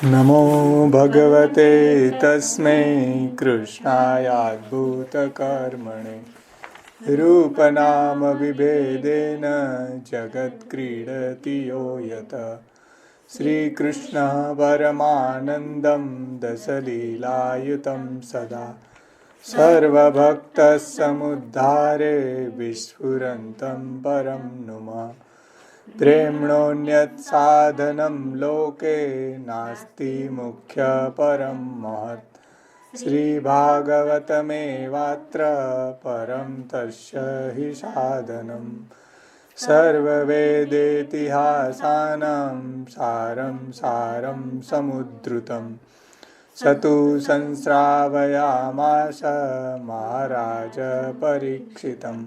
નમો ભગવતે તસ્મૈ કૃષ્ણાયાદ્ભુતકર્મણે રૂપનામ વિભેદેન જગત્ક્રીડતિ યો યત શ્રીકૃષ્ણ પરમાનંદં દશલીલાયુतं સદા સર્વભક્તસમુદ્ધારે વિસ્ફુરન્तं પરમ નુમઃ પ્રેમ્ણોન્યત સાધનમ લોકે નાસ્તિ મુખ્ય પરમ મહત શ્રી ભાગવતમેવાત્ર પરમ તસ્ય હિ સાધનમ સર્વવેદેતિહાસાનાં સારમ સારમ સમુદ્રુતમ સતુ સંશ્રાવયામાસ મહારાજ પરીક્ષિતમ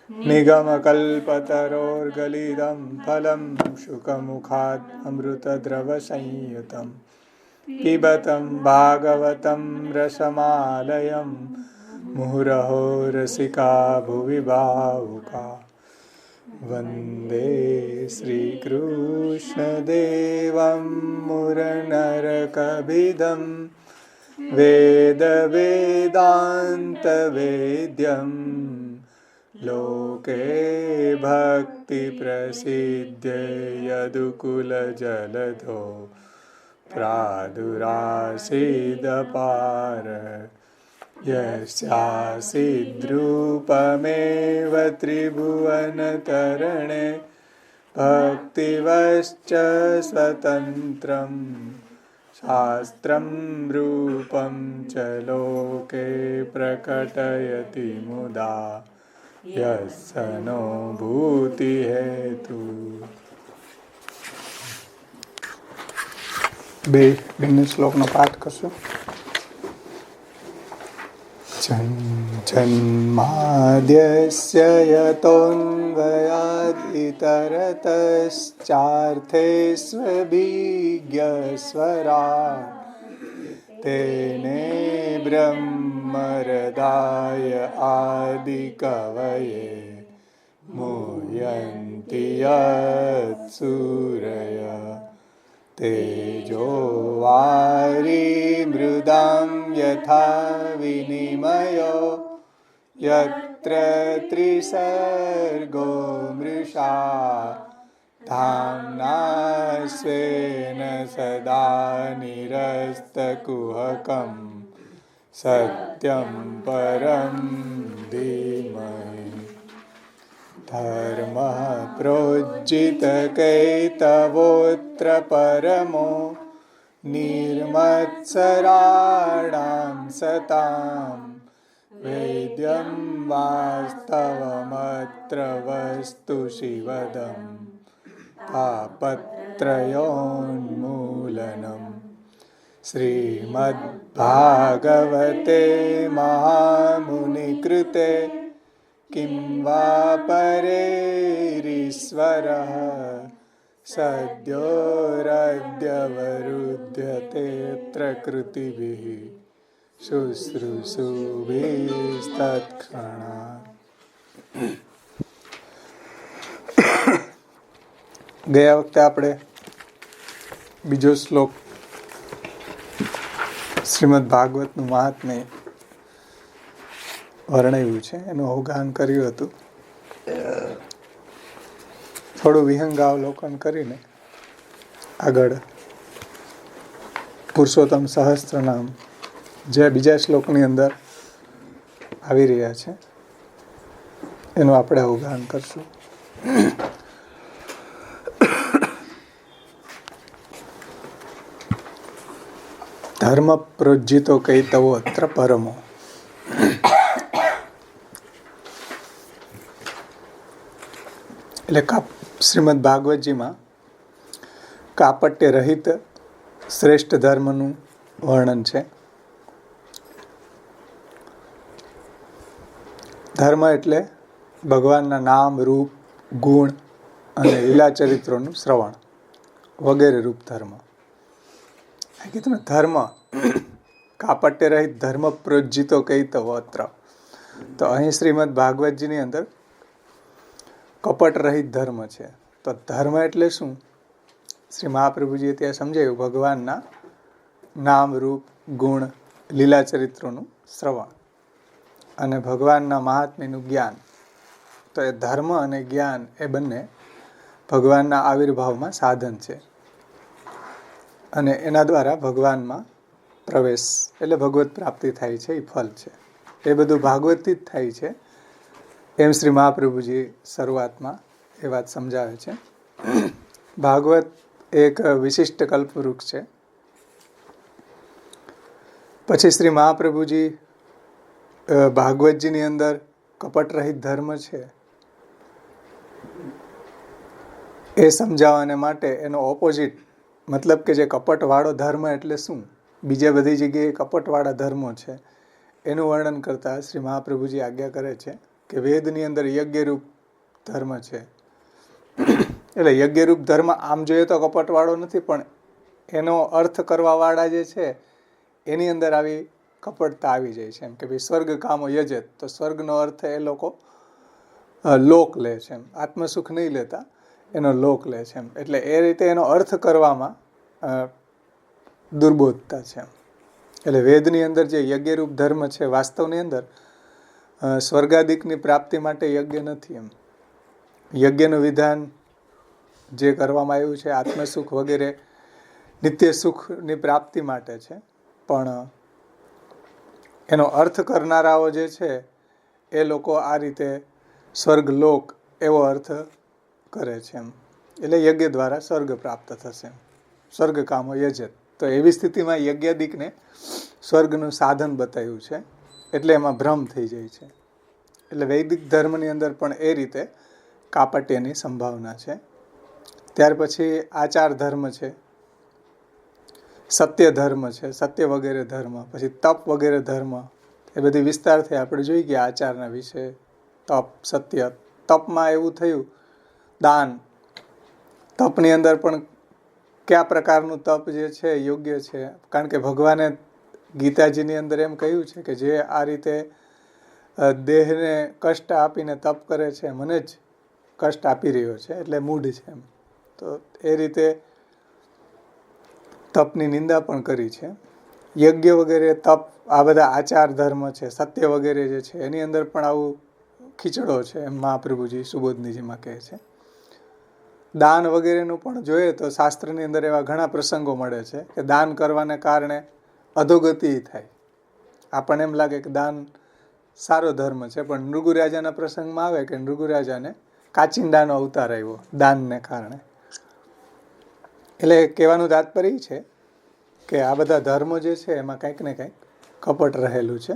નિગમકલ્પતરોર્ગલિદં ફલં શુકમુખાદ અમૃતદ્રવસંયુતં પિબतं ભાગવतं રસમાલયં મુહુરહો રસિકા ભુવિ ભાવુકા વંદે શ્રીકૃષ્ણદેવં મુરનરકભિદં વેદવેદાन्तવેદ્યં લોકે ભક્તિ પ્રસિદ્ધે યદુકુલજલધો પ્રાદુરાસીદપાર યસ્યાસીદ્રૂપમેવ ત્રિભુવનતરણે ભક્તિવશ્ચ સ્વતંત્રં શાસ્ત્રં રૂપં ચ લોકે પ્રકટયતિ મુદા યસ્નો ભૂતિ હેતુ. બંને શ્લોકનો પાઠ કરશો. જન્માદ્યસ્ય યતોન્વયાદિતરતશ્ચાર્થેષ્વભિજ્ઞસ્વરા તેને બ્રહ્મહૃદાય આદિકવયે મુહ્યન્તિ યત્સૂરય તેજો વારી મૃદાં યથા વિનિમયો યત્ર ત્રિસર્ગો મૃષા ધામ્ના સ્વેન સદા નિરસ્તકુહકં સત્યં પરમ ધીમહિ ધર્મઃ પ્રોજ્જિતકૈતવોऽત્ર પરમો નિર્મત્સરાણાં સતાં વેદ્યં વાસ્તવમત્ર વસ્તુ શિવદં તાપત્રયોન્મૂલનम् શ્રીમદ્ભાગવતે મહામુનિકૃતે કિં વા પરેરીશ્વરઃ સદ્યોરદ્યવરુધ્યતેऽત્ર કૃતિભિઃ શુશ્રૂષુભિस्तत्क्षणात्. ગયા વખતે આપણે બીજો શ્લોક શ્રીમદ ભાગવતનું મહાત્મ્ય વર્ણવ્યું છે, એનું અવગાહન કર્યું હતું. થોડું વિહંગાવલોકન કરીને આગળ પુરુષોત્તમ સહસ્ત્રનામ જે બીજા શ્લોકની અંદર આવી રહ્યા છે એનું આપણે અવગાહન કરશું. ધર્મ પ્રોજ્જિતો કૈતવો અત્ર પરમો. એટલે શ્રીમદ ભાગવતજીમાં કાપટ્ય રહિત શ્રેષ્ઠ ધર્મનું વર્ણન છે. ધર્મ એટલે ભગવાનના નામ, રૂપ, ગુણ અને લીલા ચરિત્રોનું શ્રવણ વગેરે રૂપ ધર્મ. કીધું ને ધર્મ કાપટ્ય રહિત ધર્મ પ્રોજ્જિતો કૈતવો અત્ર. તો અહીં શ્રીમદ ભાગવતજીની અંદર કપટ રહિત ધર્મ છે. તો ધર્મ એટલે શું? શ્રી મહાપ્રભુજીએ ત્યાં સમજાવ્યું ભગવાનના નામ, રૂપ, ગુણ, લીલા ચરિત્રોનું શ્રવણ અને ભગવાનના મહાત્મ્યનું જ્ઞાન. તો એ ધર્મ અને જ્ઞાન એ બંને ભગવાનના આવિર્ભાવમાં સાધન છે અને એના દ્વારા ભગવાનમાં પ્રવેશ એટલે ભગવત પ્રાપ્તિ થાય છે, એ ફલ છે. એ બધું ભાગવતથી જ થાય છે એમ શ્રી મહાપ્રભુજી શરૂઆતમાં એ વાત સમજાવે છે. ભાગવત એક વિશિષ્ટ કલ્પવૃક્ષ છે. પછી શ્રી મહાપ્રભુજી ભાગવતજીની અંદર કપટ રહિત ધર્મ છે એ સમજાવવાને માટે એનો ઓપોઝિટ, મતલબ કે જે કપટવાળો ધર્મ એટલે શું, બીજા બધી જગ્યાએ કપટવાળા ધર્મો છે એનું વર્ણન કરતા શ્રી મહાપ્રભુજી આજ્ઞા કરે છે કે વેદની અંદર યજ્ઞરૂપ ધર્મ છે. એટલે યજ્ઞરૂપ ધર્મ આમ જોઈએ તો કપટવાળો નથી, પણ એનો અર્થ કરવાવાળા જે છે એની અંદર આવી કપટતા આવી જાય છે. એમ કે ભાઈ સ્વર્ગ કામો યજેત, તો સ્વર્ગનો અર્થ એ લોકો લોક લે છે, એમ આત્મસુખ નહીં લેતા, એનો લોક લે છે. એમ એટલે એ રીતે એનો અર્થ કરવામાં દુર્બોધતા છે. એટલે વેદની અંદર જે યજ્ઞરૂપ ધર્મ છે વાસ્તવની અંદર સ્વર્ગાદિકની પ્રાપ્તિ માટે યજ્ઞ નથી. એમ યજ્ઞનું વિધાન જે કરવામાં આવ્યું છે આત્મસુખ વગેરે નિત્ય સુખની પ્રાપ્તિ માટે છે, પણ એનો અર્થ કરનારાઓ જે છે એ લોકો આ રીતે સ્વર્ગલોક એવો અર્થ કરે છે. એમ એટલે યજ્ઞ દ્વારા સ્વર્ગ પ્રાપ્ત થશે, સ્વર્ગ કામો યજત. તો એવી સ્થિતિમાં યજ્ઞાદિકને સ્વર્ગનું સાધન બતાવ્યું છે, એટલે એમાં ભ્રમ થઈ જાય છે. એટલે વૈદિક ધર્મની અંદર પણ એ રીતે કાપટ્યની સંભાવના છે. ત્યાર પછી આચાર ધર્મ છે, સત્ય ધર્મ છે, સત્ય વગેરે ધર્મ, પછી તપ વગેરે ધર્મ, એ બધી વિસ્તારથી આપણે જોઈ ગયા આચારના વિશે. તપ, સત્ય. તપમાં એવું થયું દાન. તપની અંદર પણ કયા પ્રકારનું તપ જે છે યોગ્ય છે, કારણ કે ભગવાને ગીતાજીની અંદર એમ કહ્યું છે કે જે આ રીતે દેહને કષ્ટ આપીને તપ કરે છે મને જ કષ્ટ આપી રહ્યો છે, એટલે મૂઢ છે. એમ તો એ રીતે તપની નિંદા પણ કરી છે. યજ્ઞ વગેરે, તપ, આ બધા આચાર ધર્મ છે, સત્ય વગેરે જે છે એની અંદર પણ આવું ખીચડો છે, એમ મહાપ્રભુજી સુબોધનીજીમાં કહે છે. દાન વગેરેનું પણ જોઈએ તો શાસ્ત્રની અંદર એવા ઘણા પ્રસંગો મળે છે કે દાન કરવાને કારણે અધોગતિ થાય. આપણને એમ લાગે કે દાન સારો ધર્મ છે, પણ નૃગુરાજાના પ્રસંગમાં આવે કે નૃગુરાજાને કાચિંડાનો અવતાર આવ્યો દાનને કારણે. એટલે કહેવાનું તાત્પર્ય છે કે આ બધા ધર્મો જે છે એમાં કંઈક ને કંઈક કપટ રહેલું છે.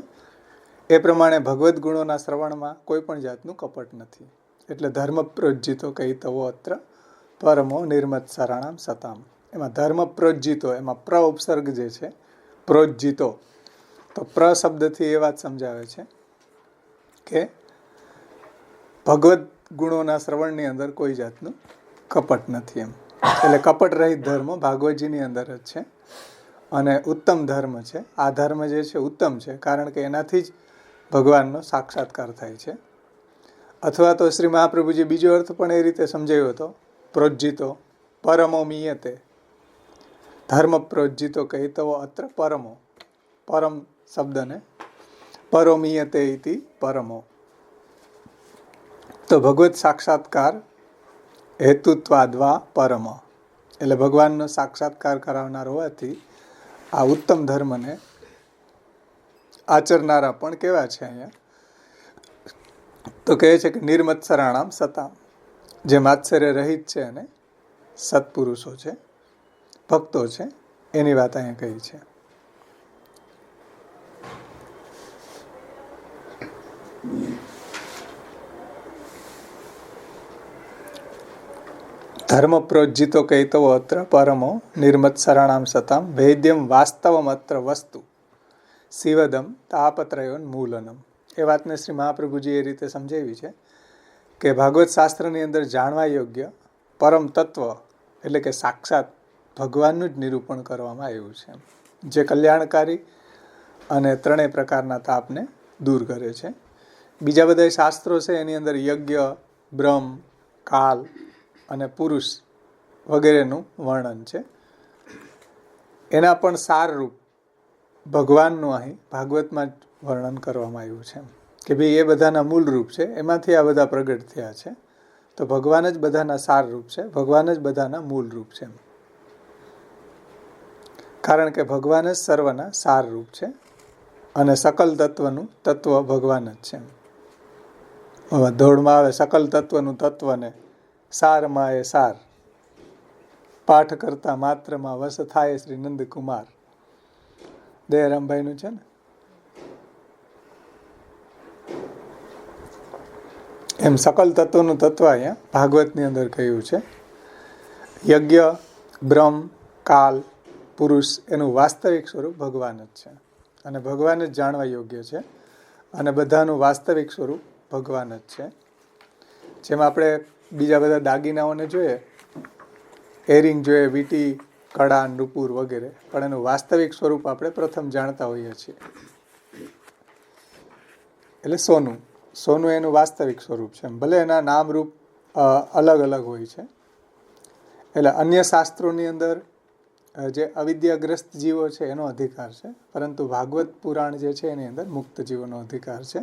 એ પ્રમાણે ભગવદ્ ગુણોના શ્રવણમાં કોઈ પણ જાતનું કપટ નથી. એટલે ધર્મ પ્રોજ્જિતો કહિતવો અત્ર પરમો નિર્મત્સરાણામ સતામ. એમાં ધર્મ પ્રોજ્જિતો, એમાં પ્ર ઉપસર્ગ જે છે પ્રોજ્જિતો, તો પ્ર શબ્દથી એ વાત સમજાવે છે કે ભગવદ્ ગુણોના શ્રવણની અંદર કોઈ જાતનું કપટ નથી. એમ એટલે કપટ રહિત ધર્મ ભાગવતજીની અંદર જ છે અને ઉત્તમ ધર્મ છે. આ ધર્મ જે છે ઉત્તમ છે, કારણ કે એનાથી જ ભગવાનનો સાક્ષાત્કાર થાય છે. અથવા તો શ્રી મહાપ્રભુજી બીજો અર્થ પણ એ રીતે સમજાવ્યો હતો, પ્રોજ્જિતો પરમો મીયતે. ધર્મ પ્રોજ્જિતો કહિતવો અત્ર પરમો. પરમ શબ્દને પરો મીયતે ઇતિ પરમો. તો ભગવત સાક્ષાત્કાર હેતુત્વાદ્વા પરમ, એટલે ભગવાનનો સાક્ષાત્કાર કરાવનાર હોવાથી આ ઉત્તમ ધર્મને આચરનારા પણ કેવા છે અહીંયા તો કહે છે કે નિર્મત્સરાણામ સતામ, જે માત્સર્ય રહિત છે અને સત્પુરુષો છે, ભક્તો છે, એની વાત અહીંયા કહી છે. ધર્મ પ્રોજ્જિતો કૈતવો અત્ર પરમો નિર્મત્સરાણામ સતામ વૈદ્યમ વાસ્તવમ અત્ર વસ્તુ શિવદમ તાપત્રયોન મૂલનમ. એ વાતને શ્રી મહાપ્રભુજી એ રીતે સમજાવી છે કે ભાગવત શાસ્ત્રની અંદર જાણવા યોગ્ય પરમ તત્વ એટલે કે સાક્ષાત ભગવાનનું જ નિરૂપણ કરવામાં આવ્યું છે, જે કલ્યાણકારી અને ત્રણેય પ્રકારના તાપને દૂર કરે છે. બીજા બધા શાસ્ત્રો છે એની અંદર યજ્ઞ, બ્રહ્મ, કાલ અને પુરુષ વગેરેનું વર્ણન છે. એના પણ સારરૂપ ભગવાનનું અહીં ભાગવતમાં જ વર્ણન કરવામાં આવ્યું છે કે ભાઈ એ બધાના મૂળ રૂપ છે, એમાંથી આ બધા પ્રગટ થયા છે. તો ભગવાન જ બધાના સાર રૂપ છે, ભગવાન જ બધાના મૂળ રૂપ છે. કારણ કે ભગવાન જ સર્વના સાર રૂપ છે અને સકલ તત્વનું તત્વ ભગવાન જ છે. ધોળમાં આવે સકલ તત્વનું તત્વને સારમાં એ સાર, પાઠ કરતા માત્રમાં વસ થાય શ્રી નંદકુમાર. દયારામભાઈનું છે ને. એમ સકલ તત્વનું તત્વ અહીંયા ભાગવતની અંદર કહ્યું છે. યજ્ઞ, બ્રહ્મ, કાલ, પુરુષ એનું વાસ્તવિક સ્વરૂપ ભગવાન જ છે અને ભગવાન જ જાણવા યોગ્ય છે અને બધાનું વાસ્તવિક સ્વરૂપ ભગવાન જ છે. જેમ આપણે બીજા બધા દાગીનાઓને જોઈએ, એરિંગ જોઈએ, વીંટી, કડા, નુપુર વગેરે, પણ એનું વાસ્તવિક સ્વરૂપ આપણે પ્રથમ જાણતા હોઈએ છીએ. એટલે સોનું એનું વાસ્તવિક સ્વરૂપ છે. ભલે એના નામ રૂપ અલગ અલગ હોય છે. એટલે અન્ય શાસ્ત્રોની અંદર જે અવિદ્યાગ્રસ્ત જીવો છે એનો અધિકાર છે, પરંતુ ભાગવત પુરાણ જે છે એની અંદર મુક્ત જીવોનો અધિકાર છે.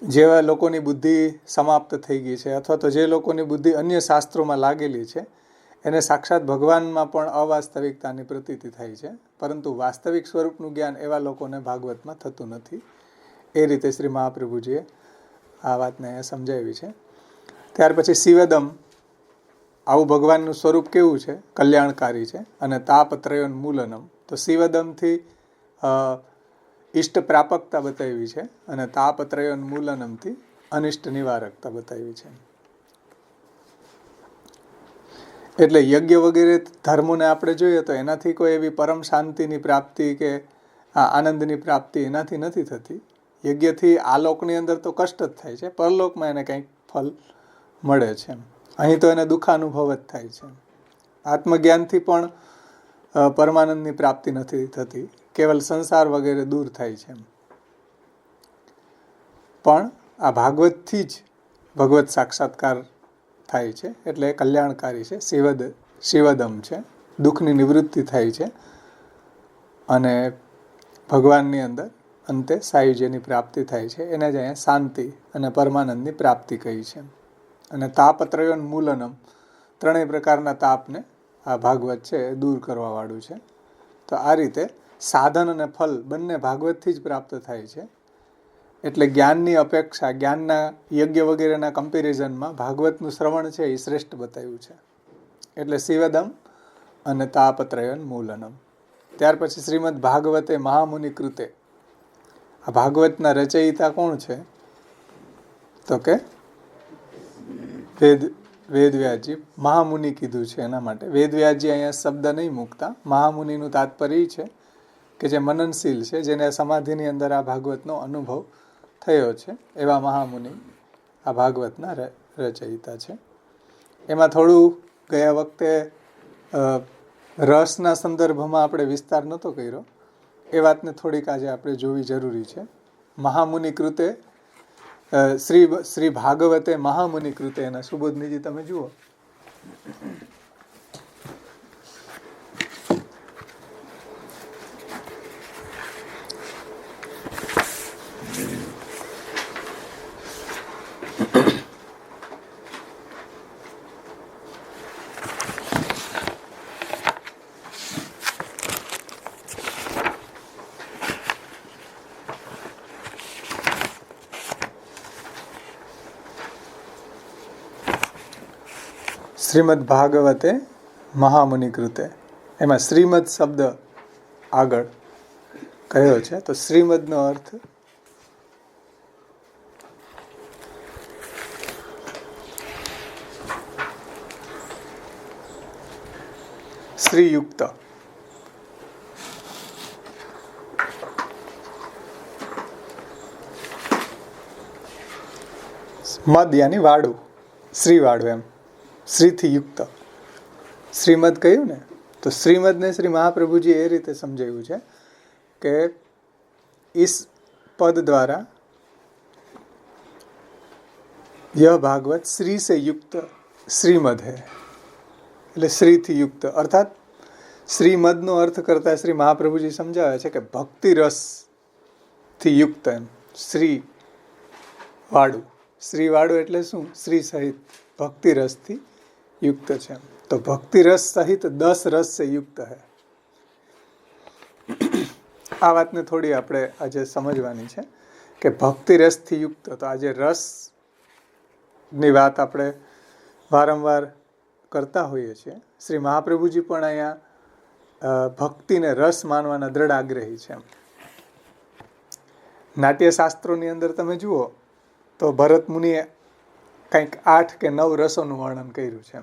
જેવા લોકોની બુદ્ધિ સમાપ્ત થઈ ગઈ છે અથવા તો જે લોકોની બુદ્ધિ અન્ય શાસ્ત્રોમાં લાગેલી છે એને સાક્ષાત ભગવાનમાં પણ અવાસ્તવિકતાની પ્રતીતિ થાય છે, પરંતુ વાસ્તવિક સ્વરૂપનું જ્ઞાન એવા લોકોને ભાગવતમાં થતું નથી. એ રીતે શ્રી મહાપ્રભુજીએ આ વાતને સમજાવી છે. ત્યાર પછી શિવદમ, આવું ભગવાનનું સ્વરૂપ કેવું છે? કલ્યાણકારી છે. અને તાપત્રયોન મૂલનમ, તો શિવદમથી ઇષ્ટ પ્રાપકતા બતાવી છે અને તાપત્રયોન મૂલનમથી અનિષ્ટ નિવારકતા બતાવી છે. એટલે યજ્ઞ વગેરે ધર્મોને આપણે જોઈએ તો એનાથી કોઈ એવી પરમ શાંતિની પ્રાપ્તિ કે આનંદની પ્રાપ્તિ એનાથી નથી થતી. યજ્ઞથી આ લોકની અંદર તો કષ્ટ જ થાય છે, પરલોકમાં એને કંઈક ફલ મળે છે. અહીં તો એને દુઃખાનુભવ જ થાય છે. આત્મજ્ઞાનથી પણ પરમાનંદની પ્રાપ્તિ નથી થતી, કેવલ સંસાર વગેરે દૂર થાય છે. પણ આ ભાગવતથી જ ભગવત સાક્ષાત્કાર થાય છે, એટલે કલ્યાણકારી છે. શિવદમ છે, દુઃખની નિવૃત્તિ થાય છે અને ભગવાનની અંદર અંતે સાયુજ્યની પ્રાપ્તિ થાય છે. એને જ અહીંયા શાંતિ અને પરમાનંદની પ્રાપ્તિ કહી છે. અને તાપત્રયોન મૂલનમ, ત્રણેય પ્રકારના તાપને આ ભાગવત છે એ દૂર કરવાવાળું છે. તો આ રીતે સાધન અને ફલ બંને ભાગવતથી જ પ્રાપ્ત થાય છે. એટલે જ્ઞાનની અપેક્ષા, જ્ઞાનના યજ્ઞ વગેરેના કમ્પેરિઝનમાં ભાગવતનું શ્રવણ છે એ શ્રેષ્ઠ બતાવ્યું છે. એટલે શિવદમ અને તાપત્રયોન મૂલનમ. ત્યાર પછી શ્રીમદ ભાગવતે મહામુનિ કૃતે, આ ભાગવતના રચયિતા કોણ છે? તો કે વેદવ્યાસજી. મહામુનિ કીધું છે એના માટે. વેદવ્યાસજી અહીંયા શબ્દ નહીં મૂકતા. મહામુનિનું તાત્પર્ય છે કે જે મનનશીલ છે, જેને સમાધિની અંદર આ ભાગવતનો અનુભવ થયો છે, એવા મહામુનિ આ ભાગવતના રચયિતા છે. એમાં થોડું ગયા વખતે રસના સંદર્ભમાં આપણે વિસ્તાર નહોતો કર્યો, એ વાતને થોડીક આજે આપણે જોવી જરૂરી છે. મહામુનિ કૃતે શ્રી ભાગવતે મહામુનિ કૃતે, એના સુબોધનીજી તમે જુઓ. શ્રીમદ ભાગવતે મહામુનિ કૃતે, એમાં શ્રીમદ શબ્દ આગળ કયો છે. તો શ્રીમદનો અર્થ શ્રીયુક્ત. મદ યાની વાડું, શ્રીવાડું, એમ શ્રીથી યુક્ત. શ્રીમદ કહ્યું ને, તો શ્રીમદને શ્રી મહાપ્રભુજી એ રીતે સમજાવ્યું છે કે इस पद द्वारा यह भागवत श्री से युक्त શ્રીમદ હે, એટલે શ્રીથી યુક્ત. અર્થાત શ્રીમદનો અર્થ કરતા શ્રી મહાપ્રભુજી સમજાવે છે કે ભક્તિ રસથી યુક્ત, એમ શ્રી વાળું. શ્રી વાળું એટલે શું? શ્રી સહિત ભક્તિ રસથી યુક્ત છે. તો ભક્તિ રસ સહિત 10 રસ સે યુક્ત હૈ. આ વાતને થોડી આપણે આજે સમજવાની છે કે ભક્તિ રસથી યુક્ત. તો આજે રસની વાત આપણે વારંવાર કરતા હોઈએ છીએ. શ્રી મહાપ્રભુજી પણ અહીંયા ભક્તિને રસ માનવાના દ્રઢ આગ્રહી છે. નાટ્યશાસ્ત્રોની અંદર તમે જુઓ તો ભરત મુનિએ કંઈક 8 કે 9 રસોનું વર્ણન કર્યું છે.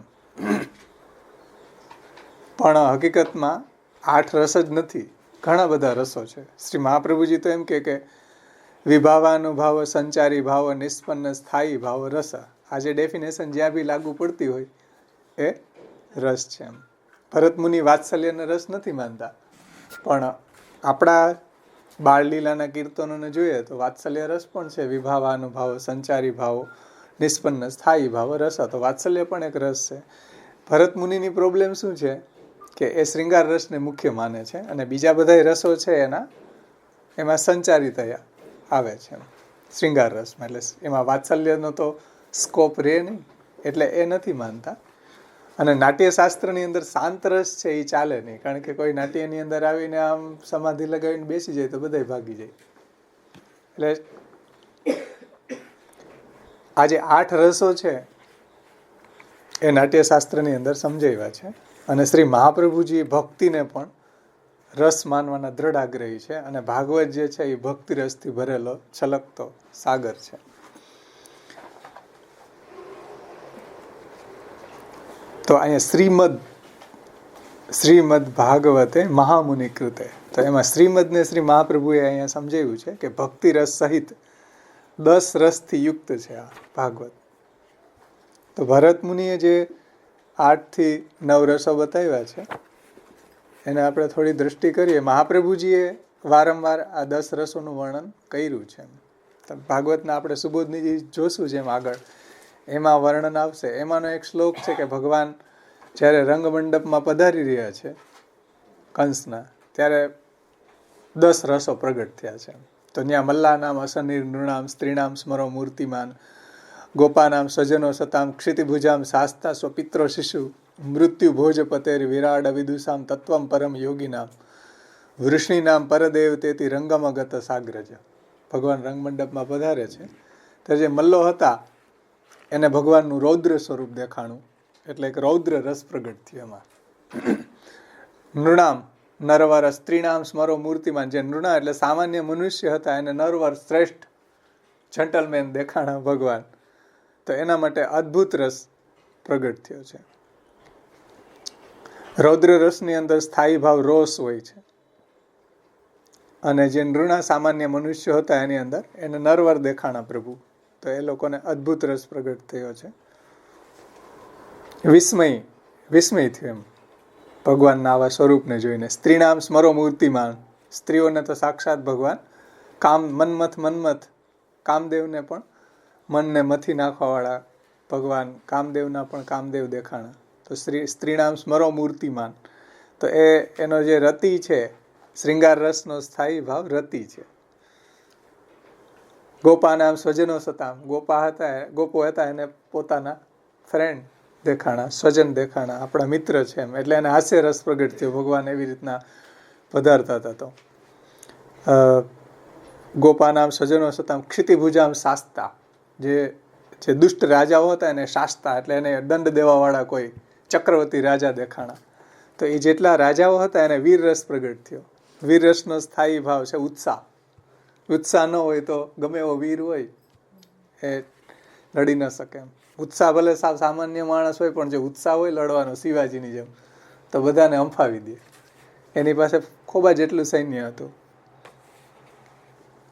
પણ હકીકતમાં 8 રસ જ નથી, ઘણા બધા રસો છે. શ્રી મહાપ્રભુજી તો એમ કે વિભાવાનુભાવ, સંચારી ભાવ, નિષ્પન્ન સ્થાયી ભાવ, રસ. આ જે ડેફિનેશન જ્યાં બી લાગુ પડતી હોય એ રસ છે. એમ ભરત મુનિ વાત્સલ્યને રસ નથી માનતા, પણ આપણા બાળલીલાના કીર્તનોને જોઈએ તો વાત્સલ્ય રસ પણ છે. વિભાવાનુભાવ, સંચારી ભાવો, નિષ્પન્ન સ્થાયી ભાવ, રસ. તો વાત્સલ્ય પણ એક રસ છે. ભરત મુનિની પ્રોબ્લેમ શું છે કે એ શ્રૃંગાર રસને મુખ્ય માને છે અને બીજા બધા રસો છે એમાં સંચારી થયા આવે છે શ્રૃંગાર રસમાં. એટલે એમાં વાત્સલ્યનો તો સ્કોપ રહે નહીં, એટલે એ નથી માનતા. અને નાટ્યશાસ્ત્રની અંદર શાંત રસ છે એ ચાલે નહીં, કારણ કે કોઈ નાટ્યની અંદર આવીને આમ સમાધિ લગાવીને બેસી જાય તો બધાય ભાગી જાય. એટલે આ જે 8 રસો છે એ નાટ્યશાસ્ત્રની અંદર સમજાવ્યા છે. અને શ્રી મહાપ્રભુજી ભક્તિને પણ રસ માનવાના દ્રઢ આગ્રહી છે. અને ભાગવત જે છે એ ભક્તિ રસથી ભરેલો છલકતો સાગર છે. તો અહીંયા શ્રીમદ ભાગવતે મહામુનિ કૃતે, તો એમાં શ્રીમદને શ્રી મહાપ્રભુએ અહીંયા સમજાવ્યું છે કે ભક્તિ રસ સહિત 10 રસથી યુક્ત છે આ ભાગવત. તો ભરત મુનિએ જે 8 થી 9 રસો બતાવ્યા છે એને આપણે થોડી દ્રષ્ટિ કરીએ. મહાપ્રભુજીએ વારંવાર આ 10 રસોનું વર્ણન કર્યું છે. ભાગવતના આપણે સુબોધનીજી જોશું જેમ આગળ એમાં વર્ણન આવશે. એમાંનો એક શ્લોક છે કે ભગવાન જ્યારે રંગમંડપમાં પધારી રહ્યા છે કંસના, ત્યારે 10 રસો પ્રગટ થયા છે. તો ત્યાં મલ્લાનામ અસનિર નૃણામ સ્ત્રીણામ સ્મરો મૂર્તિમાન, ગોપાનામ સ્વજનો સતામ, ક્ષિતિભુજામ શાસ્તા સ્વપિત્રો શિશુ, મૃત્યુ ભોજપતેર વિરાડ વિદુષામ તત્વમ પરમ યોગીનામ, વૃષ્ણિનામ પરદેવ તેથી રંગમગત સાગ્રજ. ભગવાન રંગમંડપમાં પધારે છે ત્યારે જે મલ્લો હતા એને ભગવાનનું રૌદ્ર સ્વરૂપ દેખાણું, એટલે એક રૌદ્ર રસ પ્રગટ થયો એમાં. નૃણામ નરવર, સ્ત્રીણામ સ્મરો મૂર્તિમાન, જે નૃણા એટલે સામાન્ય મનુષ્ય હતા એને નરવર શ્રેષ્ઠ જેન્ટલમેન દેખાણા ભગવાન. તો એના માટે અદ્ભુત રસ પ્રગટ થયો છે. રૌદ્ર રસની અંદર સ્થાયી ભાવ રોષ હોય છે, અને જે નૃણા સામાન્ય મનુષ્યો હતા એની અંદર એને નરવર દેખાણા પ્રભુ. તો એ લોકોને અદ્ભુત રસ પ્રગટ થયો છે. વિસ્મય થયું એમ ભગવાનના આવા સ્વરૂપને જોઈને. સ્ત્રીનામ સ્મરો મૂર્તિમાન, સ્ત્રીઓને તો સાક્ષાત ભગવાન મન્મથ કામદેવને પણ મનને મથી નાખવાવાળા ભગવાન કામદેવના પણ કામદેવ દેખાણા. તો સ્ત્રીનામ સ્મરો મૂર્તિમાન, તો એનો જે રતિ છે, શ્રૃંગાર રસનો સ્થાયી ભાવ રતિ છે. ગોપાનામ સ્વજનો સતામ, ગોપો હતા એને પોતાના ફ્રેન્ડ દેખાણા, સ્વજન દેખાણા, આપણા મિત્ર છે એમ. એટલે એને હાસ્ય રસ પ્રગટ થયો. ભગવાન એવી રીતના પધારતા હતા. તો ગોપાનામ સ્વજનો સતામ, ક્ષિતિભુજામ શાસ્તા, જે દુષ્ટ રાજાઓ હતા એને શાસ્તા એટલે એને દંડ દેવાવાળા કોઈ ચક્રવર્તી રાજા દેખાણા. તો એ જેટલા રાજાઓ હતા એને વીર રસ પ્રગટ થયો. વીર રસનો સ્થાયી ભાવ છે ઉત્સાહ. ઉત્સાહ ન હોય તો ગમે એવો વીર હોય એ લડી ન શકે એમ. ઉત્સાહ ભલે સામાન્ય માણસ હોય, પણ જો ઉત્સાહ હોય લડવાનો શિવાજીની જેમ, તો બધાને હંફાવી દે. એની પાસે ખોબા જેટલું સૈન્ય હતું.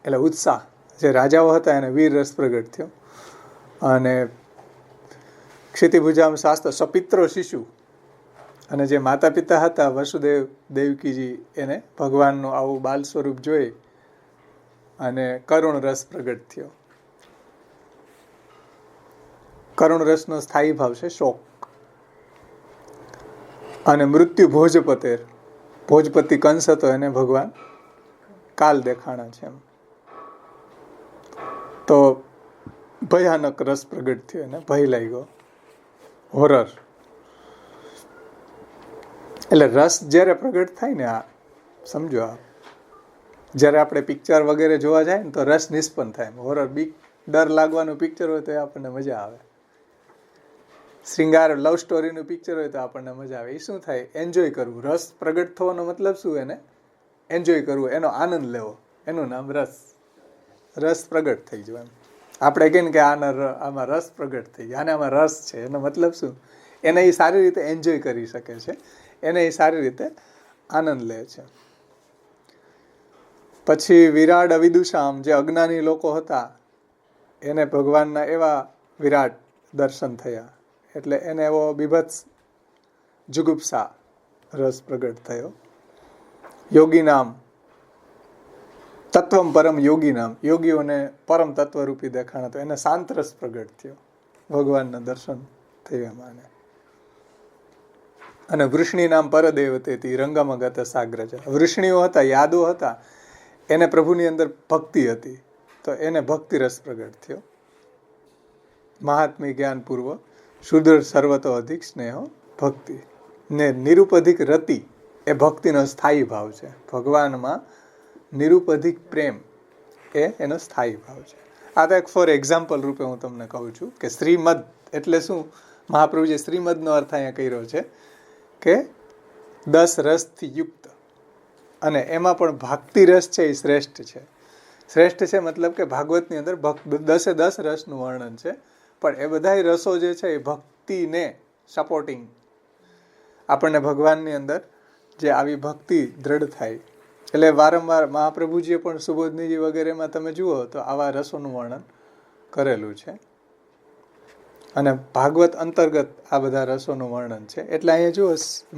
એટલે ઉત્સાહ, જે રાજાઓ હતા એને વીર રસ પ્રગટ થયો. અને ક્ષિતિભુજામ શાસ્ત્ર સપિત્રો શિશુ, અને જે માતા પિતા હતા વસુદેવ દેવકીજી, એને ભગવાનનું આવું બાલ સ્વરૂપ જોઈ અને કરુણ રસ પ્રગટ થયો. કરુણ રસનો સ્થાયી ભાવ છે શોક. અને મૃત્યુ ભોજપતેર, ભોજપતિ કંસ હતો એને ભગવાન કાલ દેખાણા છે એમ. તો ભયાનક રસ પ્રગટ થયો એને ભય લાગ્યો, હોરર. એટલે રસ જ્યારે પ્રગટ થાય ને, આ સમજો, આ જ્યારે આપણે પિક્ચર વગેરે જોવા જાય ને તો રસ નિષ્પન્ન થાય. હોરર બીક ડર લાગવાનું પિક્ચર હોય તો એ આપણને મજા આવે. શ્રૃંગાર લવ સ્ટોરીનું પિક્ચર હોય તો આપણને મજા આવે. એ શું થાય? એન્જોય કરવું. રસ પ્રગટ થવાનો મતલબ શું? એને એન્જોય કરવું, એનો આનંદ લેવો, એનું નામ રસ. રસ પ્રગટ થઈ જવું એમ. આપણે કહીએ ને કે આમાં રસ પ્રગટ થઈ ગયો, આમાં રસ છે, એનો મતલબ શું? એને એ સારી રીતે એન્જોય કરી શકે છે, એને એ સારી રીતે આનંદ લે છે. પછી વિરાટ અવિદુષામ, જે અજ્ઞાની લોકો હતા એને ભગવાનના એવા વિરાટ દર્શન થયા, એટલે એને એવો બીભત્સ જુગુપ્સા રસ પ્રગટ થયો. યોગી નામ, તત્વમ પરમ યોગી નામ, યોગીઓને પરમ તત્વરૂપી દેખાણા, તો એને શાંત રસ પ્રગટ થયો, ભગવાનના દર્શન થયું એમાં. અને વૃષ્ણિ નામ પરદેવતેથી રંગમગત સાગ્રજ, વૃષ્ણિઓ હતા, યાદો હતા, એને પ્રભુની અંદર ભક્તિ હતી, તો એને ભક્તિ રસ પ્રગટ થયો. મહાત્મી જ્ઞાન પૂર્વ શુદ્ર સર્વતો અધિક સ્નેહો ભક્તિ. ને નિરુપધિક રતિ એ ભક્તિનો સ્થાયી ભાવ છે. ભગવાનમાં નિરુપધિક પ્રેમ એ એનો સ્થાયી ભાવ છે. આ તો એક ફોર એક્ઝામ્પલ રૂપે હું તમને કહું છું કે શ્રીમદ એટલે શું. મહાપ્રભુજીએ શ્રીમદનો અર્થ અહીંયા કર્યો છે કે 10 રસથી યુક્ત, અને એમાં પણ ભક્તિ રસ છે એ શ્રેષ્ઠ છે. શ્રેષ્ઠ છે મતલબ કે ભાગવતની અંદર 10 રસનું વર્ણન છે, પણ એ બધા રસો જે છે એ ભક્તિને સપોર્ટિંગ, આપણને ભગવાનની અંદર જે આવી ભક્તિ દ્રઢ થાય. એટલે વારંવાર મહાપ્રભુજીએ પણ સુબોધનીજી વગેરેમાં તમે જુઓ તો આવા રસોનું વર્ણન કરેલું છે, અને ભાગવત અંતર્ગત આ બધા રસોનું વર્ણન છે. એટલે અહીંયા જુઓ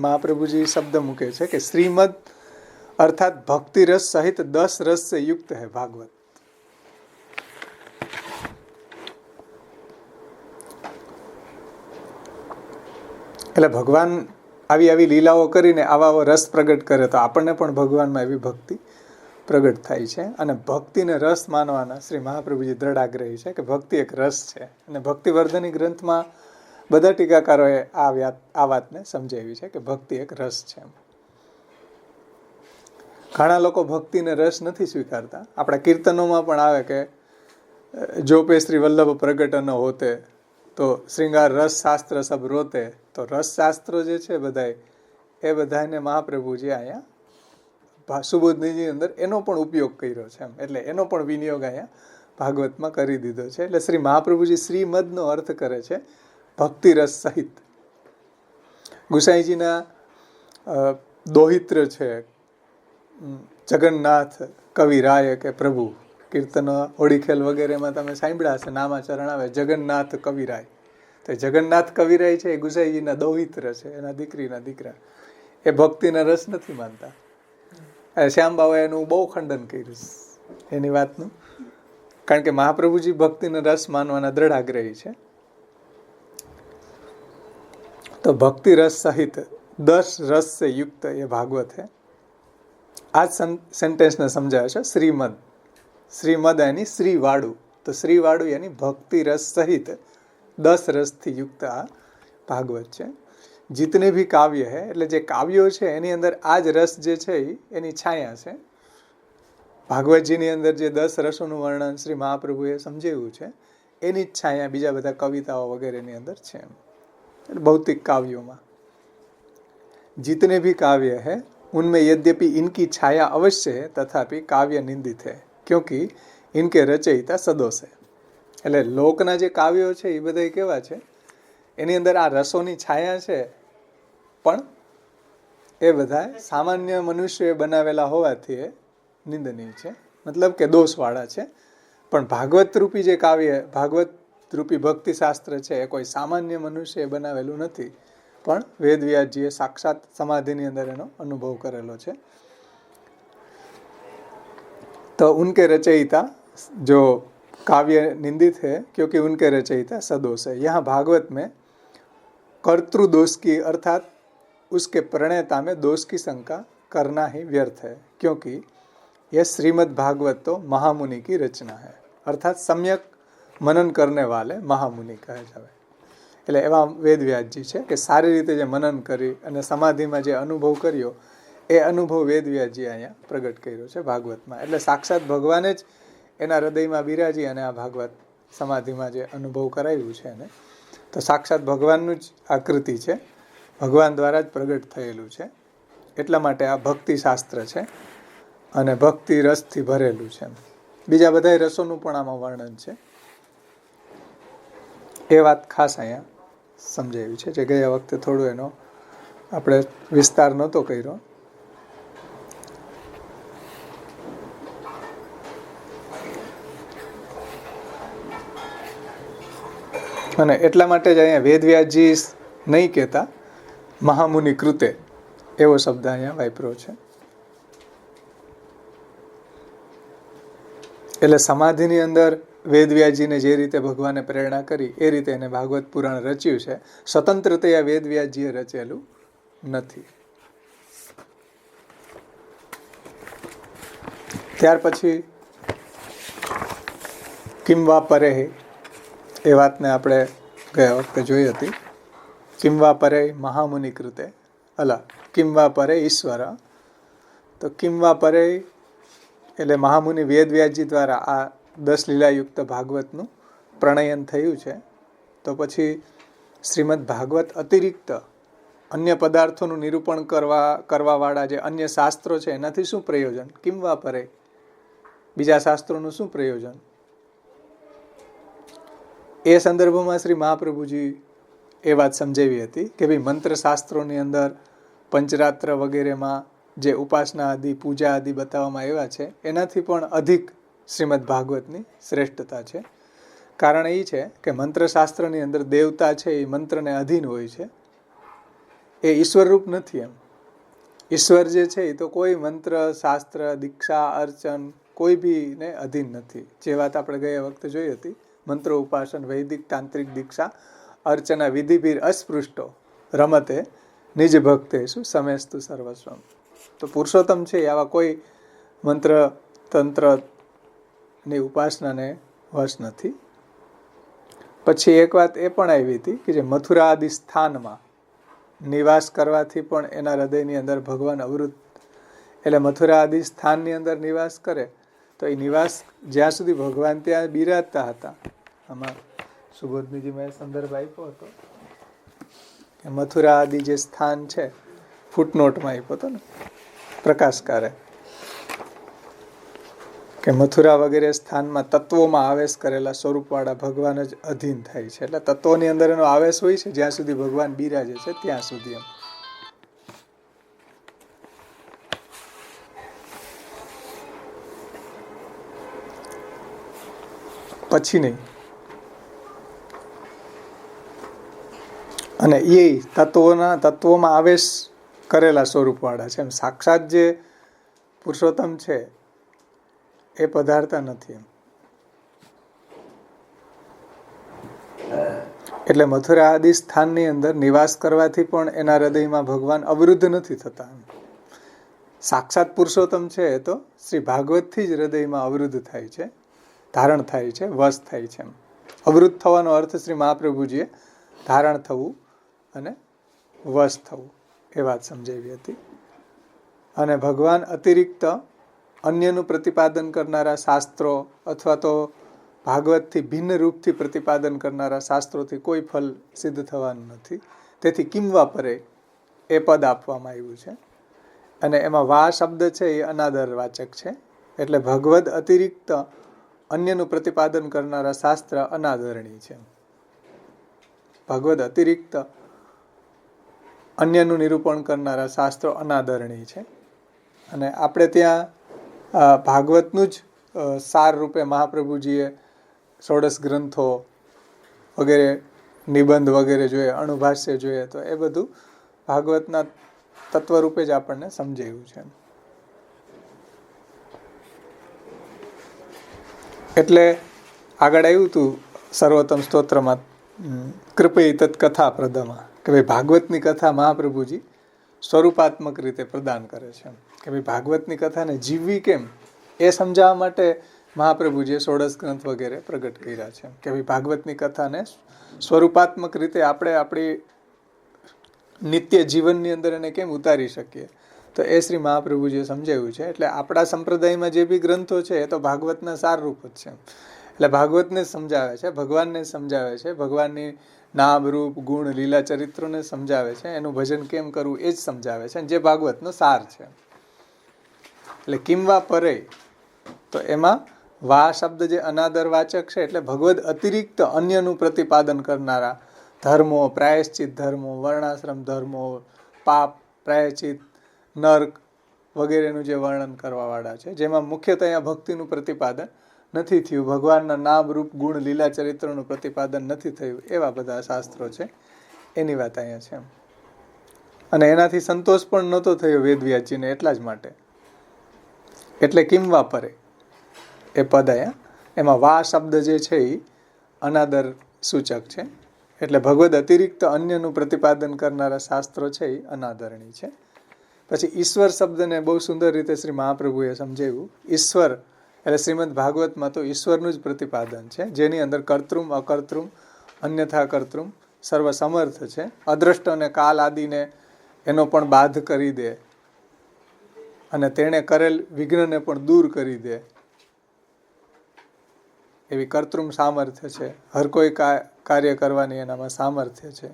મહાપ્રભુજી શબ્દ મૂકે છે કે શ્રીમદ અર્થાત ભક્તિ રસ સહિત 10 રસ से युक्त है भागवत. એટલે ભગવાન આવી લીલાઓ કરીને આવા રસ પ્રગટ કરે તો આપણને પણ ભગવાનમાં એવી ભક્તિ પ્રગટ થાય છે. અને ભક્તિને રસ માનવાના શ્રી મહાપ્રભુજી દ્રઢ આગ્રહી છે કે ભક્તિ એક રસ છે. અને ભક્તિવર્ધની ગ્રંથમાં બધા ટીકાકારોએ આ વાતને સમજાવી છે કે ભક્તિ એક રસ છે. ઘણા લોકો ભક્તિને રસ નથી સ્વીકારતા. આપણા કીર્તનોમાં પણ આવે કે જો પે શ્રી વલ્લભ પ્રગટ ન હોતે તો શ્રૃંગાર રસ શાસ્ત્ર સબ રોતે. તો રસ શાસ્ત્રો જે છે બધાય એ બધાને મહાપ્રભુજી અહીંયા સુબોધનીજી અંદર એનો પણ ઉપયોગ કર્યો છે એમ. એટલે એનો પણ વિનિયોગ અહીંયા ભાગવતમાં કરી દીધો છે. એટલે શ્રી મહાપ્રભુજી શ્રીમદનો અર્થ કરે છે ભક્તિ રસ સહિત. ગુસાઈજીના દોહિત્ર છે જગન્નાથ કવિરાય કે પ્રભુ, કીર્તન હોડીખેલ વગેરેમાં તમે સાંભળ્યા હશે, નામાચરણ આવે જગન્નાથ કવિરાય. તો જગન્નાથ કવિરાય છે એ ગુસાઈજીના દૌહિત્ર છે, એના દીકરીના દીકરા. એ ભક્તિના રસ નથી માનતા. શ્યામબાવાએ એનું બહુ ખંડન કર્યું એની વાતનું, કારણ કે મહાપ્રભુજી ભક્તિનો રસ માનવાના દ્રઢ આગ્રહી છે. તો ભક્તિ રસ સહિત 10 રસ से युक्त ये भागवत है. આ સેન્ટેન્સને સમજાવે છે શ્રીમદ. શ્રીમદ यानी શ્રીવાડું. તો શ્રીવાડું यानी ભક્તિ રસ સહિત 10 રસથી યુક્ત આ ભાગવત છે. જીતને ભી કાવ્ય હૈ, એટલે જે કાવ્યો છે એની અંદર આ જ રસ જે છે એની છાયા છે. ભાગવતજીની અંદર જે 10 રસોનું વર્ણન શ્રી મહાપ્રભુએ સમજાવ્યું છે એની જ છાયા બીજા બધા કવિતાઓ વગેરેની અંદર છે. ભૌતિક કાવ્યોમાં જીતને ભી કાવ્ય હૈ उनमें यद्यपि इनकी छाया अवश्य है तथापि काव्य निंदित है क्योंकि इनके रचयिता सदोष है. એટલે લોકના જે કાવ્યો છે એ બધા કેવા છે, એની અંદર આ રસોની છાયા છે, પણ એ બધા સામાન્ય મનુષ્યએ બનાવેલા હોવાથી એ નિંદનીય છે, મતલબ કે દોષવાળા છે. પણ ભાગવત રૂપી જે કાવ્ય, ભાગવત રૂપી ભક્તિશાસ્ત્ર છે એ કોઈ સામાન્ય મનુષ્યએ બનાવેલું નથી, પણ વેદવ્યાસજીએ સાક્ષાત સમાધિની અંદર એનો અનુભવ કરેલો છે. તો ઉનકે રચયિતા જો काव्य निंदित है क्योंकि उनके रचयिता सदोष है। यहाँ भागवत में कर्तृदोष की अर्थात उसके प्रणेता में दोष की शंका करना ही व्यर्थ है, क्योंकि यह श्रीमद् भागवत तो महामुनि की रचना है, अर्थात सम्यक मनन करने वाले महामुनि कहे जावे। એટલે એવા વેદવ્યાસજી છે કે સારી રીતે જે મનન કરી અને સમાધિમાં જે અનુભવ કર્યો એ અનુભવ વેદવ્યાસજી અહીંયા પ્રગટ કર્યો છે ભાગવતમાં. એટલે સાક્ષાત ભગવાને જ એના હૃદયમાં બિરાજી અને આ ભાગવત સમાધિમાં જે અનુભવ કરાવ્યું છે એને, તો સાક્ષાત ભગવાનનું જ આકૃતિ છે, ભગવાન દ્વારા જ પ્રગટ થયેલું છે. એટલા માટે આ ભક્તિ શાસ્ત્ર છે અને ભક્તિ રસથી ભરેલું છે. બીજા બધા રસોનું પણ આમાં વર્ણન છે. એ વાત ખાસ અહીંયા સમજાવી છે, જે ગયા વખતે થોડું એનો આપણે વિસ્તાર નહોતો કર્યો. અને એટલા માટે જ અહીંયા વેદવ્યાસજી નહીં કહેતા, મહામુનિ કૃતે એવો શબ્દ અહીંયા વાપર્યો છે. એટલે સમાધિની અંદર વેદવ્યાસજીને જે રીતે ભગવાને પ્રેરણા કરી એ રીતે એને ભાગવત પુરાણ રચ્યું છે. સ્વતંત્રતયા વેદવ્યાસજીએ રચેલું નથી. ત્યાર પછી કિમ વા પરે એ વાતને આપણે ગયા વખતે જોઈ હતી. કિમ વા પરે મહામુનિ કૃતે અલા કિમ વા પરે ઈશ્વર. તો કિમ વા પરે એટલે મહામુનિ વેદવ્યાસજી દ્વારા આ 10 લીલાયુક્ત ભાગવતનું પ્રણયન થયું છે. તો પછી શ્રીમદ ભાગવત અતિરિક્ત અન્ય પદાર્થોનું નિરૂપણ કરવાવાળા જે અન્ય શાસ્ત્રો છે એનાથી શું પ્રયોજન? કિમ વા પરે, બીજા શાસ્ત્રોનું શું પ્રયોજન? એ સંદર્ભમાં શ્રી મહાપ્રભુજી એ વાત સમજાવી હતી કે ભાઈ મંત્ર શાસ્ત્રોની અંદર પંચરાત્ર વગેરેમાં જે ઉપાસના આદિ પૂજા આદિ બતાવવામાં આવ્યા છે એનાથી પણ અધિક શ્રીમદ ભાગવતની શ્રેષ્ઠતા છે. કારણ એ છે કે મંત્રશાસ્ત્રની અંદર દેવતા છે એ મંત્રને અધીન હોય છે, એ ઈશ્વરરૂપ નથી. એમ ઈશ્વર જે છે એ તો કોઈ મંત્ર શાસ્ત્ર દીક્ષા અર્ચન કોઈ બીને અધીન નથી. જે વાત આપણે ગયા વખતે જોઈ હતી, મંત્રો ઉપાસન વૈદિક તાંત્રિક દીક્ષા અર્ચના વિધિભીર અસ્પૃષ્ટો રમતે નિજ ભક્તેષુ સમેસ્તુ સર્વસ્વમ. તો પુરુષોત્તમ છે આવા કોઈ મંત્ર તંત્રની ઉપાસનાને વશ નથી. પછી એક વાત એ પણ આવી હતી કે જે મથુરા આદિ સ્થાનમાં નિવાસ કરવાથી પણ એના હૃદયની અંદર ભગવાન અવૃત, એટલે મથુરા આદિ સ્થાનની અંદર નિવાસ કરે તો એ નિવાસ જ્યાં સુધી ભગવાન ત્યાં બિરાજતા હતા. આમાં સુબોધનીજી મેં સંદર્ભ આપ્યો હતો કે મથુરા આદિ જે સ્થાન છે, ફૂટનોટમાં આપ્યો હતો ને પ્રકાશકારે, કે મથુરા વગેરે સ્થાનમાં તત્વોમાં આવેશ કરેલા સ્વરૂપવાળા ભગવાન જ અધીન થાય છે. એટલે તત્વોની અંદર એનો આવેશ હોય છે જ્યાં સુધી ભગવાન બિરાજે છે ત્યાં સુધી. એમ પછી નહીં. અને એ તત્વોમાં આવેશ કરેલા સ્વરૂપવાળા છે. એમ સાક્ષાત જે પુરુષોત્તમ છે એ પધારતા નથી. એમ એટલે મથુરા આદિ સ્થાનની અંદર નિવાસ કરવાથી પણ એના હૃદયમાં ભગવાન અવરુદ્ધ નથી થતા. સાક્ષાત પુરુષોત્તમ છે એ તો શ્રી ભાગવતથી જ હૃદયમાં અવરુદ્ધ થાય છે, ધારણ થાય છે, વશ થાય છે. અવરુદ્ધ થવાનો અર્થ શ્રી મહાપ્રભુજીએ ધારણ થવું અને વશ થવું એ વાત સમજાવી હતી. અને ભગવાન અતિરિક્ત અન્યનું પ્રતિપાદન કરનારા શાસ્ત્રો અથવા તો ભાગવતથી ભિન્ન રૂપથી પ્રતિપાદન કરનારા શાસ્ત્રોથી કોઈ ફલ સિદ્ધ થવાનું નથી. તેથી કિમવા પરે એ પદ આપવામાં આવ્યું છે. અને એમાં વા શબ્દ છે એ અનાદર વાચક છે. એટલે ભગવદ અતિરિક્ત અન્યનું પ્રતિપાદન કરનારા શાસ્ત્ર અનાદરણીય છે. ભગવદ અતિરિક્ત અન્યનું નિરૂપણ કરનારા શાસ્ત્રો અનાદરણીય છે. અને આપણે ત્યાં ભાગવતનું જ સાર રૂપે મહાપ્રભુજીએ ષોડશ ગ્રંથો વગેરે નિબંધ વગેરે જોઈએ, અણુભાષ્ય જોઈએ, તો એ બધું ભાગવતના તત્વ રૂપે જ આપણને સમજાયું છે. એટલે આગળ આવ્યું હતું સર્વોત્તમ સ્તોત્રમાં કૃપૈ તત્કથા પ્રદમાં કે ભાઈ ભાગવતની કથા મહાપ્રભુજી સ્વરૂપાત્મક રીતે પ્રદાન કરે છે કે ભાઈ ભાગવતની કથાને જીવવી કેમ એ સમજાવવા માટે મહાપ્રભુજીએ ષોડશ ગ્રંથ વગેરે પ્રગટ કર્યા છે કે ભાઈ ભાગવતની કથાને સ્વરૂપાત્મક રીતે આપણે આપણી નિત્ય જીવનની અંદર એને કેમ ઉતારી શકીએ, તો એ શ્રી મહાપ્રભુજીએ સમજાવ્યું છે. એટલે આપણા સંપ્રદાયમાં જે બી ગ્રંથો છે એ તો ભાગવતના સારરૂપ જ છે. એટલે ભાગવતને સમજાવે છે, ભગવાનને સમજાવે છે, ભગવાનની નામ રૂપ ગુણ લીલા ચરિત્રોને સમજાવે છે, એનું ભજન કેમ કરવું એ જ સમજાવે છે, જે ભાગવતનો સાર છે. એટલે કિંવા પરે, તો એમાં વા શબ્દ જે અનાદર વાચક છે, એટલે ભગવદ અતિરિક્ત અન્યનું પ્રતિપાદન કરનારા ધર્મો, પ્રાયશ્ચિત ધર્મો, વર્ણાશ્રમ ધર્મો, પાપ પ્રાયશ્ચિત, નર્ક વગેરેનું જે વર્ણન કરવાવાળા છે, જેમાં મુખ્યતઃ અહીંયા ભક્તિનું પ્રતિપાદન નથી થયું, ભગવાનના નામ રૂપ ગુણ લીલા ચરિત્રોનું પ્રતિપાદન નથી થયું, એવા બધા શાસ્ત્રો છે, એની વાત અહીંયા છે. અને એનાથી સંતોષ પણ નહોતો થયો વેદવ્યાસજીને, એટલા જ માટે. એટલે કિમ વાપરે એ પદ અહીંયા, એમાં વા શબ્દ જે છે એ અનાદર સૂચક છે. એટલે ભગવદ અતિરિક્ત અન્યનું પ્રતિપાદન કરનારા શાસ્ત્રો છે એ અનાદરણી છે. પછી ઈશ્વર શબ્દને બહુ સુંદર રીતે શ્રી મહાપ્રભુએ સમજાવ્યું. ઈશ્વર એટલે શ્રીમદ ભાગવતમાં તો ઈશ્વરનું જ પ્રતિપાદન છે, જેની અંદર કર્તૃમ અકર્તૃમ અન્યથા કર્તૃમ સર્વ સમર્થ છે. અદ્રષ્ટ અને કાલ આદિને એનો પણ બાધ કરી દે અને તેણે કરેલ વિઘ્નને પણ દૂર કરી દે એવી કર્તૃમ સામર્થ્ય છે. હર કોઈ કાર્ય કરવાની એનામાં સામર્થ્ય છે.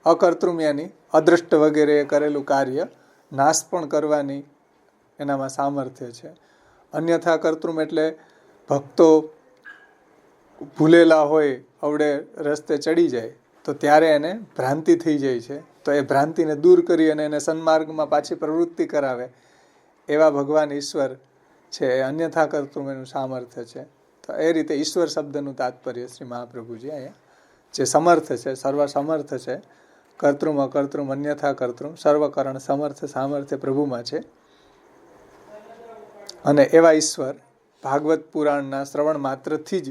અકર્તૃમ યાની અદ્રષ્ટ વગેરે કરેલું કાર્ય નાશ પણ કરવાની એનામાં સામર્થ્ય છે. અન્યથા કર્તૃમ એટલે ભક્તો ભૂલેલા હોય, અવડે રસ્તે ચડી જાય તો ત્યારે એને ભ્રાંતિ થઈ જાય છે, તો એ ભ્રાંતિને દૂર કરી અને એને સન્માર્ગમાં પાછી પ્રવૃત્તિ કરાવે એવા ભગવાન ઈશ્વર છે. એ અન્યથા કર્તૃમ એનું સામર્થ્ય છે. તો એ રીતે ઈશ્વર શબ્દનું તાત્પર્ય શ્રી મહાપ્રભુજી અહીંયા જે સમર્થ છે, સર્વ સમર્થ છે, કર્તૃમ અકર્તૃમ અન્યથા કર્તૃમ સર્વકરણ સમર્થ સામર્થ્ય પ્રભુમાં છે. અને એવા ઈશ્વર ભાગવત પુરાણના શ્રવણ માત્રથી જ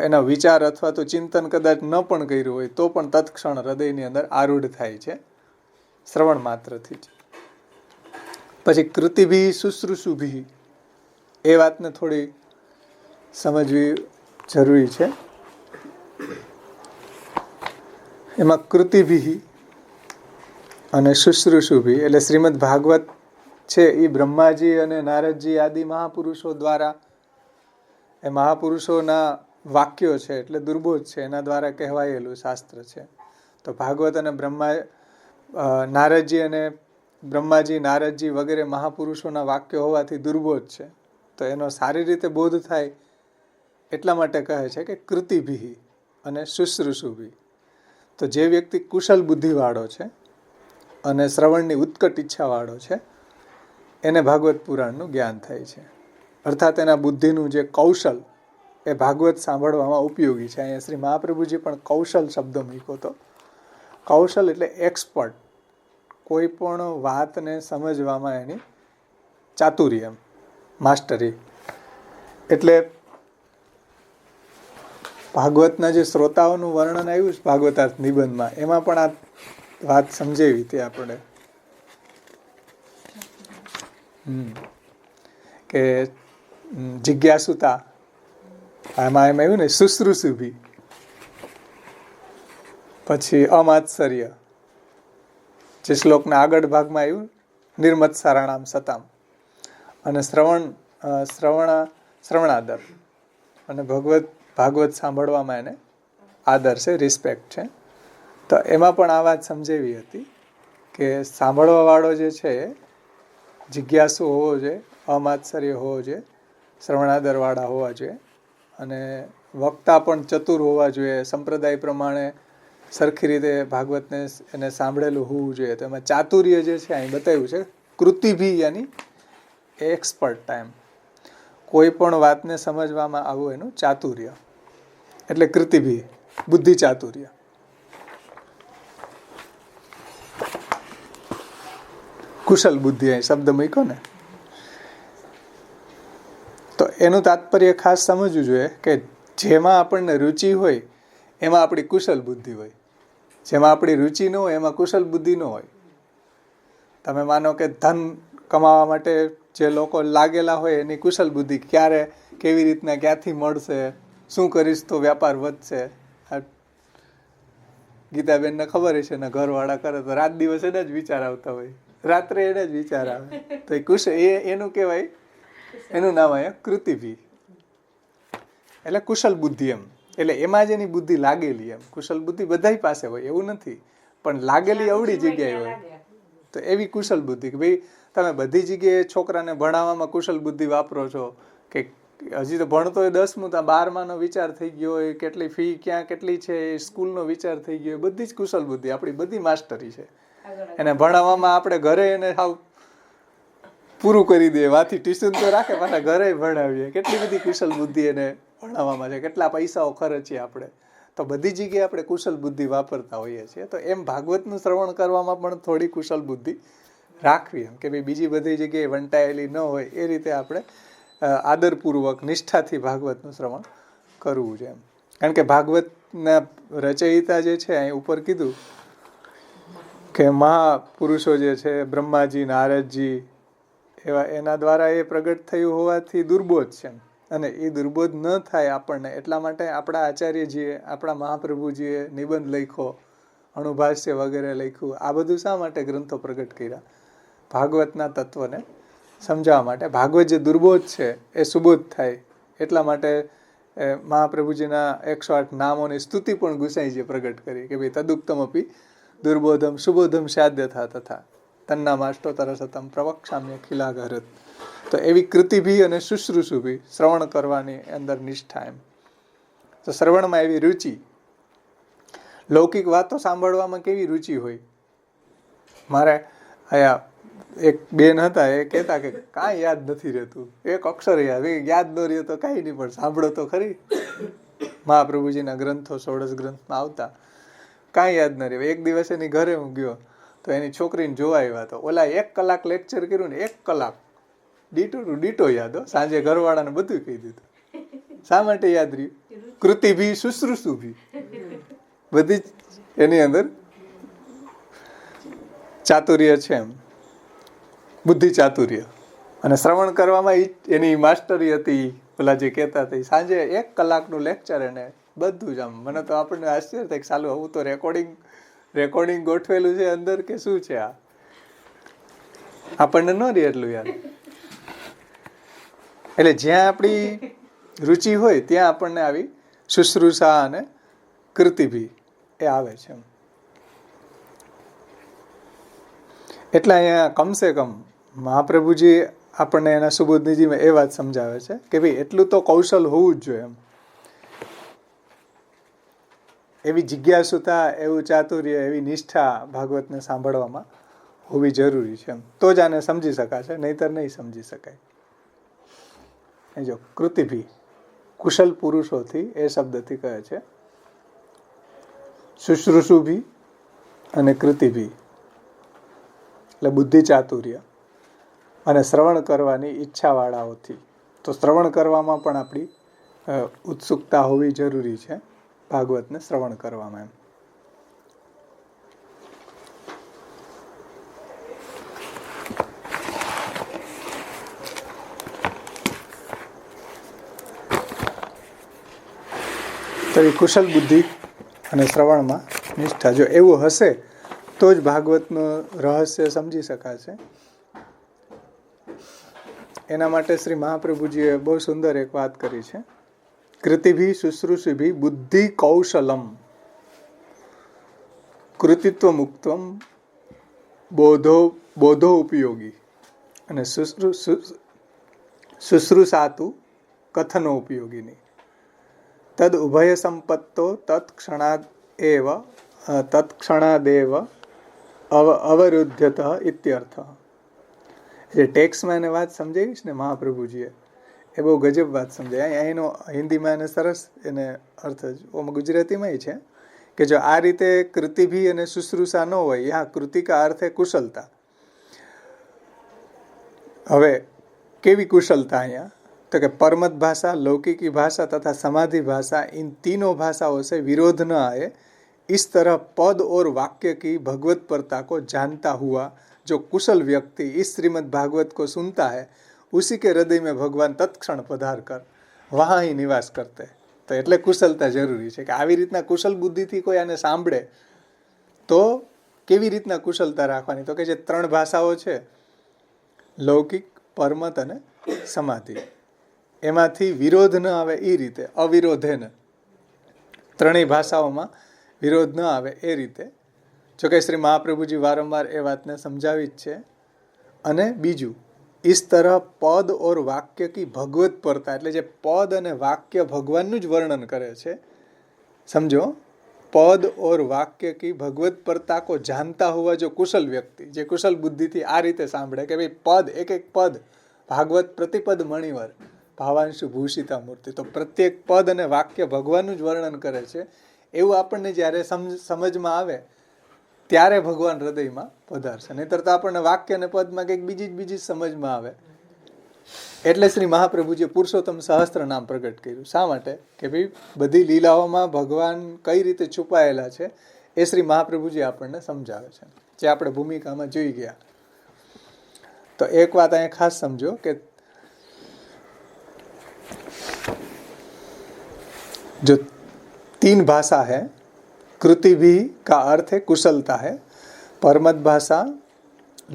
એના વિચાર અથવા તો ચિંતન કદાચ ન પણ કર્યું હોય તો પણ તત્ક્ષણ હૃદયની અંદર આરૂઢ થાય છે, શ્રવણ માત્રથી જ. પછી કૃતિભી શુશ્રુષુભી, એ વાતને થોડી સમજવી જરૂરી છે. એમાં કૃતિભી અને શુશ્રુષુભી એટલે શ્રીમદ ભાગવત છે એ બ્રહ્માજી અને નારદજી આદિ મહાપુરુષો દ્વારા, એ મહાપુરુષોના વાક્યો છે એટલે દુર્બોધ છે, એના દ્વારા કહેવાયેલું શાસ્ત્ર છે. તો ભાગવત અને બ્રહ્માજી નારદજી વગેરે મહાપુરુષોના વાક્યો હોવાથી દુર્બોધ છે. તો એનો સારી રીતે બોધ થાય એટલા માટે કહે છે કે કૃતિભી અને શુશ્રુષુભી. તો જે વ્યક્તિ કુશલ બુદ્ધિવાળો છે અને શ્રવણની ઉત્કટ ઈચ્છાવાળો છે એને ભાગવત પુરાણનું જ્ઞાન થાય છે. અર્થાત એના બુદ્ધિનું જે કૌશલ એ ભાગવત સાંભળવામાં ઉપયોગી છે. અહીંયા શ્રી મહાપ્રભુજી પણ કૌશલ શબ્દ મૂક્યો હતો. કૌશલ એટલે એક્સપર્ટ, કોઈ પણ વાતને સમજવામાં એની ચાતુર્ય, માસ્ટરી. એટલે ભાગવતના જે શ્રોતાઓનું વર્ણન આવ્યું છે ભાગવતાર્થ નિબંધમાં, એમાં પણ આ વાત સમજાવી હતી આપણે કે જિજ્ઞાસુતા, આમાં એમ આવ્યું ને શુશ્રુષુભી, પછી અમાત્સર્ય, જે શ્લોકના આગળ ભાગમાં આવ્યું નિર્મત્સારાણામ સતામ, અને શ્રવણાદર, અને ભાગવત સાંભળવામાં એને આદર છે, રિસ્પેક્ટ છે. તો એમાં પણ આ વાત સમજાવી હતી કે સાંભળવાવાળો જે છે જિજ્ઞાસુ હોવો જોઈએ, અમાત્સર્ય હોવો જોઈએ, શ્રવણાદરવાળા હોવા જોઈએ, અને વક્તા પણ ચતુર હોવા જોઈએ, સંપ્રદાય પ્રમાણે સરખી રીતે ભાગવતને એને સાંભળેલું હોવું જોઈએ. તો એમાં ચાતુર્ય જે છે અહીં બતાવ્યું છે. કૃતિભી યાની એક્સપર્ટ ટાઈમ, કોઈ પણ વાતને સમજવામાં આવું એનું ચાતુર્ય, એટલે કૃતિભી બુદ્ધિ ચાતુર્ય. કુશલ બુદ્ધિ અહીં શબ્દ મૂક્યો ને, તો એનું તાત્પર્ય ખાસ સમજવું જોઈએ કે જેમાં આપણને રુચિ હોય એમાં આપણી કુશલ બુદ્ધિ હોય, જેમાં આપણી રુચિ ન હોય એમાં કુશલ બુદ્ધિ ન હોય. તમે માનો કે ધન કમાવા માટે જે લોકો લાગેલા હોય એની કુશલ બુદ્ધિ ક્યારે, કેવી રીતના, ક્યાંથી મળશે, શું કરીશ તો વ્યાપાર વધશે. ગીતાબેનને ખબર હશે ને, ઘરવાળા કરે તો રાત દિવસ એને જ વિચાર આવતા હોય, રાત્રે એને જ વિચાર આવે. તો એનું કહેવાય, એનું નામ અહીંયા કૃતિભી, એટલે કુશલ બુદ્ધિ એમ. એટલે એમાં જ એની બુદ્ધિ લાગેલી એમ. કુશલ બુદ્ધિ બધાય પાસે હોય એવું નથી, પણ લાગેલી અવળી જગ્યાએ હોય. તો એવી કુશલ બુદ્ધિ કે ભાઈ તમે બધી જગ્યાએ છોકરાને ભણાવવામાં કુશલ બુદ્ધિ વાપરો છો, કે હજી તો ભણતો હોય 10મું, તો 12માનો વિચાર થઈ ગયો હોય, કેટલી ફી ક્યાં કેટલી છે એ સ્કૂલનો વિચાર થઈ ગયો, બધી જ કુશલ બુદ્ધિ, આપણી બધી માસ્ટરી છે. એને ભણાવવામાં આપણે ઘરે એને સાવ પૂરું કરી દઈએ, વાથી ટ્યુશન તો રાખે, પાછા ઘરે ભણાવીએ, કેટલી બધી કુશલ બુદ્ધિ એને ભણાવવામાં છે, કેટલા પૈસાઓ ખર્ચીએ આપણે. તો બધી જગ્યાએ આપણે કુશલ બુદ્ધિ વાપરતા હોઈએ છીએ. તો એમ ભાગવતનું શ્રવણ કરવામાં પણ થોડી કુશલ બુદ્ધિ રાખવી, એમ કે ભાઈ બીજી બધી જગ્યાએ વંટાયેલી ન હોય એ રીતે આપણે આદરપૂર્વક નિષ્ઠાથી ભાગવતનું શ્રવણ કરવું છે એમ. કારણ કે ભાગવતના રચયિતા જે છે અહીં ઉપર કીધું કે મહાપુરુષો જે છે, બ્રહ્માજી, નારદજી, એવા એના દ્વારા એ પ્રગટ થયું હોવાથી દુર્બોધ છે. અને એ દુર્બોધ ન થાય આપણને એટલા માટે આપણા આચાર્યજીએ, આપણા મહાપ્રભુજીએ નિબંધ લખ્યો, અણુભાષ્ય વગેરે લખ્યું. આ બધું શા માટે ગ્રંથો પ્રગટ કર્યા? ભાગવતના તત્વને સમજાવવા માટે. ભાગવત જે દુર્બોધ છે એ સુબોધ થાય એટલા માટે મહાપ્રભુજીના 108 નામોની સ્તુતિ પણ ગુસાઈજીએ પ્રગટ કરી કે ભાઈ તદુક્તમપી દુર્બોધમ સુબોધમ સાધ્યથા તથા તન્નામાષ્ટોતરસતમ પ્રવક્ષામ્ય ખિલાગહરત. તો એવી કૃતિભી અને શુશ્રુષુભી શ્રવણ કરવાની અંદર નિષ્ઠા એમ. તો શ્રવણમાં એવી રુચિ. લૌકિક વાતો સાંભળવામાં કેવી રુચિ હોય. મારે આયા એક બેન હતા, એ કહેતા કે કાંઈ યાદ નથી રહેતું, એક અક્ષર યાદ ન રહ્યો તો કાંઈ નહીં, પણ સાંભળો તો ખરી. મહાપ્રભુજીના ગ્રંથો 16 ગ્રંથમાં આવતા, કાંઈ યાદ ન રહ્યો. એક દિવસ એની ઘરે હું ગયો તો એની છોકરીને જોવા આવ્યા. તો ઓલા 1 કલાક લેક્ચર કર્યું ને, 1 કલાક ડીટો ટુ ડીટો યાદ. સાંજે ઘરવાળાને બધું કહી દીધું. શા માટે યાદ રહ્યું? કૃતિભી શુશ્રુષુભી, બધી જ એની અંદર ચાતુર્ય છે એમ, બુદ્ધિ ચાતુર્ય. અને શ્રવણ કરવામાં એની માસ્ટરી હતી. પેલા જે કહેતા હતા, સાંજે 1 કલાકનું લેક્ચર એને બધું જ આમ. મને તો આપણને આશ્ચર્ય થાય કે સાલું આવું તો રેકોર્ડિંગ ગોઠવેલું છે અંદર કે શું છે આ? આપણને ન રહે એટલું યાદ. એટલે જ્યાં આપણી રુચિ હોય ત્યાં આપણને આવી શુશ્રુષા અને કૃતિભી એ આવે છે એમ. એટલે અહીંયા કમસે કમ મહાપ્રભુજી આપણને એના સુબોધનીજીમાં એ વાત સમજાવે છે કે ભાઈ એટલું તો કૌશલ હોવું જ જોઈએ એમ. એવી જિજ્ઞાસુતા, એવું ચાતુર્ય, એવી નિષ્ઠા ભાગવતને સાંભળવામાં હોવી જરૂરી છે એમ. તો જ આને સમજી શકાશે, નહીતર નહીં સમજી શકાય. એ જો કૃતિભી કુશલ પુરુષોથી એ શબ્દથી કહે છે. શુશ્રુષુભી અને કૃતિભી એટલે બુદ્ધિ ચાતુર્ય અને શ્રવણ કરવાની ઈચ્છાવાળાઓથી. તો શ્રવણ કરવામાં પણ આપણી ઉત્સુકતા હોવી જરૂરી છે ભાગવતને શ્રવણ કરવામાં એમ. તો એ કુશલ બુદ્ધિ અને શ્રવણમાં નિષ્ઠા, જો એવું હશે તો જ ભાગવતનું રહસ્ય સમજી શકાશે. એના માટે શ્રી મહાપ્રભુજીએ બહુ સુંદર એક વાત કરી છે. કૃતિભી શુશ્રુષિભી બુદ્ધિ કૌશલમ કૃતિત્વ મુક્તમ બોધો ઉપયોગી અને શુશ્રુષાતુ કથનો ઉપયોગીની તદ ઉભય સંપત્તો તત્ક્ષણાદેવ અવરુદ્ધત ઇત્યર્થ. જે ટેક્સમાં એને વાત સમજાવીશ ને મહાપ્રભુજીએ, એ બહુ ગજબ વાત સમજાય. અહીંનો હિન્દીમાં એને સરસ એને અર્થ જ ગુજરાતીમાં છે કે જો આ રીતે કૃતિભી અને શુશ્રુષા ન હોય, યા કૃતિકા અર્થે કુશલતા. હવે કેવી કુશલતા અહીંયા? તો तो कि परमत भाषा, लौकिकी भाषा तथा समाधि भाषा, इन तीनों भाषाओं से विरोध न आए, इस तरह पद और वाक्य की भगवतपरता को जानता हुआ जो कुशल व्यक्ति इस श्रीमद् भागवत को सुनता है, उसी के हृदय में भगवान तत्क्षण पधार कर वहाँ ही निवास करते. તો એટલે કુશલતા જરૂરી છે કે આવી રીતના કુશલ બુદ્ધિથી કોઈ આને સાંભળે તો કેવી રીતના કુશલતા રાખવાની, તો કે જે ત્રણ ભાષાઓ છે, લૌકિક, પરમત અને સમાધિ, એમાંથી વિરોધ ન આવે એ રીતે, અવિરોધેન, ત્રણેય ભાષાઓમાં વિરોધ ન આવે એ રીતે. જોકે શ્રી મહાપ્રભુજી વારંવાર એ વાતને સમજાવી જ છે. અને બીજું, इस तरह पद और वाक्य की भगवत परता, એટલે જે પદ અને વાક્ય ભગવાનનું જ વર્ણન કરે છે, સમજો, पद और वाक्य की भगवत परता को जानता हुआ जो कुशल व्यक्ति, જે કુશલ બુદ્ધિથી આ રીતે સાંભળે કે ભાઈ પદ, એક એક પદ, ભાગવત પ્રતિપદ મણિવર ભાવાંશુ ભૂષિતા મૂર્તિ, તો પ્રત્યેક પદ અને વાક્ય ભગવાનનું જ વર્ણન કરે છે, એવું આપણને જ્યારે સમજમાં આવે ત્યારે ભગવાન હૃદયમાં પધારશે. નહીતર તો આપણને વાક્ય અને પદમાં કંઈક બીજી જ સમજમાં આવે. એટલે શ્રી મહાપ્રભુજીએ પુરુષોત્તમ સહસ્ત્ર નામ પ્રગટ કર્યું. શા માટે? કે ભાઈ બધી લીલાઓમાં ભગવાન કઈ રીતે છુપાયેલા છે એ શ્રી મહાપ્રભુજી આપણને સમજાવે છે, જે આપણે ભૂમિકામાં જોઈ ગયા. તો એક વાત અહીંયા ખાસ સમજો કે जो 3 भाषा है, कृति भी का अर्थ है कुशलता है, परमत भाषा,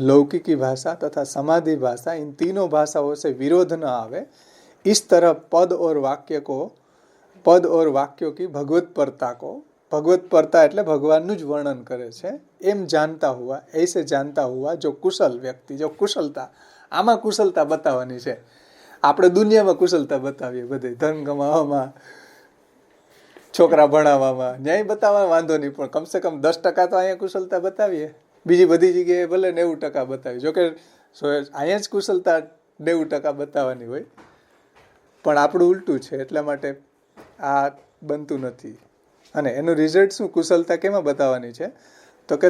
लौकिकी भाषा तथा समाधि भाषा, इन तीनों भाषाओं से विरोध न आवे, इस तरह पद और वाक्यों की भगवत परता को, भगवत परता એટલે ભગવાનનું જ વર્ણન કરે છે, એમ જાણતા હુआ, ऐसे जानता हुआ जो कुशल व्यक्ति, जो कुशलता, આમાં કુશલતા બતાવવાની છે. આપણે દુનિયામાં કુશલતા બતાવીએ, બધે ધન કમાવામાં, છોકરા ભણાવવામાં, ન્યાય બતાવવા વાંધો નહીં, પણ કમસે કમ 10% તો અહીંયા કુશલતા બતાવીએ. બીજી બધી જગ્યાએ ભલે 90% બતાવી, જોકે અહીંયા જ કુશલતા 90% બતાવવાની હોય, પણ આપણું ઉલટું છે, એટલા માટે આ બનતું નથી. અને એનું રિઝલ્ટ શું, કુશલતા કેમાં બતાવવાની છે, તો કે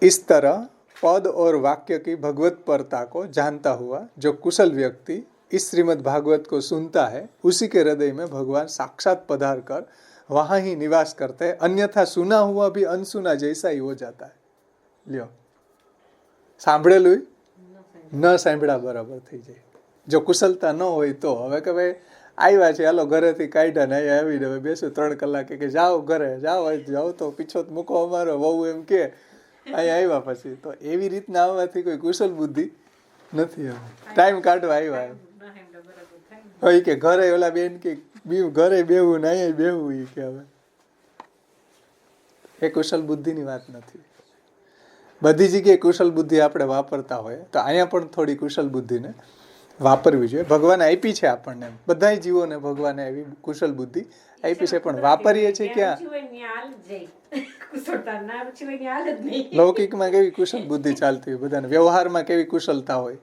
इस तरह पद और वाक्य की भगवत परता को जानता हुआ जो कुशल व्यक्ति इस श्रीमद् भागवत को सुनता है, उसी के हृदय में भगवान साक्षात पधार कर वहाँ ही निवास करते हैं, अन्यथा सुना हुआ भी अनसुना जैसा ही हो जाता है. લ્યો, સાંભળેલું ન સાંભળ્યા બરાબર થઈ જાય. જો કુશલતા ન હોય તો હવે કે ભાઈ આવ્યા છે, હાલો ઘરેથી કાઢ્યા ને અહીંયા આવીને હવે બેસું 3 કલાકે, કે જાઓ ઘરે જાઓ તો પીછો મૂકો અમારો, વહુ એમ કે અહીંયા આવ્યા પછી, તો એવી રીતના આવવાથી કોઈ કુશલ બુદ્ધિ નથી. ટાઈમ કાઢવા આવ્યા હોય કે ઘરે ઓલા બેન કે ઘરે બેવું ને અહીંયા બેવું, એ કે હવે એ કુશલ બુદ્ધિની વાત નથી. બધી જગ્યાએ કુશલ બુદ્ધિ આપણે વાપરતા હોય તો અહીંયા પણ થોડી કુશલ બુદ્ધિને વાપરવી જોઈએ. ભગવાન આપી છે આપણને, બધા જીવોને ભગવાને એવી કુશલ બુદ્ધિ આપી છે, પણ વાપરીએ છીએ ક્યાં? લૌકિકમાં કેવી કુશલ બુદ્ધિ ચાલતી હોય બધાને, વ્યવહારમાં કેવી કુશલતા હોય,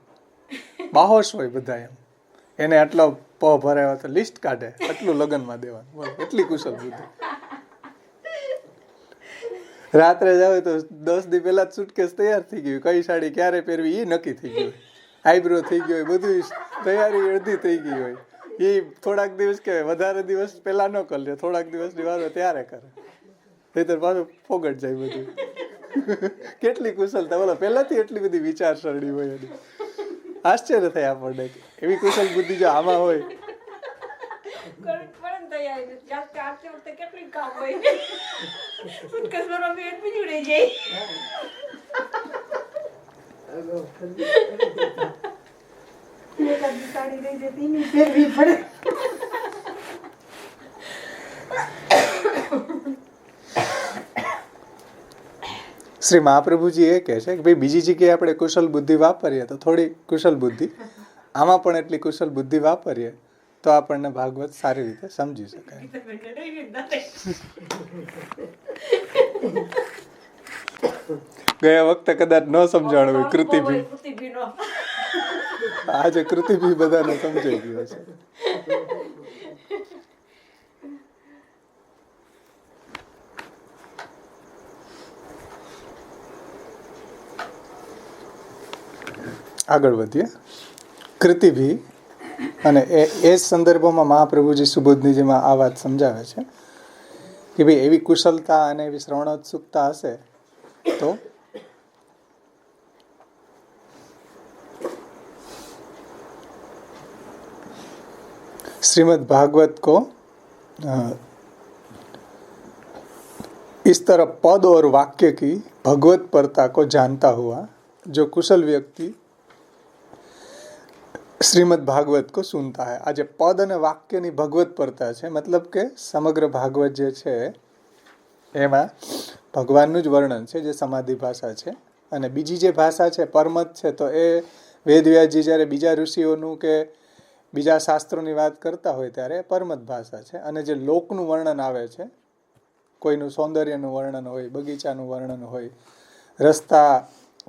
બાહોશ હોય બધા. એને આટલો પ ભરાયો તો લિસ્ટ કાઢે, આટલું લગ્નમાં દેવાનું, એટલી કુશલ બુદ્ધિ. રાત્રે જાવ તો 10 દી પહેલા સુટકેસ તૈયાર થઈ ગયું, કઈ સાડી ક્યારે પહેરવી એ નક્કી થઈ ગયું, આઈબ્રો થઈ ગયો, બધું તૈયારી અડધી થઈ ગઈ હોય. એ થોડાક દિવસ કે વધારે દિવસ પહેલા ન કરી લે, થોડાક દિવસની વાર ત્યારે કરે, નહીતર પાછું ફોગટ જાય બધું. કેટલી કુશલતા, બોલો પહેલાથી એટલી બધી વિચારસરણી હોય એની. આશ્ચર્ય થાય આપણને, એવી કુશલ બુદ્ધિ જો આમાં હોય. શ્રી મહાપ્રભુજી એ કહે છે કે ભાઈ બીજી જગ્યાએ આપણે કુશલ બુદ્ધિ વાપરીએ તો થોડી કુશલ બુદ્ધિ, આમાં પણ એટલી કુશલ બુદ્ધિ વાપરીએ તો આપણને ભાગવત સારી રીતે સમજી શકાય. ગયા વખતે કદાચ ન સમજાણું હોય કૃતિભી, આજે કૃતિભી બધાને સમજાઈ ગયો છે. આગળ વધીએ. કૃતિભી અને એ સંદર્ભમાં મહાપ્રભુજી સુબોધનીજીમાં આ વાત સમજાવે છે કે ભાઈ એવી કુશલતા અને એવી શ્રવણોત્સુકતા હશે તો श्रीमद् भागवत को इस तरह पद और वाक्य की भगवत परता को जानता हुआ जो कुशल व्यक्ति श्रीमद् भागवत को सुनता है. आज पद અને વાક્યની ભગવત પરતા છે, મતલબ કે સમગ્ર ભાગવત જે છે એમાં ભગવાનનું જ વર્ણન છે, જે સમાધિ ભાષા છે. અને બીજી જે ભાષા છે પરમત છે, તો એ વેદવ્યાસજી જ્યારે બીજા ઋષિઓનું કે બીજા શાસ્ત્રોની વાત કરતા હોય ત્યારે પરમત ભાષા છે. અને જે લોકનું વર્ણન આવે છે, કોઈનું સૌંદર્યનું વર્ણન હોય, બગીચાનું વર્ણન હોય, રસ્તા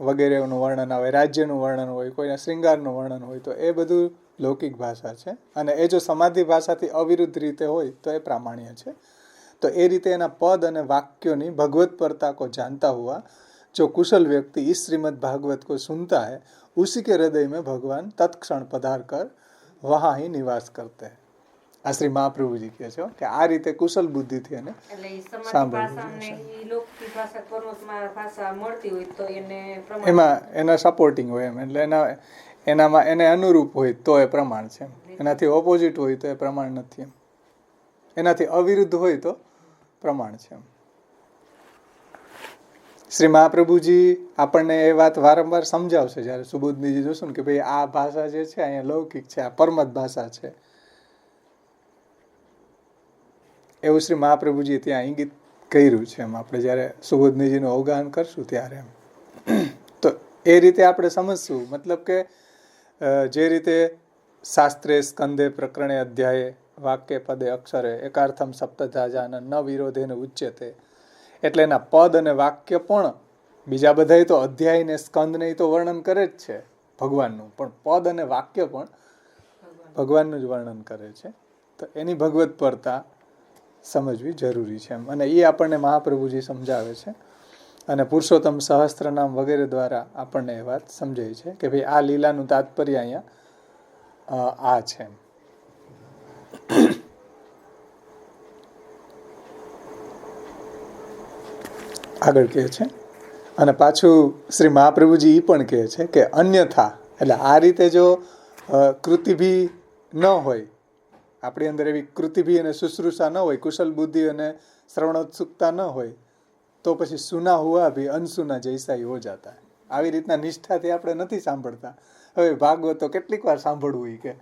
વગેરેનું વર્ણન આવે, રાજ્યનું વર્ણન હોય, કોઈના શ્રૃંગારનું વર્ણન હોય, તો એ બધું લૌકિક ભાષા છે. અને એ જો સમાધિ ભાષાથી અવિરુદ્ધ રીતે હોય તો એ પ્રામાણ્ય છે. તો એ રીતે એના પદ અને વાક્યોની ભગવત પરતા को जानता हुआ जो कुशल व्यक्ति इस श्रीमद् भागवत को सुनता है उसी के हृदय में भगवान तत्क्षण पधार कर वहाँ ही निवास करते हैं. આ શ્રી મહાપ્રભુજી કહે છે કે આ રીતે કુશલ બુદ્ધિથી એને એમાં એના સપોર્ટિંગ હોય એમ, એટલે એનામાં એને અનુરૂપ હોય તો એ પ્રમાણ છે. એનાથી ઓપોઝિટ હોય તો એ પ્રમાણ નથી એમ. એનાથી અવિરુદ્ધ હોય તો પ્રમાણ છે એમ. શ્રી મહાપ્રભુજી આપણને એ વાત વારંવાર સમજાવશે જ્યારે સુબોધનીજી જોશું ને કે ભાઈ આ ભાષા જે છે અહીંયા લૌકિક છે, આ પરમત ભાષા છે, એવું શ્રી મહાપ્રભુજી ત્યાં ઇંગિત કર્યું છે. એમ આપણે જ્યારે સુબોધનીજીનું અવગાહન કરશું ત્યારે એમ તો એ રીતે આપણે સમજશું. મતલબ કે જે રીતે શાસ્ત્રે સ્કંદે પ્રકરણે અધ્યાયે વાક્ય પદે અક્ષરે એકાર્થમ સપ્તધાજાન ન વિરોધેન ઉચ્યતે, એટલે એના પદ અને વાક્ય પણ બીજા બધા તો અધ્યાય ને સ્કંદ ને તો વર્ણન કરે જ છે ભગવાનનું, પણ પદ અને વાક્ય પણ ભગવાનનું જ વર્ણન કરે છે. તો એની ભગવત પરતા સમજવી જરૂરી છે એમ. અને એ આપણને મહાપ્રભુજી સમજાવે છે અને પુરુષોત્તમ સહસ્ત્રનામ વગેરે દ્વારા આપણને એ વાત સમજાય છે કે ભાઈ આ લીલાનું તાત્પર્ય અહીંયા આ છે એમ. આગળ કહે છે અને પાછું શ્રી મહાપ્રભુજી એ પણ કહે છે કે અન્યથા, એટલે આ રીતે જો કૃતિભી ન હોય, આપણી અંદર એવી કૃતિભી અને શુશ્રૂષા ન હોય, કુશલ બુદ્ધિ અને શ્રવણોત્સુકતા ન હોય, તો પછી સુના હુઆ ભી અનસુના જૈસા હો જાતા. આવી રીતના નિષ્ઠાથી આપણે નથી સાંભળતા. હવે ભાગવતો કેટલીક વાર સાંભળવું કે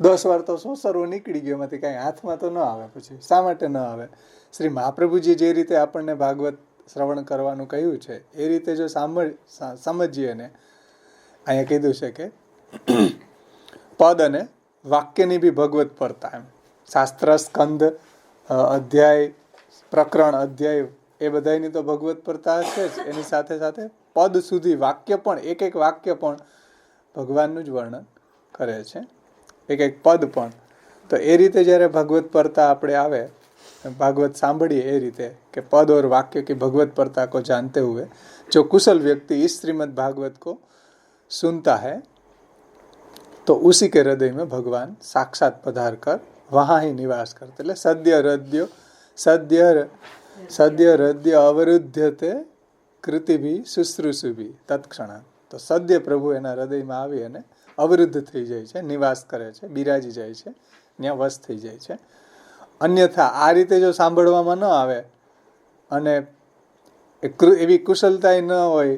10 વાર તો સોસરવો નીકળી ગયો, એમાંથી કાંઈ હાથમાં તો ન આવે. પછી શા માટે ન આવે? શ્રી મહાપ્રભુજી જે રીતે આપણને ભાગવત શ્રવણ કરવાનું કહ્યું છે એ રીતે જો સમજીએ ને, અહીંયા કીધું છે કે પદ અને વાક્યની બી ભગવત પરતા એમ. શાસ્ત્ર સ્કંદ અધ્યાય પ્રકરણ અધ્યાય એ બધાની તો ભગવત પરતા છે જ, એની સાથે સાથે પદ સુધી વાક્ય પણ, એક એક વાક્ય પણ ભગવાનનું જ વર્ણન કરે છે, એક એક પદ પણ. તો એ રીતે જ્યારે ભગવત પરતા આપણે આવે, भागवत सांभळिए ए रीते कि पद और वाक्य की भगवत परता को जानते हुए जो कुशल व्यक्ति इस श्रीमद् भागवत को सुनता है तो उसी के हृदय में भगवान साक्षात पधार कर वहाँ ही निवास करते. એટલે સદ્ય હૃદય અવરુદ્ધતે કૃતિભી શુશ્રૂષુભી તત્ક્ષણાત. તો સદ્ય પ્રભુ એના હૃદયમાં આવી અને અવરુદ્ધ થઈ જાય છે, નિવાસ કરે છે, બિરાજી જાય છે, ત્યાં વશ થઈ જાય છે. અન્યથા આ રીતે જો સાંભળવામાં ન આવે અને એવી કુશલતા ન હોય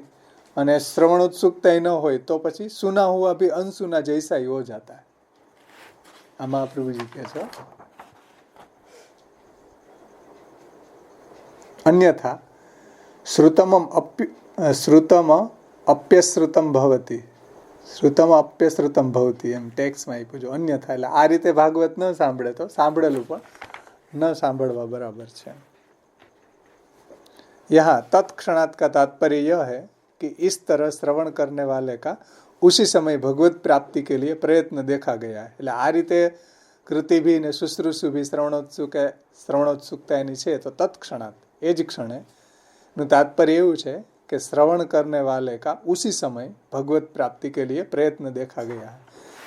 અને શ્રવણોત્સુકતા ન હોય તો પછી સુના હુઆ ભી અનસુના જૈસા હો જાતા. આ મહાપ્રભુજી કહે છે અન્યથા શ્રુતમ અપ્યશ્રુતમ ભવતી, શ્રુતમ અપ્યશ્રુતમ ભવતી, એમ ટેક્સમાં આપ્યું છે. અન્યથા એટલે આ રીતે ભાગવત ન સાંભળે તો સાંભળેલું પણ न सांभळवा बराबर है. यहाँ तत्क्षणात् का तात्पर्य यह है कि इस तरह श्रवण करने वाले का उसी समय भगवत प्राप्ति के लिए प्रयत्न देखा गया है. એટલે આ રીતે કૃતિ ભી ને શુશ્રૂષુ ભી શ્રવણોત્સુકતા એની છે તો તત્ક્ષણાત એ જ ક્ષણે નું તાત્पर्य એવું છે કે શ્રવણ કરને વાલે કા ઉસી સમય ભગવત પ્રાપ્તિ કે लिए प्रयत्न देखा गया है.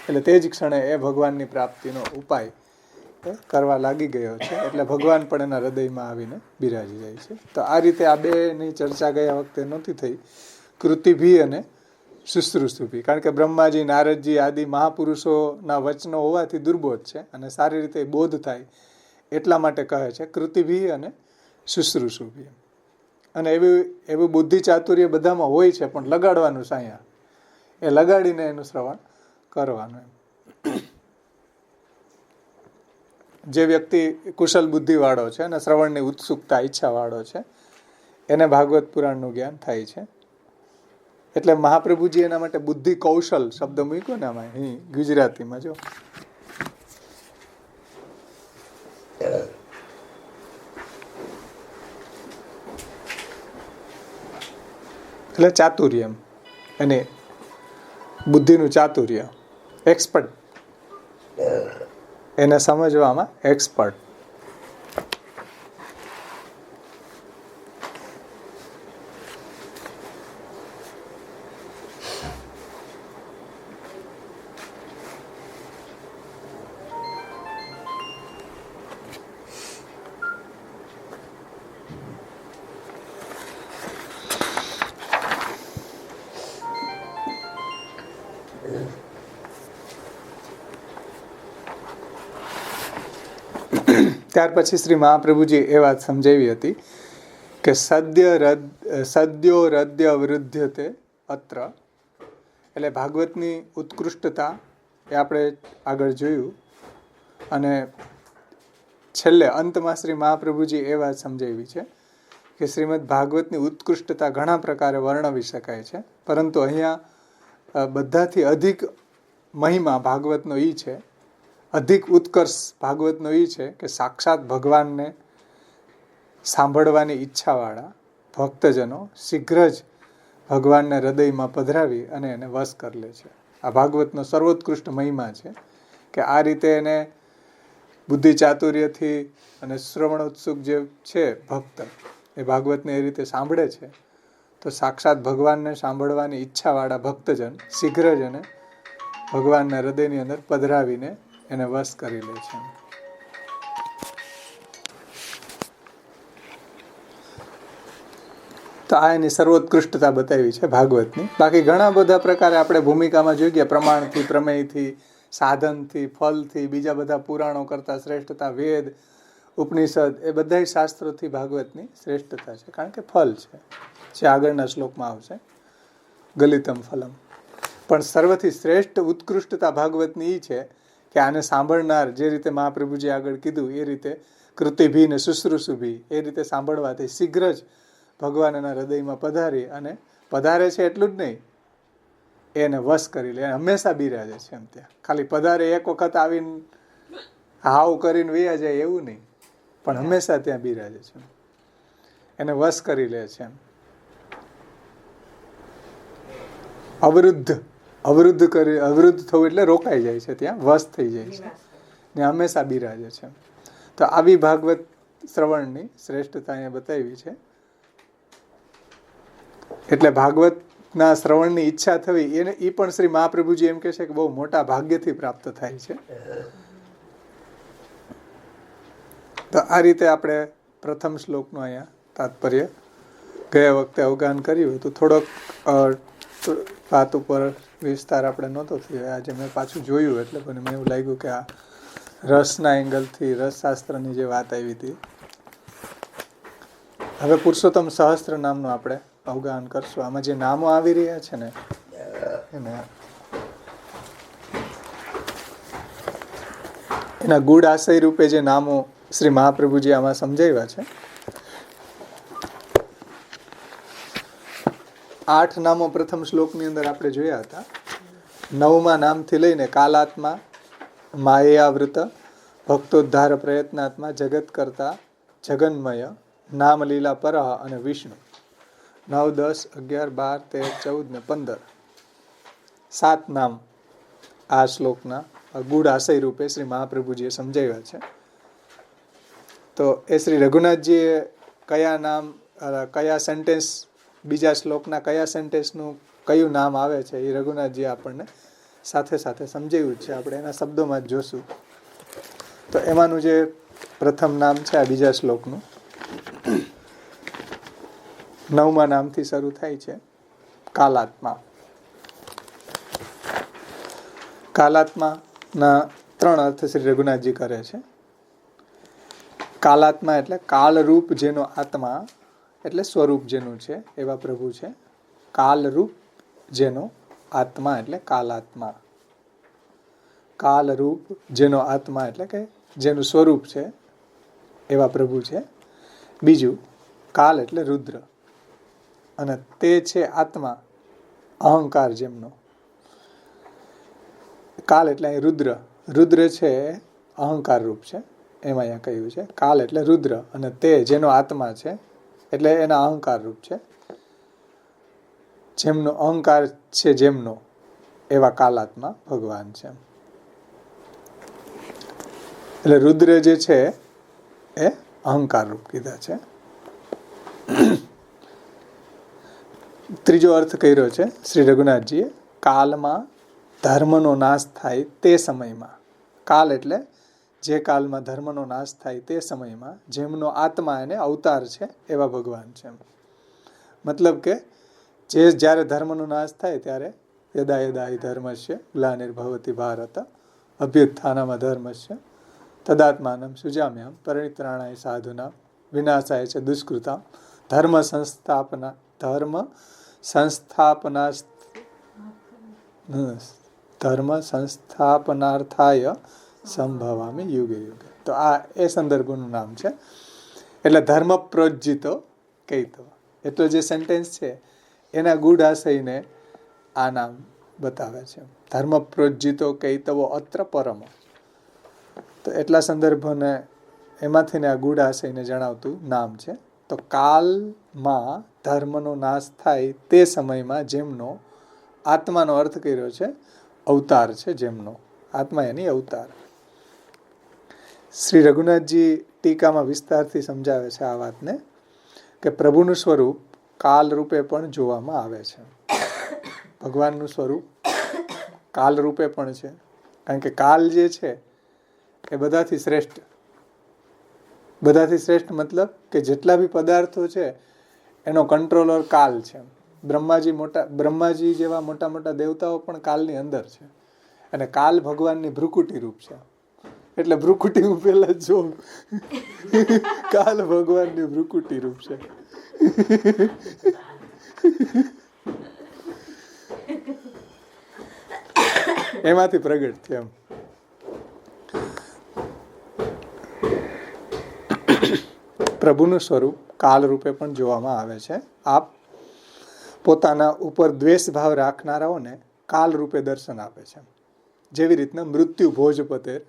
એટલે તે જ ક્ષણે એ ભગવાનની પ્રાપ્તિનો ઉપાય કરવા લાગી ગયો છે. એટલે ભગવાન પણ એના હૃદયમાં આવીને બિરાજી જાય છે. તો આ રીતે આ બેની ચર્ચા ગયા વખતે નહોતી થઈ, કૃતિભી અને શુશ્રુષુભી. કારણ કે બ્રહ્માજી, નારદજી આદિ મહાપુરુષોના વચનો હોવાથી દુર્બોધ છે અને સારી રીતે બોધ થાય એટલા માટે કહે છે કૃતિભી અને શુશ્રુષુભી. અને એવું બુદ્ધિ ચાતુર્ય બધામાં હોય છે, પણ લગાડવાનું સાયા, એ લગાડીને એનું શ્રવણ કરવાનું. જે વ્યક્તિ કુશલ બુદ્ધિવાળો છે અને શ્રવણની ઉત્સુકતા ઈચ્છાવાળો છે એને ભાગવત પુરાણનું જ્ઞાન થાય છે. એટલે મહાપ્રભુજી એના માટે બુદ્ધિ કૌશલ શબ્દ મૂક્યો ને આમાં, અહીં ગુજરાતીમાં જો, એટલે ચાતુર્ય એમ, અને બુદ્ધિનું ચાતુર્ય, એક્સપર્ટ, એને સમજવામાં એક્સપર્ટ. ત્યાર પછી શ્રી મહાપ્રભુજી એ વાત સમજાવી હતી કે સદ્યો હૃદય વૃદ્ધ્યતે અત્ર. એટલે ભાગવતની ઉત્કૃષ્ટતા એ આપણે આગળ જોયું, અને છેલ્લે અંતમાં શ્રી મહાપ્રભુજી એ વાત સમજાવી છે કે શ્રીમદ ભાગવતની ઉત્કૃષ્ટતા ઘણા પ્રકારે વર્ણવી શકાય છે, પરંતુ અહીંયા બધાથી અધિક મહિમા ભાગવતનો એ છે, અધિક ઉત્કર્ષ ભાગવતનો એ છે કે સાક્ષાત ભગવાનને સાંભળવાની ઈચ્છાવાળા ભક્તજનો શીઘ્ર જ ભગવાનને હૃદયમાં પધરાવી અને એને વશ કરી લે છે. આ ભાગવતનો સર્વોત્કૃષ્ટ મહિમા છે કે આ રીતે એને બુદ્ધિ ચાતુર્યથી અને શ્રવણોત્સુક જે છે ભક્ત, એ ભાગવતને એ રીતે સાંભળે છે તો સાક્ષાત ભગવાનને સાંભળવાની ઈચ્છાવાળા ભક્તજન શીઘ્ર જ એને ભગવાનના હૃદયની અંદર પધરાવીને એને વશ કરી લે છે. તો આ એની સર્વોત્કૃષ્ટતા બતાવી છે ભાગવતની. બાકી ઘણા બધા પ્રકારે આપણે ભૂમિકામાં જોઈએ, પ્રમાણથી, પ્રમેયથી, સાધનથી, ફલથી, બીજા બધા પુરાણો કરતા શ્રેષ્ઠતા, વેદ, ઉપનિષદ, એ બધા શાસ્ત્રોથી ભાગવતની શ્રેષ્ઠતા છે, કારણ કે ફલ છે, જે આગળના શ્લોકમાં આવશે, ગલિતમ ફલમ. પણ સર્વથી શ્રેષ્ઠ ઉત્કૃષ્ટતા ભાગવતની એ છે કે આને સાંભળનાર, જે રીતે મહાપ્રભુજી આગળ કીધું એ રીતે કૃતિભી ને શુશ્રુષુભી, એ રીતે સાંભળવાથી શીઘ્ર જ ભગવાન એના હૃદયમાં પધારી, અને પધારે છે એટલું જ નહીં, એને વશ કરી લે, હંમેશા બિરાજે છે એમ. ત્યાં ખાલી પધારે એક વખત આવીને હાવ કરીને વયા જાય એવું નહીં, પણ હંમેશા ત્યાં બિરાજે છે, એને વશ કરી લે છે એમ. અવરુદ્ધ થવું એટલે રોકાઈ જાય છે, ત્યાં વશ થઈ જાય છે ને હંમેશા બિરાજે છે. તો આવી ભાગવત શ્રવણની શ્રેષ્ઠતા અહીંયા બતાવી છે. એટલે ભાગવતના શ્રવણની ઈચ્છા થવી એને એ પણ શ્રી મહાપ્રભુજી એમ કહે છે કે બહુ મોટા ભાગ્યથી પ્રાપ્ત થાય છે. તો આ રીતે આપણે પ્રથમ શ્લોકનું અહીંયા તાત્પર્ય ગયા વખતે અવગાહન કર્યું હતું. થોડોક વાત ઉપર વિસ્તાર આપણે નહોતો થયો, આજે મેં પાછું જોયું એટલે મને એવું લાગ્યું કે આ રસના એંગલથી, રસશાસ્ત્રની જે વાત આવી હતી. હવે પુરુષોત્તમ સહસ્ત્ર નામનું આપણે અવગાહન કરશું. આમાં જે નામો આવી રહ્યા છે ને એના ગુડ આશય રૂપે જે નામો શ્રી મહાપ્રભુજી આમાં સમજાવ્યા છે. 8 નામો પ્રથમ શ્લોકની અંદર આપણે જોયા હતા. 9મા નામથી લઈને કાલાત્મા, માયાવૃત, ભક્તોદ્ધાર પ્રયત્નાત્મા, જગત કરતા, જગન્મય, નામ લીલા પરહ અને વિષ્ણુ. 9, 10, 11, 12, 13, 14 ને 15 7 નામ આ શ્લોકના ગુડ આશય રૂપે શ્રી મહાપ્રભુજીએ સમજાવ્યા છે. તો એ શ્રી રઘુનાથજીએ કયા નામ, કયા સેન્ટેન્સ, બીજા શ્લોકના કયા સેન્ટેન્સનું કયું નામ આવે છે એ રઘુનાથજી આપણને સાથે સાથે સમજાવ્યું છે, આપણે એના શબ્દોમાં જ જોશું. તો એમાંનું જે પ્રથમ નામ છે આ બીજા શ્લોકનું 9મા નામથી શરૂ થાય છે, કાલાત્મા. કાલાત્માના 3 અર્થ શ્રી રઘુનાથજી કરે છે. કાલાત્મા એટલે કાલરૂપ જેનો આત્મા એટલે સ્વરૂપ જેનું છે એવા પ્રભુ છે. કાલરૂપ જેનો આત્મા એટલે કાલાત્મા. કાલરૂપ જેનો આત્મા એટલે કે જેનું સ્વરૂપ છે એવા પ્રભુ છે. બીજું, કાલ એટલે રુદ્ર, અને તે છે આત્મા, અહંકાર જેમનો. કાલ એટલે અહીં રુદ્ર, રુદ્ર છે અહંકાર રૂપ છે, એમાં અહીંયા કહ્યું છે. કાલ એટલે રુદ્ર, અને તે જેનો આત્મા છે એટલે એના અહંકાર રૂપ છે. જેમનો અહંકાર છે જેમનો, એવા કાલાત્મા ભગવાન છે. એટલે રુદ્ર જે છે એ અહંકાર રૂપ કીધા છે. ત્રીજો અર્થ કર્યો છે શ્રી રઘુનાથજીએ, કાલમાં ધર્મનો નાશ થાય તે સમયમાં. કાલ એટલે જે કાલમાં ધર્મનો નાશ થાય તે સમયમાં જેમનો આત્મા એને અવતાર છે એવા ભગવાન છે. મતલબ કે જ્યારે ધર્મનો નાશ થાય ત્યારે યદા યદા હિ ધર્મસ્ય ગ્લાનિર્ભવતિ ભારત અભ્યુત્થાનમ અધર્મસ્ય તદાત્માનમ સુજામ્યહમ પરિત્રાણાય સાધુનામ વિનાશાય ચ દુષ્કૃતામ ધર્મ સંસ્થાપનાર્થાય સંભવામિ યુગે યુગે. તો આ એ સંદર્ભનું નામ છે. એટલે ધર્મ પ્રોજ્જિતો કૈતવ, એટલો જે સેન્ટેન્સ છે એના ગૂઢ આશયને આ નામ બતાવે છે. ધર્મ પ્રોજ્જિતો કૈતવો અત્ર પરમ. તો એટલા સંદર્ભોને એમાંથી આ ગૂઢ આશયને જણાવતું નામ છે. તો કાલમાં ધર્મનો નાશ થાય તે સમયમાં જેમનો, આત્માનો અર્થ કર્યો છે અવતાર છે જેમનો, આત્મા એની અવતાર. શ્રી રઘુનાથજી ટીકામાં વિસ્તારથી સમજાવે છે આ વાતને, કે પ્રભુનું સ્વરૂપ કાલ રૂપે પણ જોવામાં આવે છે. ભગવાનનું સ્વરૂપ કાલ રૂપે પણ છે, કારણ કે કાલ જે છે એ બધાથી શ્રેષ્ઠ. બધાથી શ્રેષ્ઠ મતલબ કે જેટલા બી પદાર્થો છે એનો કંટ્રોલર કાલ છે. બ્રહ્માજી જેવા મોટા મોટા દેવતાઓ પણ કાલની અંદર છે, અને કાલ ભગવાનની ભ્રુકુટી રૂપ છે. એટલે ભ્રુકુટી હું પેલા જોઉં, કાલ ભગવાનની ભ્રુકુટી રૂપ છે. એમાંથી પ્રગટ થયા. પ્રભુનું સ્વરૂપ કાલ રૂપે પણ જોવામાં આવે છે. આપ પોતાના ઉપર દ્વેષ ભાવ રાખનારાઓને કાલ રૂપે દર્શન આપે છે. જેવી રીતના મૃત્યુ ભોજપતેર,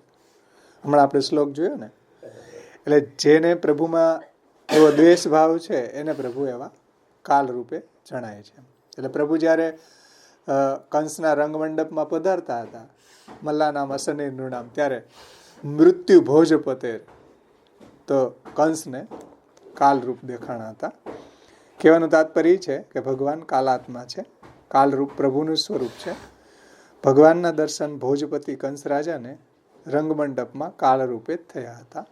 હમણાં આપણે શ્લોક જોયો ને, એટલે જેને પ્રભુમાં એવો દ્વેષ ભાવ છે એને પ્રભુ એવા કાલ રૂપે જણાય છે. એટલે પ્રભુ જ્યારે કંસના રંગમંડપમાં પધારતા હતા, મલ્લાનામ અસની નૃણામ, ત્યારે મૃત્યુ ભોજપતેર, તો કંસને કાલરૂપ દેખાણા હતા. કહેવાનું તાત્પર્ય છે કે ભગવાન કાલાત્મા છે, કાલરૂપ પ્રભુનું સ્વરૂપ છે. ભગવાનના દર્શન ભોજપતિ કંસ રાજાને રંગમંડપમાં કાળરૂપે જ થયા હતા.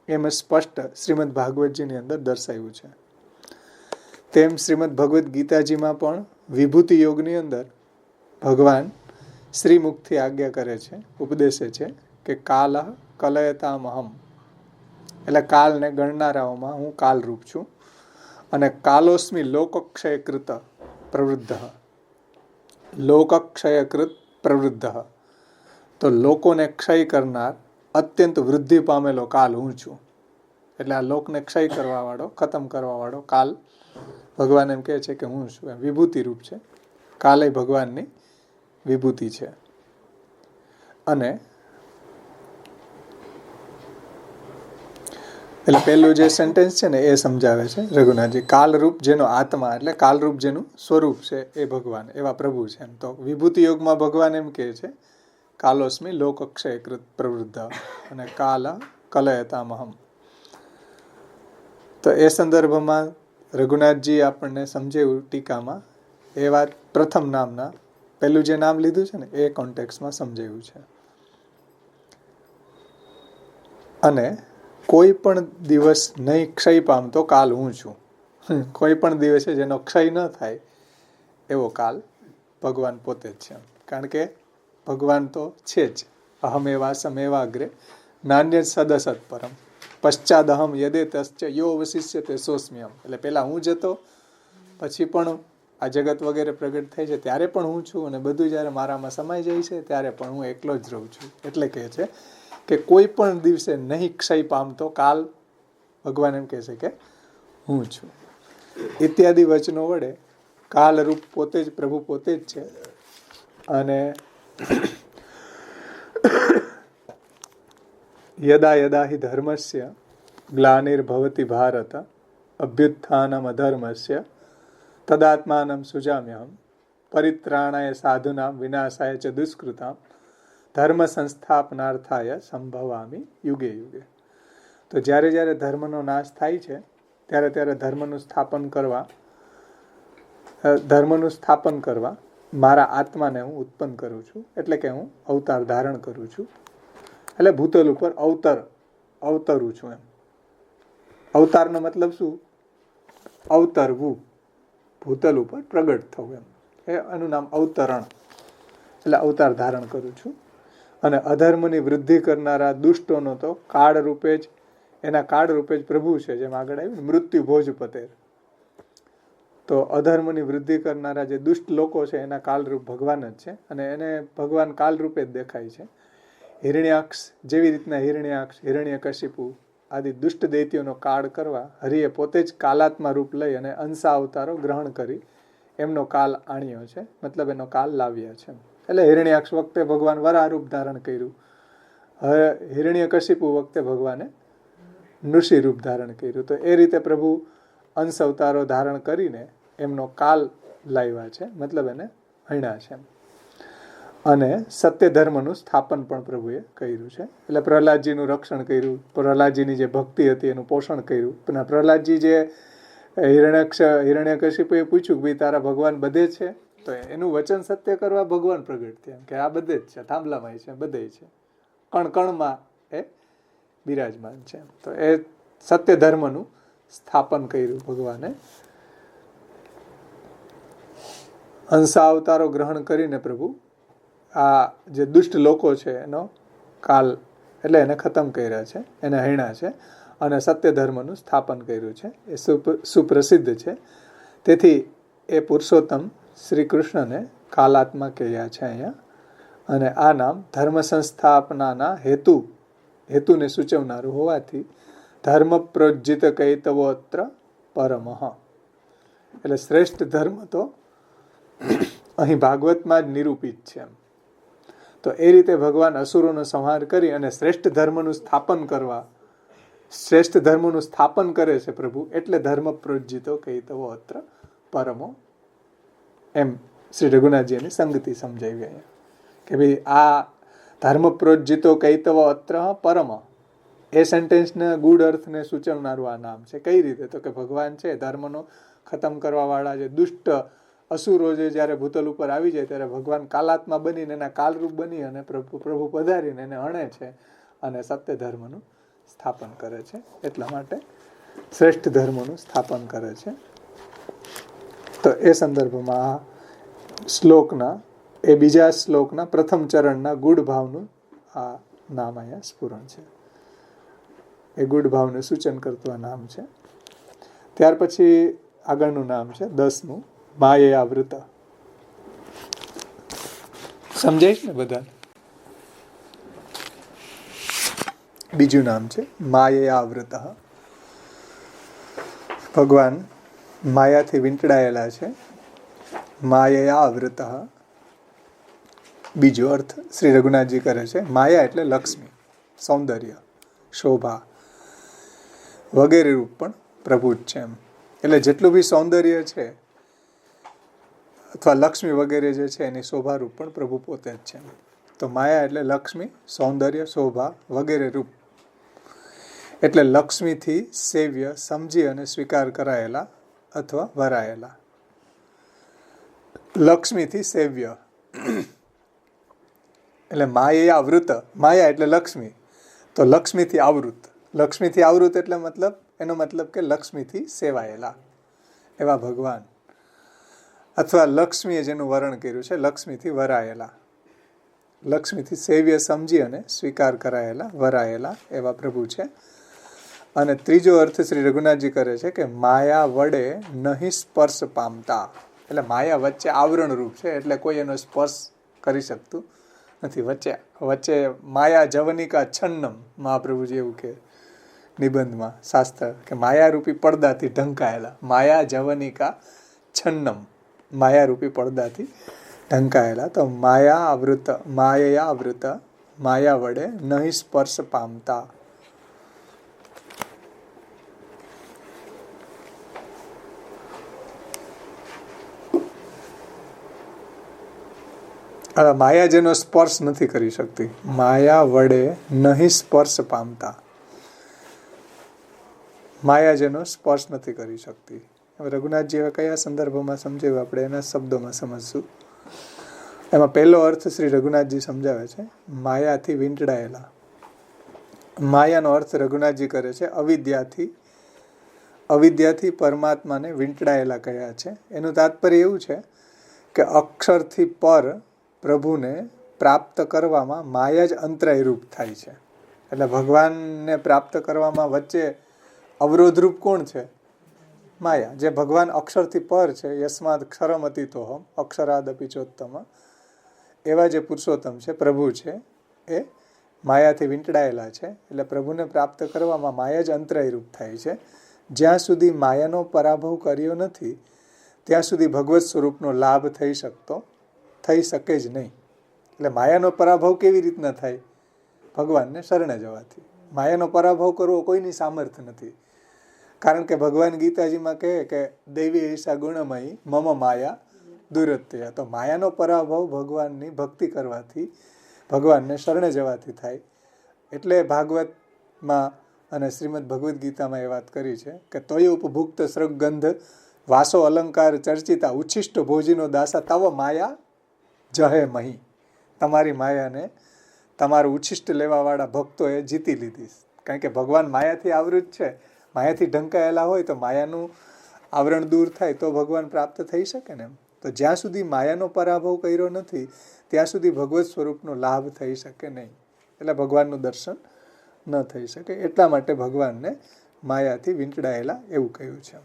એમ સ્પષ્ટ શ્રીમદ ભાગવતજીની અંદર દર્શાવ્યું છે. તેમ શ્રીમદ ભગવદ્ ગીતાજીમાં પણ વિભૂતિ યોગની અંદર ભગવાન શ્રીમુખથી આજ્ઞા કરે છે, ઉપદેશે છે કે કાલ કલયતામહમ, એટલે કાલને ગણનારાઓમાં હું કાલરૂપ છું. અને કાલોસ્મી લોકક્ષયકૃત પ્રવૃદ્ધ, લોકક્ષયકૃત પ્રવૃદ્ધ, તો લોકોને ક્ષય કરનાર અત્યંત વૃદ્ધિ પામેલો કાલ હું છું. એટલે આ લોકને ક્ષય કરવા વાળો, ખતમ કરવા વાળો કાલ ભગવાન એમ કહે છે કે હું છું. એમ વિભૂતિ રૂપ છે. કાલે ભગવાનની વિભૂતિ છે. અને એટલે પહેલું જે સેન્ટેન્સ છે ને એ સમજાવે છે રઘુનાથજી, કાલરૂપ જેનો આત્મા એટલે કાલરૂપ જેનું સ્વરૂપ છે એ ભગવાન, એવા પ્રભુ છે. એમ તો વિભૂતિ યોગમાં ભગવાન એમ કહે છે કાલોસ્મી લોકક્ષયકૃત પ્રવૃદ્ધ અને કાલ કલયતામહમ. તો એ સંદર્ભમાં રઘુનાથજી આપણને સમજાવ્યું ટીકામાં એ વાત પ્રથમ નામના પહેલું જે નામ લીધું છે ને એ કોન્ટેક્સમાં સમજાયું છે. અને કોઈ પણ દિવસ નહીં ક્ષય પામતો કાલ હું છું. કોઈ પણ દિવસે જેનો ક્ષય ન થાય એવો કાલ ભગવાન પોતે જ છે. કારણ કે ભગવાન તો છે જ. અહમેવા સમેવાગ્રે નાન્ય સદસત પરમ પશ્ચાદહમ યદે તસ્ય યો અવશિષ્યતે સોસ્મ્યમ. એટલે પહેલાં હું જતો, પછી પણ આ જગત વગેરે પ્રગટ થાય છે ત્યારે પણ હું છું, અને બધું જ્યારે મારામાં સમાઈ જાય છે ત્યારે પણ હું એકલો જ રહું છું. એટલે કહે છે કે કોઈ પણ દિવસે નહીં ક્ષય પામતો કાલ ભગવાન એમ કહે છે કે હું છું. ઇત્યાદિ વચનો વડે કાલરૂપ પોતે જ પ્રભુ પોતે જ છે. અને યદા યદા હિ ધર્મસ્ય ગ્લાનિર્ભવતિ ભારત અભ્યુત્થાનમ અધર્મસ્ય તદાત્માનમ સુજામ્યહમ પરિત્રાણાય સાધુનામ વિનાશાય ચ દુષ્કૃતામ ધર્મ સંસ્થાપનાર્થાય સંભવામી યુગે યુગે. તો જ્યારે જ્યારે ધર્મનો નાશ થાય છે ત્યારે ત્યારે ધર્મનું સ્થાપન કરવા મારા આત્માને હું ઉત્પન્ન કરું છું. એટલે કે હું અવતાર ધારણ કરું છું. એટલે ભૂતલ ઉપર અવતરું છું. એમ અવતારનો મતલબ શું? અવતરવું, ભૂતલ ઉપર પ્રગટ થવું. એનું નામ અવતરણ. એટલે અવતાર ધારણ કરું છું. અને અધર્મની વૃદ્ધિ કરનારા દુષ્ટોનો તો કાળ રૂપે જ પ્રભુ છે. જેમ આગળ આવ્યું ને મૃત્યુ ભોજ પતેર. તો અધર્મની વૃદ્ધિ કરનારા જે દુષ્ટ લોકો છે એના કાલરૂપ ભગવાન જ છે. અને એને ભગવાન કાલરૂપે જ દેખાય છે. હિરણ્યાક્ષ જેવી રીતના હિરણ્યકશિપુ આદિ દુષ્ટ દૈત્યોનો કાળ કરવા હરિએ પોતે જ કાલાત્મા રૂપ લઈ અને અંશા અવતારો ગ્રહણ કરી એમનો કાલ આણ્યો છે. મતલબ એનો કાલ લાવ્યા છે. એટલે હિરણ્યાક્ષ વખતે ભગવાન વરાહ રૂપ ધારણ કર્યું. હિરણ્યકશિપુ વખતે ભગવાને નૃષિ રૂપ ધારણ કર્યું. તો એ રીતે પ્રભુ અંશ અવતારો ધારણ કરીને એમનો કાલ લાવ્યા છે. મતલબ એને હણ્યા છે. અને સત્ય ધર્મનું સ્થાપન પણ પ્રભુએ કર્યું છે. એટલે પ્રહલાદજીનું રક્ષણ કર્યું. પ્રહલાદજીની જે ભક્તિ હતી એનું પોષણ કર્યું. પણ પ્રહલાદજી જે હિરણ્યકશિપુએ પૂછ્યું ભાઈ તારા ભગવાન બધે છે? તો એનું વચન સત્ય કરવા ભગવાન પ્રગટ થયા કે આ બધે જ છે, થાંભલામાં છે, બધે છે, કણ કણમાં એ બિરાજમાન છે. તો એ સત્ય ધર્મનું સ્થાપન કર્યું ભગવાને. અંશા અવતારો ગ્રહણ કરીને પ્રભુ આ જે દુષ્ટ લોકો છે એનો કાલ એટલે એને ખતમ કર્યા છે, એને હણ્યા છે. અને સત્ય ધર્મનું સ્થાપન કર્યું છે. એ સુપ્રસિદ્ધ છે. તેથી એ પુરુષોત્તમ શ્રી કૃષ્ણને કાલાત્મા કહ્યા છે અહીંયા. અને આ નામ ધર્મ સંસ્થાપનાના હેતુને સૂચવનારું હોવાથી ધર્મ પ્રોજ્જિત કૈતવોત્ર પરમઃ. એટલે શ્રેષ્ઠ ધર્મ તો અહીં ભાગવતમાં જ નિરૂપિત છે. તો એ રીતે ભગવાન અસુરોનો સંહાર કરી અને શ્રેષ્ઠ ધર્મનું સ્થાપન કરે છે પ્રભુ. એટલે ધર્મ પ્રોજ્જિતો કૈતવો અત્ર પરમો. એમ શ્રી રઘુનાથજીની સંગતિ સમજાવી અહીંયા કે ભાઈ આ ધર્મ પ્રોજ્જિતો કૈતવો અત્ર પરમ એ સેન્ટેન્સના ગુડ અર્થને સૂચવનારું આ નામ છે. કઈ રીતે? તો કે ભગવાન છે ધર્મનો ખતમ કરવા વાળા જે દુષ્ટ અસુરો જ્યારે ભૂતલ ઉપર આવી જાય ત્યારે ભગવાન કાલાત્મા બનીને એના કાલરૂપ બની અને પ્રભુ પધારીને એને હણે છે અને સત્ય ધર્મનું સ્થાપન કરે છે. એટલા માટે શ્રેષ્ઠ ધર્મનું સ્થાપન કરે છે. તો એ સંદર્ભમાં આ શ્લોકના બીજા શ્લોકના પ્રથમ ચરણના ગુડ ભાવનું આ નામ અહીંયા સ્ફુરણ છે. એ ગુડ ભાવનું સૂચન કરતું આ નામ છે. ત્યાર પછી આગળનું નામ છે 10મું માયયાવૃત. સમજાય છે ને બધા? બીજું નામ છે માયયાવૃત. ભગવાન માયાથી વીંટળાયેલા છે. માયયાવૃત. બીજો અર્થ શ્રી રઘુનાથજી કરે છે. માયા એટલે લક્ષ્મી, સૌંદર્ય, શોભા વગેરે રૂપ પણ પ્રભુ જ છે. એટલે જેટલું બી સૌંદર્ય છે અથવા લક્ષ્મી વગેરે જે છે એની શોભારૂપ પણ પ્રભુ પોતે જ છે. તો માયા એટલે લક્ષ્મી, સૌંદર્ય, શોભા વગેરે રૂપ. એટલે લક્ષ્મીથી સેવ્ય, સમજી અને સ્વીકાર કરાયેલા અથવા વરાયેલા. લક્ષ્મીથી સેવ્ય એટલે માયા વૃત, માયા એટલે લક્ષ્મી, તો લક્ષ્મીથી આવૃત. લક્ષ્મીથી આવૃત એટલે એનો મતલબ કે લક્ષ્મીથી સેવાયેલા એવા ભગવાન, અથવા લક્ષ્મીએ જેનું વર્ણન કર્યું છે લક્ષ્મીથી વરાયેલા, લક્ષ્મીથી સેવ્ય સમજી અને સ્વીકાર કરાયેલા, વરાયેલા એવા પ્રભુ છે. અને ત્રીજો અર્થ શ્રી રઘુનાથજી કરે છે કે માયા વડે નહીં સ્પર્શ પામતા. એટલે માયા વચ્ચે આવરણ રૂપ છે, એટલે કોઈ એનો સ્પર્શ કરી શકતું નથી. વચ્ચે માયા જવનિકા છન્નમ, મહાપ્રભુજી એવું કે નિબંધમાં શાસ્ત્ર, કે માયારૂપી પડદાથી ઢંકાયેલા. માયા જવનિકા છન્નમ, માયારૂપી પડદાથી ઢંકાયેલા. તો માયા આવૃત, માયા વડે નહીં સ્પર્શ પામતા. માયા જેનો સ્પર્શ નથી કરી શકતી, માયા વડે નહીં સ્પર્શ પામતા. માયા જેનો સ્પર્શ નથી કરી શકતી. હવે રઘુનાથજી હવે કયા સંદર્ભમાં સમજાવ્યું આપણે એના શબ્દોમાં સમજશું. એમાં પહેલો અર્થ શ્રી રઘુનાથજી સમજાવે છે માયાથી વીંટળાયેલા. માયાનો અર્થ રઘુનાથજી કરે છે અવિદ્યાથી પરમાત્માને વીંટળાયેલા કહ્યા છે. એનું તાત્પર્ય એવું છે કે અક્ષરથી પર પ્રભુને પ્રાપ્ત કરવામાં માયા જ અંતરાયરૂપ થાય છે. એટલે ભગવાનને પ્રાપ્ત કરવામાં વચ્ચે અવરોધરૂપ કોણ છે? માયા. જે ભગવાન અક્ષરથી પર છે, યસ્માદ ક્ષરમ અતિતોહમ અક્ષરાદપી ચોત્તમ, એવા જે પુરુષોત્તમ છે, પ્રભુ છે, એ માયાથી વીંટળાયેલા છે. એટલે પ્રભુને પ્રાપ્ત કરવામાં માયા જ અંતરાયરૂપ થાય છે. જ્યાં સુધી માયાનો પરાભવ કર્યો નથી ત્યાં સુધી ભગવત સ્વરૂપનો લાભ થઈ શકે જ નહીં. એટલે માયાનો પરાભવ કેવી રીતના થાય? ભગવાનને શરણે જવાથી. માયાનો પરાભવ કરવો કોઈની સામર્થ્ય નથી. કારણ કે ભગવાન ગીતાજીમાં કહે કે દૈવી ઈશા ગુણમયી મમ માયા દુરત્યા. તો માયાનો પરાભવ ભગવાનની ભક્તિ કરવાથી, ભગવાનને શરણે જવાથી થાય. એટલે ભાગવતમાં અને શ્રીમદ ભગવદ્ ગીતામાં એ વાત કરી છે કે તોય ઉપભુક્ત સૃગંધ વાસો અલંકાર ચર્ચિતા ઉચ્છિષ્ટ ભોજીનો દાસા તવ માયા જહે મહી. તમારી માયાને તમારું ઉચ્છિષ્ટ લેવાવાળા ભક્તોએ જીતી લીધી. કારણ કે ભગવાન માયાથી આવૃત છે, માયાથી ઢંકાયેલા હોય તો માયાનું આવરણ દૂર થાય તો ભગવાન પ્રાપ્ત થઈ શકે ને. તો જ્યાં સુધી માયાનો પરાભવ કર્યો નથી ત્યાં સુધી ભગવત સ્વરૂપનો લાભ થઈ શકે નહીં. એટલે ભગવાનનું દર્શન ન થઈ શકે. એટલા માટે ભગવાનને માયાથી વીંટળાયેલા એવું કહ્યું છે.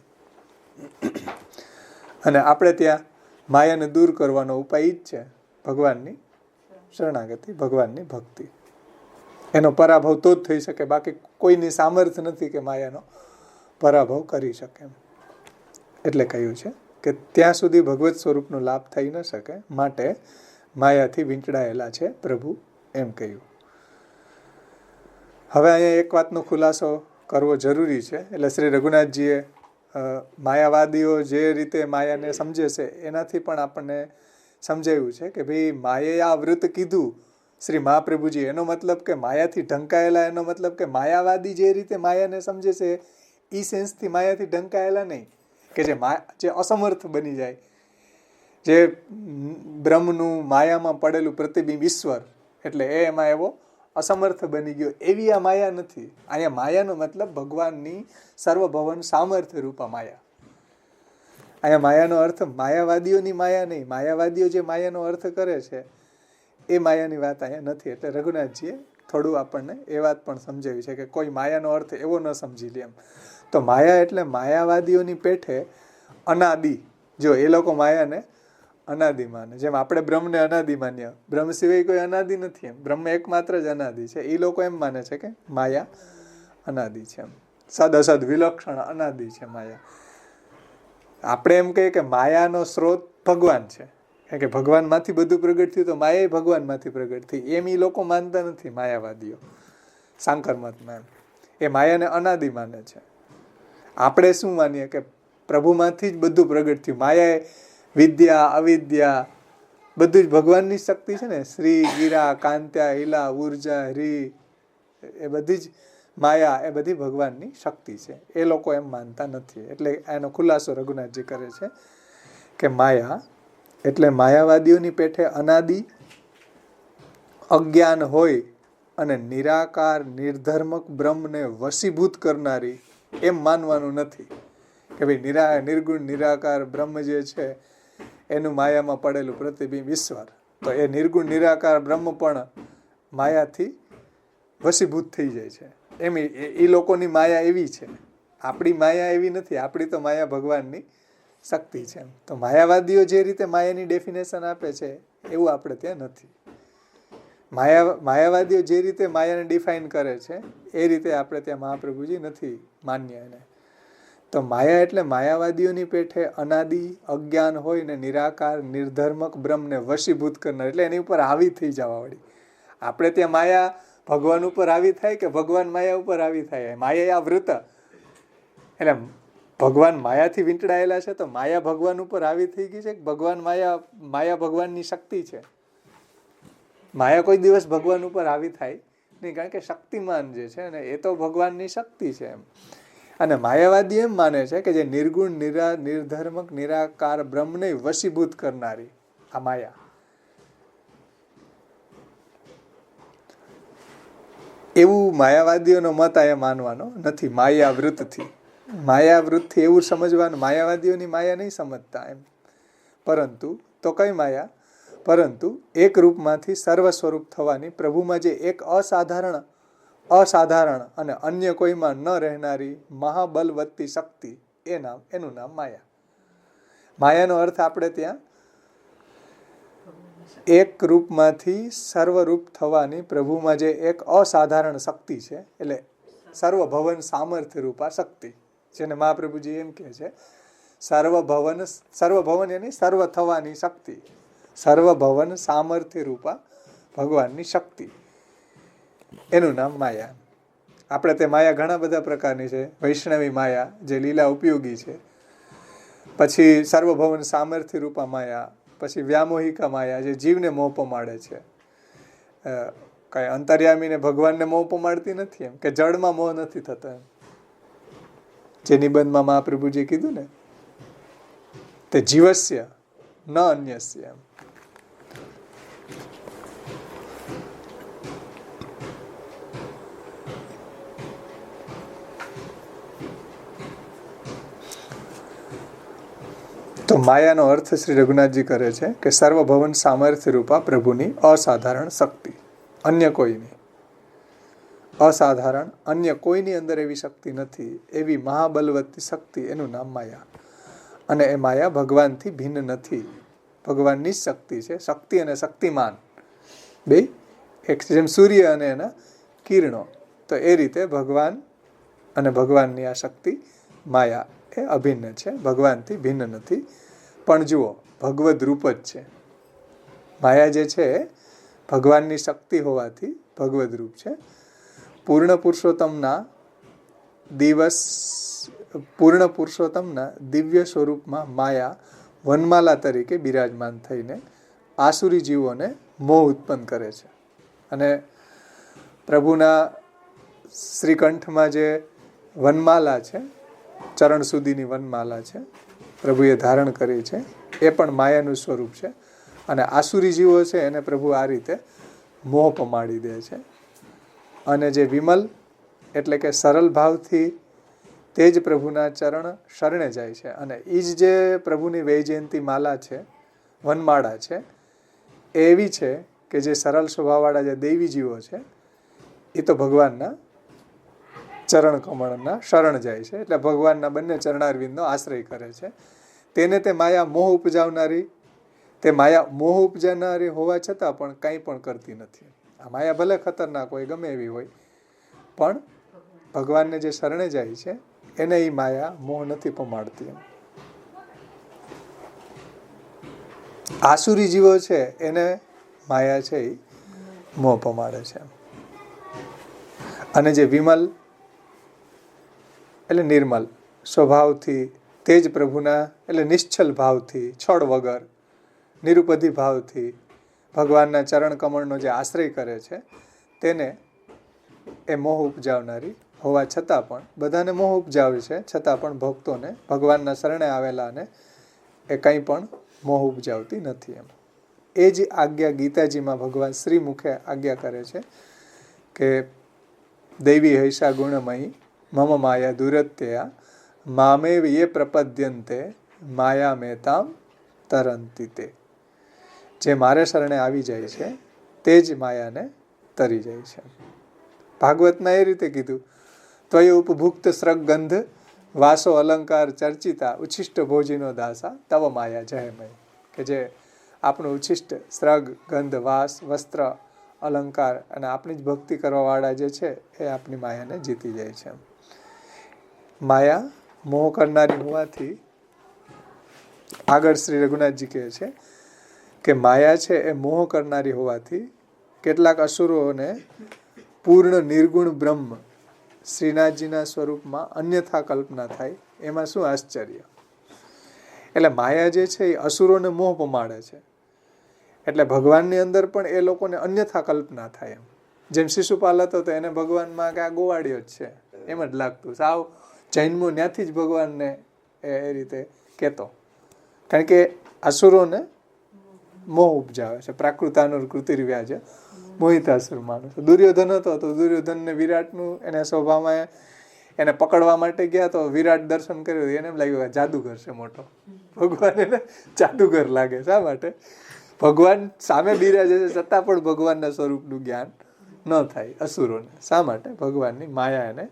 અને આપણે ત્યાં માયાને દૂર કરવાનો ઉપાય જ છે ભગવાનની શરણાગતિ, ભગવાનની ભક્તિ. એનો પરાભવ તો જ થઈ શકે, બાકી કોઈની સામર્થ્ય નથી કે માયાનો પરાભવ કરી શકે. એટલે કહ્યું છે કે ત્યાં સુધી ભગવત સ્વરૂપનો લાભ થઈ ન શકે, માટે માયાથી વીંટળાયેલા છે પ્રભુ, એમ કહ્યું. હવે અહીંયા એક વાતનો ખુલાસો કરવો જરૂરી છે. એટલે શ્રી રઘુનાથજીએ માયાવાદીઓ જે રીતે માયાને સમજે છે એનાથી પણ આપણને સમજાવ્યું છે કે ભાઈ માયા વૃત કીધું શ્રી મહાપ્રભુજી, એનો મતલબ કે માયાથી ઢંકાયેલા, એનો મતલબ કે માયાવાદી જે રીતે માયાને સમજે છે એ સેન્સથી માયાથી ઢંકાયેલા નહીં, કે જે અસમર્થ બની જાય, જે બ્રહ્મનું માયામાં પડેલું પ્રતિબિંબ ઈશ્વર, એટલે એમાં એવો અસમર્થ બની ગયો, એવી આ માયા નથી. અહીંયા માયાનો મતલબ ભગવાનની સર્વભવન સામર્થ્ય રૂપા માયા. અહીંયા માયાનો અર્થ માયાવાદીઓની માયા નહીં. માયાવાદીઓ જે માયાનો અર્થ કરે છે એ માયાની વાત અહીંયા નથી. એટલે રઘુનાથજીએ થોડું આપણને એ વાત પણ સમજાવી છે કે કોઈ માયાનો અર્થ એવો ન સમજી લે એમ. તો માયા એટલે માયાવાદીઓની પેઠે અનાદિ. જો એ લોકો માયાને અનાદિ માને, જેમ આપણે બ્રહ્મને અનાદિ માન્ય, બ્રહ્મ સિવાય કોઈ અનાદિ નથી એમ, બ્રહ્મ એકમાત્ર જ અનાદિ છે. એ લોકો એમ માને છે કે માયા અનાદિ છે એમ, સદ અસદ વિલક્ષણ અનાદિ છે માયા. આપણે એમ કહીએ કે માયાનો સ્ત્રોત ભગવાન છે, કારણ કે ભગવાનમાંથી બધું પ્રગટ થયું, તો માયા ભગવાનમાંથી પ્રગટ થઈ, એમ એ લોકો માનતા નથી માયાવાદીઓ, સાંકર મતમાં એમ. એ માયાને અનાદિ માને છે. આપણે શું માનીએ કે પ્રભુમાંથી જ બધું પ્રગટ થયું. માયાએ વિદ્યા અવિદ્યા બધું જ ભગવાનની શક્તિ છે ને. શ્રી ગીરા કાંત્યા હિલા ઉર્જા હરી, એ બધી જ માયા એ બધી ભગવાનની શક્તિ છે. એ લોકો એમ માનતા નથી. એટલે એનો ખુલાસો રઘુનાથજી કરે છે કે માયા એટલે માયાવાદીઓની પેઠે અનાદિ અજ્ઞાન હોય અને નિરાકાર નિર્ધર્મક બ્રહ્મને વશીભૂત કરનારી એમ માનવાનું નથી કે ભાઈ નિર્ગુણ નિરાકાર બ્રહ્મ જે છે એનું માયામાં પડેલું પ્રતિબિંબ ઈશ્વર, તો એ નિર્ગુણ નિરાકાર બ્રહ્મ પણ માયાથી વશીભૂત થઈ જાય છે. એમ એ લોકોની માયા એવી છે, આપણી માયા એવી નથી. આપણી તો માયા ભગવાનની શક્તિ છે. તો માયાવાદીઓ જે રીતે માયાની ડેફિનેશન આપે છે એવું આપણે ત્યાં નથી. માયાવાદીઓ જે રીતે માયાને ડિફાઇન કરે છે એ રીતે આપણે ત્યાં મહાપ્રભુજી નથી માન્ય એને. તો માયા એટલે માયાવાદીઓની પેઠે અનાદિ અજ્ઞાન હોય ને નિરાકાર નિર્ધર્મક બ્રહ્મને વશીભૂત કરનાર, એટલે એની ઉપર હાવી થઈ જવા વાળી. આપણે ત્યાં માયા ભગવાન ઉપર હાવી થાય કે ભગવાન માયા ઉપર હાવી થાય? માયા આ વૃત, એટલે ભગવાન માયાથી વીંટળાયેલા છે તો માયા ભગવાન ઉપર હાવી થઈ ગઈ છે કે ભગવાન માયા ભગવાનની શક્તિ છે? માયા કોઈ દિવસ ભગવાન ઉપર હાવી થાય નહીં, કારણ કે શક્તિમાન જે છે ને એ તો ભગવાનની શક્તિ છે એમ. અને માયાવાદી એમ માને છે કે જે નિર્ગુણ નિર્ધર્મક નિરાકાર બ્રહ્મને વશીભૂત કરનારી આ માયા, એવું માયાવાદીઓનો મત આયા માનવાનો નથી. માયાવૃતથી એવું સમજવાનું, માયાવાદીઓની માયા નહીં સમજતા એમ. પરંતુ તો કઈ માયા? પરંતુ એક રૂપમાંથી સર્વ સ્વરૂપ થવાની પ્રભુમાં જે એક અસાધારણ અને અન્ય કોઈમાં ન રહેનારી મહાબલવત્તી શક્તિ, એનું નામ માયા. માયાનો અર્થ આપણે ત્યાં એક રૂપમાંથી સર્વરૂપ થવાની પ્રભુમાં જે એક અસાધારણ શક્તિ છે, એટલે સર્વભવન સામર્થ્ય રૂપા શક્તિ, જેને મહાપ્રભુજી એમ કહે છે સર્વભવન એની સર્વ થવાની શક્તિ, સર્વભવન સામર્થ્ય રૂપા ભગવાનની શક્તિ, એનું નામ માયા. આપણે તે માયા ઘણા બધા પ્રકારની છે. વૈષ્ણવી માયા જે લીલા ઉપયોગી છે, પછી સર્વભવન સામર્થ્ય રૂપા માયા, પછી વ્યામોહિકા માયા જે જીવને મોહ પમાડે છે. કઈ અંતર્યામીને ભગવાનને મોહ પમાડતી નથી એમ, કે જળમાં મોહ નથી થતો એમ, જે નિબંધમાં મહાપ્રભુજી કીધું ને, તે જીવસ્ય ન અન્યસ્ય એમ. તો માયાનો અર્થ શ્રી રઘુનાથજી કરે છે કે સર્વભવન સામર્થ્ય રૂપા પ્રભુની અસાધારણ શક્તિ, અન્ય કોઈની અસાધારણ, અન્ય કોઈની અંદર એવી શક્તિ નથી, એવી મહાબલવત્તી શક્તિ, એનું નામ માયા. અને એ માયા ભગવાનથી ભિન્ન નથી, ભગવાનની જ શક્તિ છે. શક્તિ અને શક્તિમાન બે એક, જેમ સૂર્ય અને એના કિરણો, તો એ રીતે ભગવાન અને ભગવાનની આ શક્તિ માયા એ અભિન્ન છે, ભગવાનથી ભિન્ન નથી. પણ જુઓ, ભગવદ રૂપ જ છે માયા જે છે, ભગવાનની શક્તિ હોવાથી ભગવદ રૂપ છે. પૂર્ણ પુરુષોત્તમના દિવ્ય સ્વરૂપમાં માયા વનમાલા તરીકે બિરાજમાન થઈને આસુરી જીવોને મોહ ઉત્પન્ન કરે છે. અને પ્રભુના શ્રીકંઠમાં જે વનમાલા છે, ચરણ સુધીની વનમાલા છે, પ્રભુએ ધારણ કરી છે, એ પણ માયાનું સ્વરૂપ છે. અને આસુરી જીવો છે એને પ્રભુ આ રીતે મોહ પમાડી દે છે. અને જે વિમલ એટલે કે સરળ ભાવથી તે જ પ્રભુના ચરણ શરણે જાય છે. અને એ જ જે પ્રભુની વૈજયંતી માલા છે, વનમાળા છે, એ એવી છે કે જે સરળ સ્વભાવવાળા જે દૈવી જીવો છે એ તો ભગવાનના ચરણ કમળના શરણ જાય છે, એટલે ભગવાનના બંને ચરણારવિંદનો આશ્રય કરે છે. તેને તે માયા મોહ ઉપજાવનારી, તે માયા મોહ ઉપજાવનારી હોવા છતાં પણ કંઈ પણ કરતી નથી. આ માયા ભલે ખતરનાક હોય, ગમે એવી હોય, પણ ભગવાનને જે શરણે જાય છે એને એ માયા મોહ નથી પમાડતી. આસુરી જીવો છે એને માયા છે એ મોહ પમાડે છે. અને જે વિમલ એટલે નિર્મલ સ્વભાવથી, તે જ પ્રભુના એટલે નિશ્ચલ ભાવથી, છળ વગર નિરુપધિ ભાવથી ભગવાનના ચરણ કમળનો જે આશ્રય કરે છે, તેને એ મોહ ઉપજાવનારી હોવા છતાં પણ, બધાને મોહ ઉપજાવે છે છતાં પણ ભક્તોને, ભગવાનના શરણે આવેલાને એ કંઈ પણ મોહ ઉપજાવતી નથી. એમ એ જ આજ્ઞા ગીતાજીમાં ભગવાન શ્રી મુખે આજ્ઞા કરે છે કે દૈવી હૈષા ગુણમયી મમ માયા દુરત્યયા મામેવ યે પ્રપદ્યંતે માયા મેતામ તરંતિ તે. જે મારે શરણે આવી જાય છે તે જ માયાને તરી જાય છે. ભાગવતમાં એ રીતે કીધું, ત્વય ઉપભુક્ત સ્રગ ગંધ વાસો અલંકાર ચર્ચિતા ઉચ્છિષ્ટ ભોજીનો દાસા તવ માયા જયમય. કે જે આપણું ઉચ્છિષ્ટ સ્રગ ગંધ વાસ વસ્ત્ર અલંકાર અને આપણી જ ભક્તિ કરવાવાળા જે છે એ આપણી માયાને જીતી જાય છે. માયા મોહ કરનારી હોવાથી આગળ શ્રી રઘુનાથજી કહે છે કે માયા છે એ મોહ કરનારી હોવાથી કેટલાક અસુરોને પૂર્ણ નિર્ગુણ બ્રહ્મ શ્રીનાથજીના સ્વરૂપમાં અન્યથા કલ્પના થાય. એમાં શું આશ્ચર્ય? એટલે માયા જે છે એ અસુરોને મોહ પમાડે છે. એટલે ભગવાનની અંદર પણ એ લોકોને અન્યથા કલ્પના થાય. એમ જેમ શિશુપાલ હતો તો એને ભગવાનમાં કે આ ગોવાળિયો જ છે એમ જ લાગતું. સાવ જૈનમો ત્યાંથી જ ભગવાનને એ રીતે કહેતો. કારણ કે અસુરોને મોહ ઉપજાવે છે. પ્રાકૃતાનુર કૃતિર્વ્યાજ મોહિતાસુર માણસ. દુર્યોધન હતો તો દુર્યોધનને વિરાટનું એને સ્વભાવમાં એને પકડવા માટે ગયા તો વિરાટ દર્શન કર્યું એને એમ લાગ્યું કે જાદુગર છે મોટો. ભગવાન એને જાદુગર લાગે. શા માટે? ભગવાન સામે બિરાજે છે છતાં પણ ભગવાનના સ્વરૂપનું જ્ઞાન ન થાય અસુરોને. શા માટે? ભગવાનની માયા એને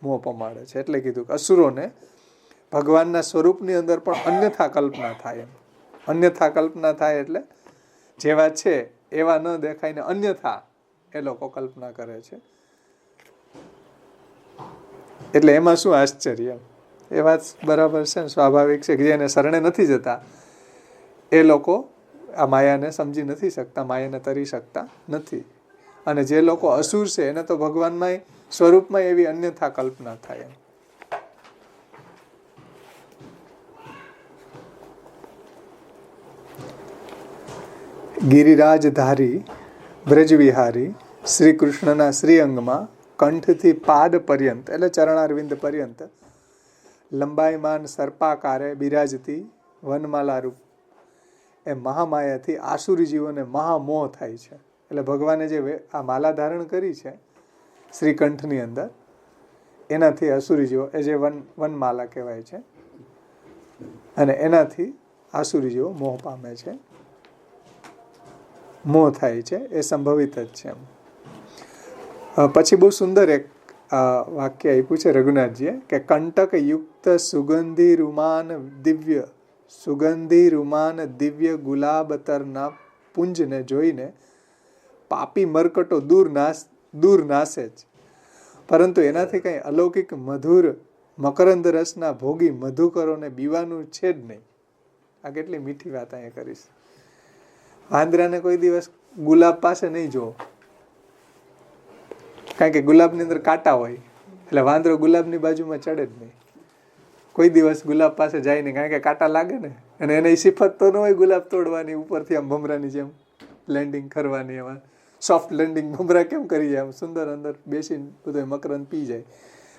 મોહ પમાડે છે. એટલે કીધું કે અસુરોને ભગવાનના સ્વરૂપની અંદર પણ અન્યથા કલ્પના થાય. એમ અન્યથા કલ્પના થાય એટલે જેવા છે એવા ન દેખાઈને અન્યથા એ લોકો કલ્પના કરે છે. એટલે એમાં શું આશ્ચર્ય? એ વાત બરાબર છે ને, સ્વાભાવિક છે કે જેને શરણે નથી જતા એ લોકો આ માયાને સમજી નથી શકતા, માયાને તરી શકતા નથી. અને જે લોકો અસુર છે એને તો ભગવાનમાં સ્વરૂપમાં એવી અન્યથા કલ્પના થાય. ગિરિરાજધારી બ્રજવિહારી શ્રી કૃષ્ણના શ્રી અંગમાં કંઠથી પાદ પર્યંત એટલે ચરણારવિંદ પર્યંત લંબાઈમાન સર્પાકારે બિરાજતી વનમાલા રૂપ એ મહામાયાથી આસુરી જીવોને મહામોહ થાય છે. એટલે ભગવાને જે આ માલા ધારણ કરી છે શ્રીકંઠની અંદર એનાથી અસુરી જીવો એ જે વનમાલા કહેવાય છે અને એનાથી આસુરી જીવો મોહ પામે છે, મોહ થાય છે. એ સંભવિત જ છે. પછી બહુ સુંદર એક વાક્ય આપ્યું છે રઘુનાથજીએ કે કંટક યુક્ત સુગંધી રૂમાન દિવ્ય ગુલાબતરના પુંજને જોઈને પાપી મરકટો દૂર નાશે જ, પરંતુ એનાથી કંઈ અલૌકિક મધુર મકરંદ રસના ભોગી મધુકરોને બીવાનું છે જ નહીં. આ કેટલી મીઠી વાત અહીંયા કરીશ. વાંદરાને કોઈ દિવસ ગુલાબ પાસે નહીં જોવો, કારણ કે ગુલાબની અંદર કાંટા હોય એટલે વાંદરો ગુલાબની બાજુમાં ચડે જ નહીં. કોઈ દિવસ ગુલાબ પાસે જાય નહીં, કારણ કે કાંટા લાગે ને. અને એને સિફત તો ન હોય ગુલાબ તોડવાની, ઉપરથી આમ ભમરાની જેમ લેન્ડિંગ કરવાની. એમાં સોફ્ટ લેન્ડિંગ ભમરા કેમ કરી જાય, આમ સુંદર અંદર બેસીને બધો મકરંદ પી જાય.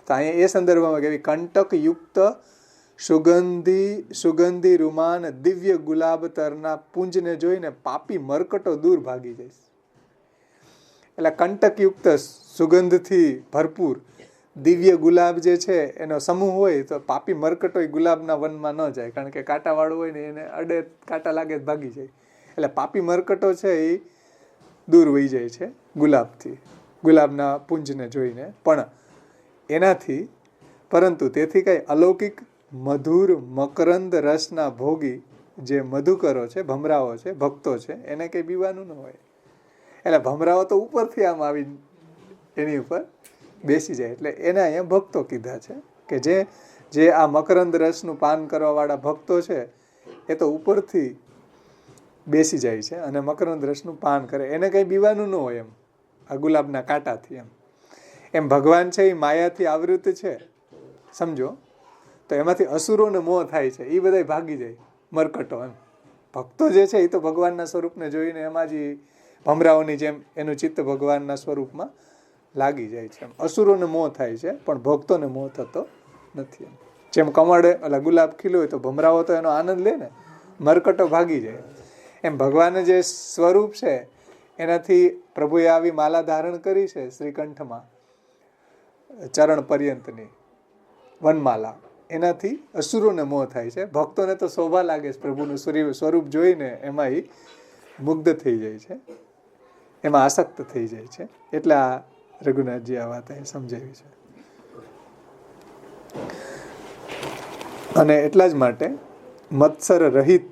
તો અહીંયા એ સંદર્ભમાં કેવી કંટક યુક્ત સુગંધી રૂમાન દિવ્ય ગુલાબતરના પુંજને જોઈને પાપી મરકટો દૂર ભાગી જાય. એટલે કંટકયુક્ત સુગંધથી ભરપૂર દિવ્ય ગુલાબ જે છે એનો સમૂહ હોય તો પાપી મરકટો ગુલાબના વનમાં ન જાય, કારણ કે કાંટાવાળું હોય ને એને અડે કાંટા લાગે ભાગી જાય. એટલે પાપી મરકટો છે એ દૂર વહી જાય છે ગુલાબથી, ગુલાબના પુંજને જોઈને. પણ એનાથી પરંતુ તેથી કંઈ અલૌકિક મધુર મકરંદ રસના ભોગી જે મધુકરો છે, ભમરાઓ છે, ભક્તો છે, એને કંઈ પીવાનું ન હોય. એટલે ભમરાઓ તો ઉપરથી આમ આવી એની ઉપર બેસી જાય. એટલે એને અહીંયા ભક્તો કીધા છે કે જે આ મકરંદ રસનું પાન કરવાવાળા ભક્તો છે એ તો ઉપરથી બેસી જાય છે અને મકરંદ રસનું પાન કરે. એને કંઈ પીવાનું ન હોય એમ આ ગુલાબના કાંટાથી. એમ ભગવાન છે એ માયાથી આવૃત છે, સમજો તો એમાંથી અસુરોને મોહ થાય છે, એ બધા ભાગી જાય મરકટો. એમ ભક્તો જે છે એ તો ભગવાનના સ્વરૂપને જોઈને એમાં જ ભમરાઓની જેમ એનું ચિત્ત ભગવાનના સ્વરૂપમાં લાગી જાય છે. અસુરોને મોહ થાય છે પણ ભક્તોને મોહ થતો નથી. જેમ કમળ એટલે ગુલાબ ખીલ્યું હોય તો ભમરાઓ તો એનો આનંદ લે ને, મરકટો ભાગી જાય. એમ ભગવાન જે સ્વરૂપ છે એનાથી પ્રભુએ આવી માલા ધારણ કરી છે શ્રીકંઠમાં, ચરણ પર્યંતની વનમાલા, એનાથી અસુરોને મોહ થાય છે. ભક્તોને તો શોભા લાગે છે, પ્રભુનું સ્વરૂપ જોઈને એમાં એ મુગ્ધ થઈ જાય છે, એમાં આસક્ત થઈ જાય છે. એટલે આ રઘુનાથજી આ વાત અહીં સમજાવી છે. અને એટલા જ માટે મત્સર રહિત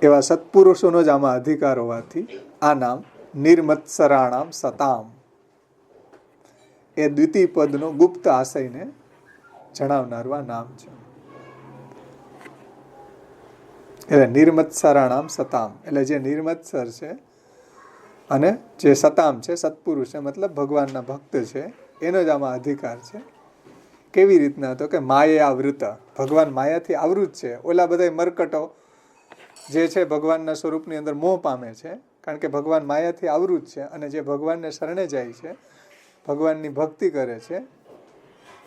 એવા સત્પુરુષોનો જ આમાં અધિકાર હોવાથી આ નામ નિર્મત્સરાણામ સતામ એ દ્વિતીય પદનો ગુપ્ત આશયને જણાવનારું આ નામ છે. એટલે નિર્મત્સરાણામ સતામ એટલે જે નિર્મત્સર છે અને જે સતામ છે સત્પુરુષ છે, મતલબ ભગવાનના ભક્ત છે, એનો જ આમાં અધિકાર છે. કેવી રીતના? તો કે માયાવૃત, ભગવાન માયાથી આવૃત છે. ઓલા બધા મરકટો જે છે ભગવાનના સ્વરૂપની અંદર મોહ પામે છે, કારણ કે ભગવાન માયાથી આવૃત છે. અને જે ભગવાનને શરણે જાય છે, ભગવાનની ભક્તિ કરે છે,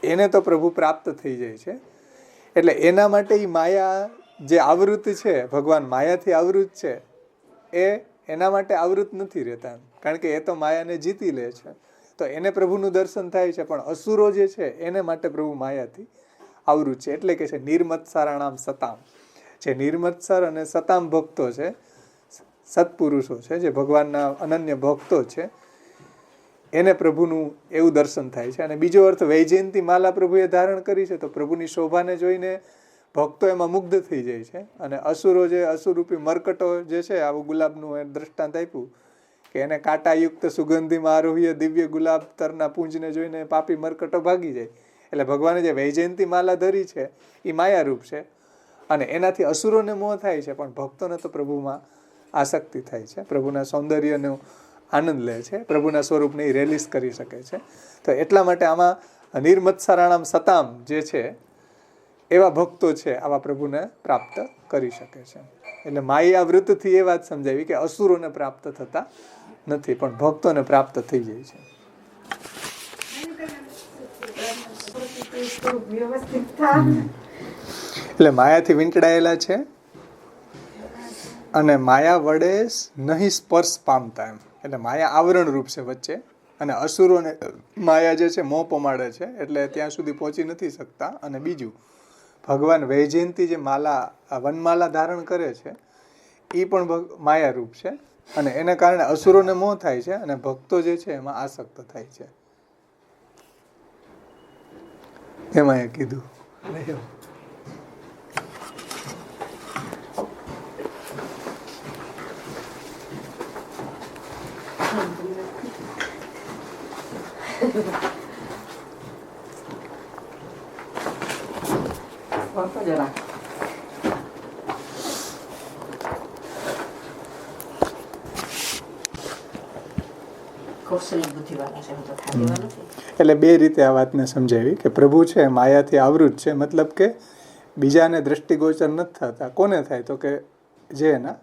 એને તો પ્રભુ પ્રાપ્ત થઈ જાય છે. એટલે એના માટે એ માયા જે આવૃત છે, ભગવાન માયાથી આવૃત છે, એ એના માટે આવૃત નથી રહેતા, કારણ કે એ તો માયાને જીતી લે છે, તો એને પ્રભુનું દર્શન થાય છે. પણ અસુરો જે છે એને માટે પ્રભુ માયાથી આવૃત છે. એટલે કે છે નિર્મત્સરાણામ સતામ. જે નિર્મત્સર અને સતામ ભક્તો છે, સત્પુરુષો છે, જે ભગવાનના અનન્ય ભક્તો છે, એને પ્રભુનું એવું દર્શન થાય છે. અને બીજો અર્થ, વૈજયંતી માલા પ્રભુએ ધારણ કરી છે, તો પ્રભુની શોભાને જોઈને ભક્તો એમાં મુગ્ધ થઈ જાય છે. અને અસુરો જે અસુરૂપી મરકટો જે છે, આવું ગુલાબનું દ્રષ્ટાંત આપ્યું કે એને કાંટાયુક્ત સુગંધીમાં આરોહ્ય દિવ્ય ગુલાબ તરના પૂંજને જોઈને પાપી મરકટો ભાગી જાય. એટલે ભગવાને જે વૈજયંતી માલા ધરી છે એ માયારૂપ છે, અને એનાથી અસુરોને મોહ થાય છે, પણ ભક્તોને તો પ્રભુમાં આસક્તિ થાય છે, પ્રભુના સૌંદર્યનો આનંદ લે છે, પ્રભુના સ્વરૂપને એ રેલીસ કરી શકે છે. તો એટલા માટે આમાં નિર્મત્સરાણામ સતામ જે છે એવા ભક્તો છે, આવા પ્રભુને પ્રાપ્ત કરી શકે છે. એટલે માયાવૃતથી એ વાત સમજાવી કે અસુરોને પ્રાપ્ત થતા નથી, પણ ભક્તોને પ્રાપ્ત થઈ જાય છે. એટલે માયાથી વીંટળાયેલા છે અને માયા વડે નહીં સ્પર્શ પામતા. એમ એટલે માયા આવરણ રૂપ છે વચ્ચે, અને અસુરોને માયા જે છે મોહ પમાડે છે, એટલે ત્યાં સુધી પહોંચી નથી શકતા. અને બીજું, ભગવાન વૈજયંતી જે માલા વનમાલા ધારણ કરે છે એ પણ માયારૂપ છે, અને એને કારણે અસુરોને મોહ થાય છે, અને ભક્તો જે છે એમાં આસક્ત થાય છે. એમાં એ કીધું. એટલે બે રીતે આ વાતને સમજાવી કે પ્રભુ છે માયાથી આવૃત છે, મતલબ કે બીજાને દ્રષ્ટિગોચર નથી થતા. કોને થાય? તો કે જે એના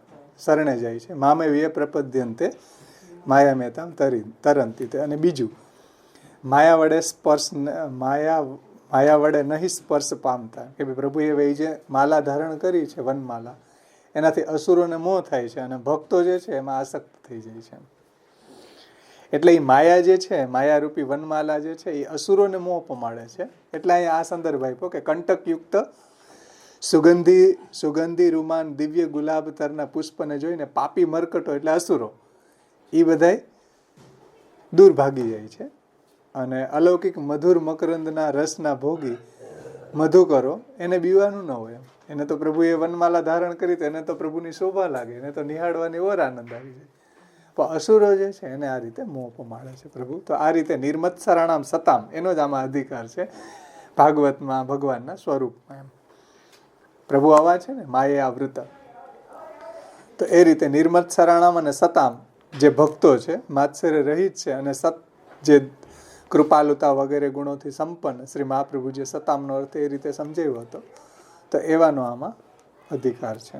શરણે જાય છે. મામેવીય પ્રપદ્યંતે માયા મહેતામ તરંતી. અને બીજું, માયા વડે માયા વડે નહીં સ્પર્શ પામતા, કે ભાઈ પ્રભુએ વૈજ્ય માલા ધારણ કરી છે, વનમાલા, એનાથી અસુરોને મોહ થાય છે, અને ભક્તો જે છે એમાં આસક્ત થઈ જાય છે. એટલે એ માયા જે છે, માયારૂપી વનમાલા જે છે, એ અસુરોને મોહ પમાડે છે. એટલે અહીંયા આ સંદર્ભ આપ્યો કે કંટકયુક્ત સુગંધી રૂમાન દિવ્ય ગુલાબ તરના પુષ્પને જોઈને પાપી મરકટો એટલે અસુરો એ બધાય દૂર ભાગી જાય છે. અને અલૌકિક મધુર મકરંદના રસના ભોગી મધુકરો એને બીવાનું ન હોય. એને તો પ્રભુએ વનમાલા ધારણ કરી, તો એને તો પ્રભુની શોભા લાગે, એને તો નિહાળવાની ઓર આનંદ આવી જાય. પણ અસુરો જે છે એને આ રીતે મોહ પમાડે છે પ્રભુ. તો આ રીતે નિર્મત્સરાણામ સતામ એનો જ આમાં અધિકાર છે ભાગવતમાં, ભગવાનના સ્વરૂપમાં. એમ પ્રભુ આવા છે ને માયા આવૃત. તો એ રીતે નિર્મત્સરાણામ અને સતામ જે ભક્તો છે, માત્સર્ય રહિત છે, અને જે કૃપાલુતા વગેરે ગુણોથી સંપન્ન, શ્રી મહાપ્રભુ જે સતામનો અર્થ એ રીતે સમજાવ્યો હતો, તો એવાનો આમાં અધિકાર છે.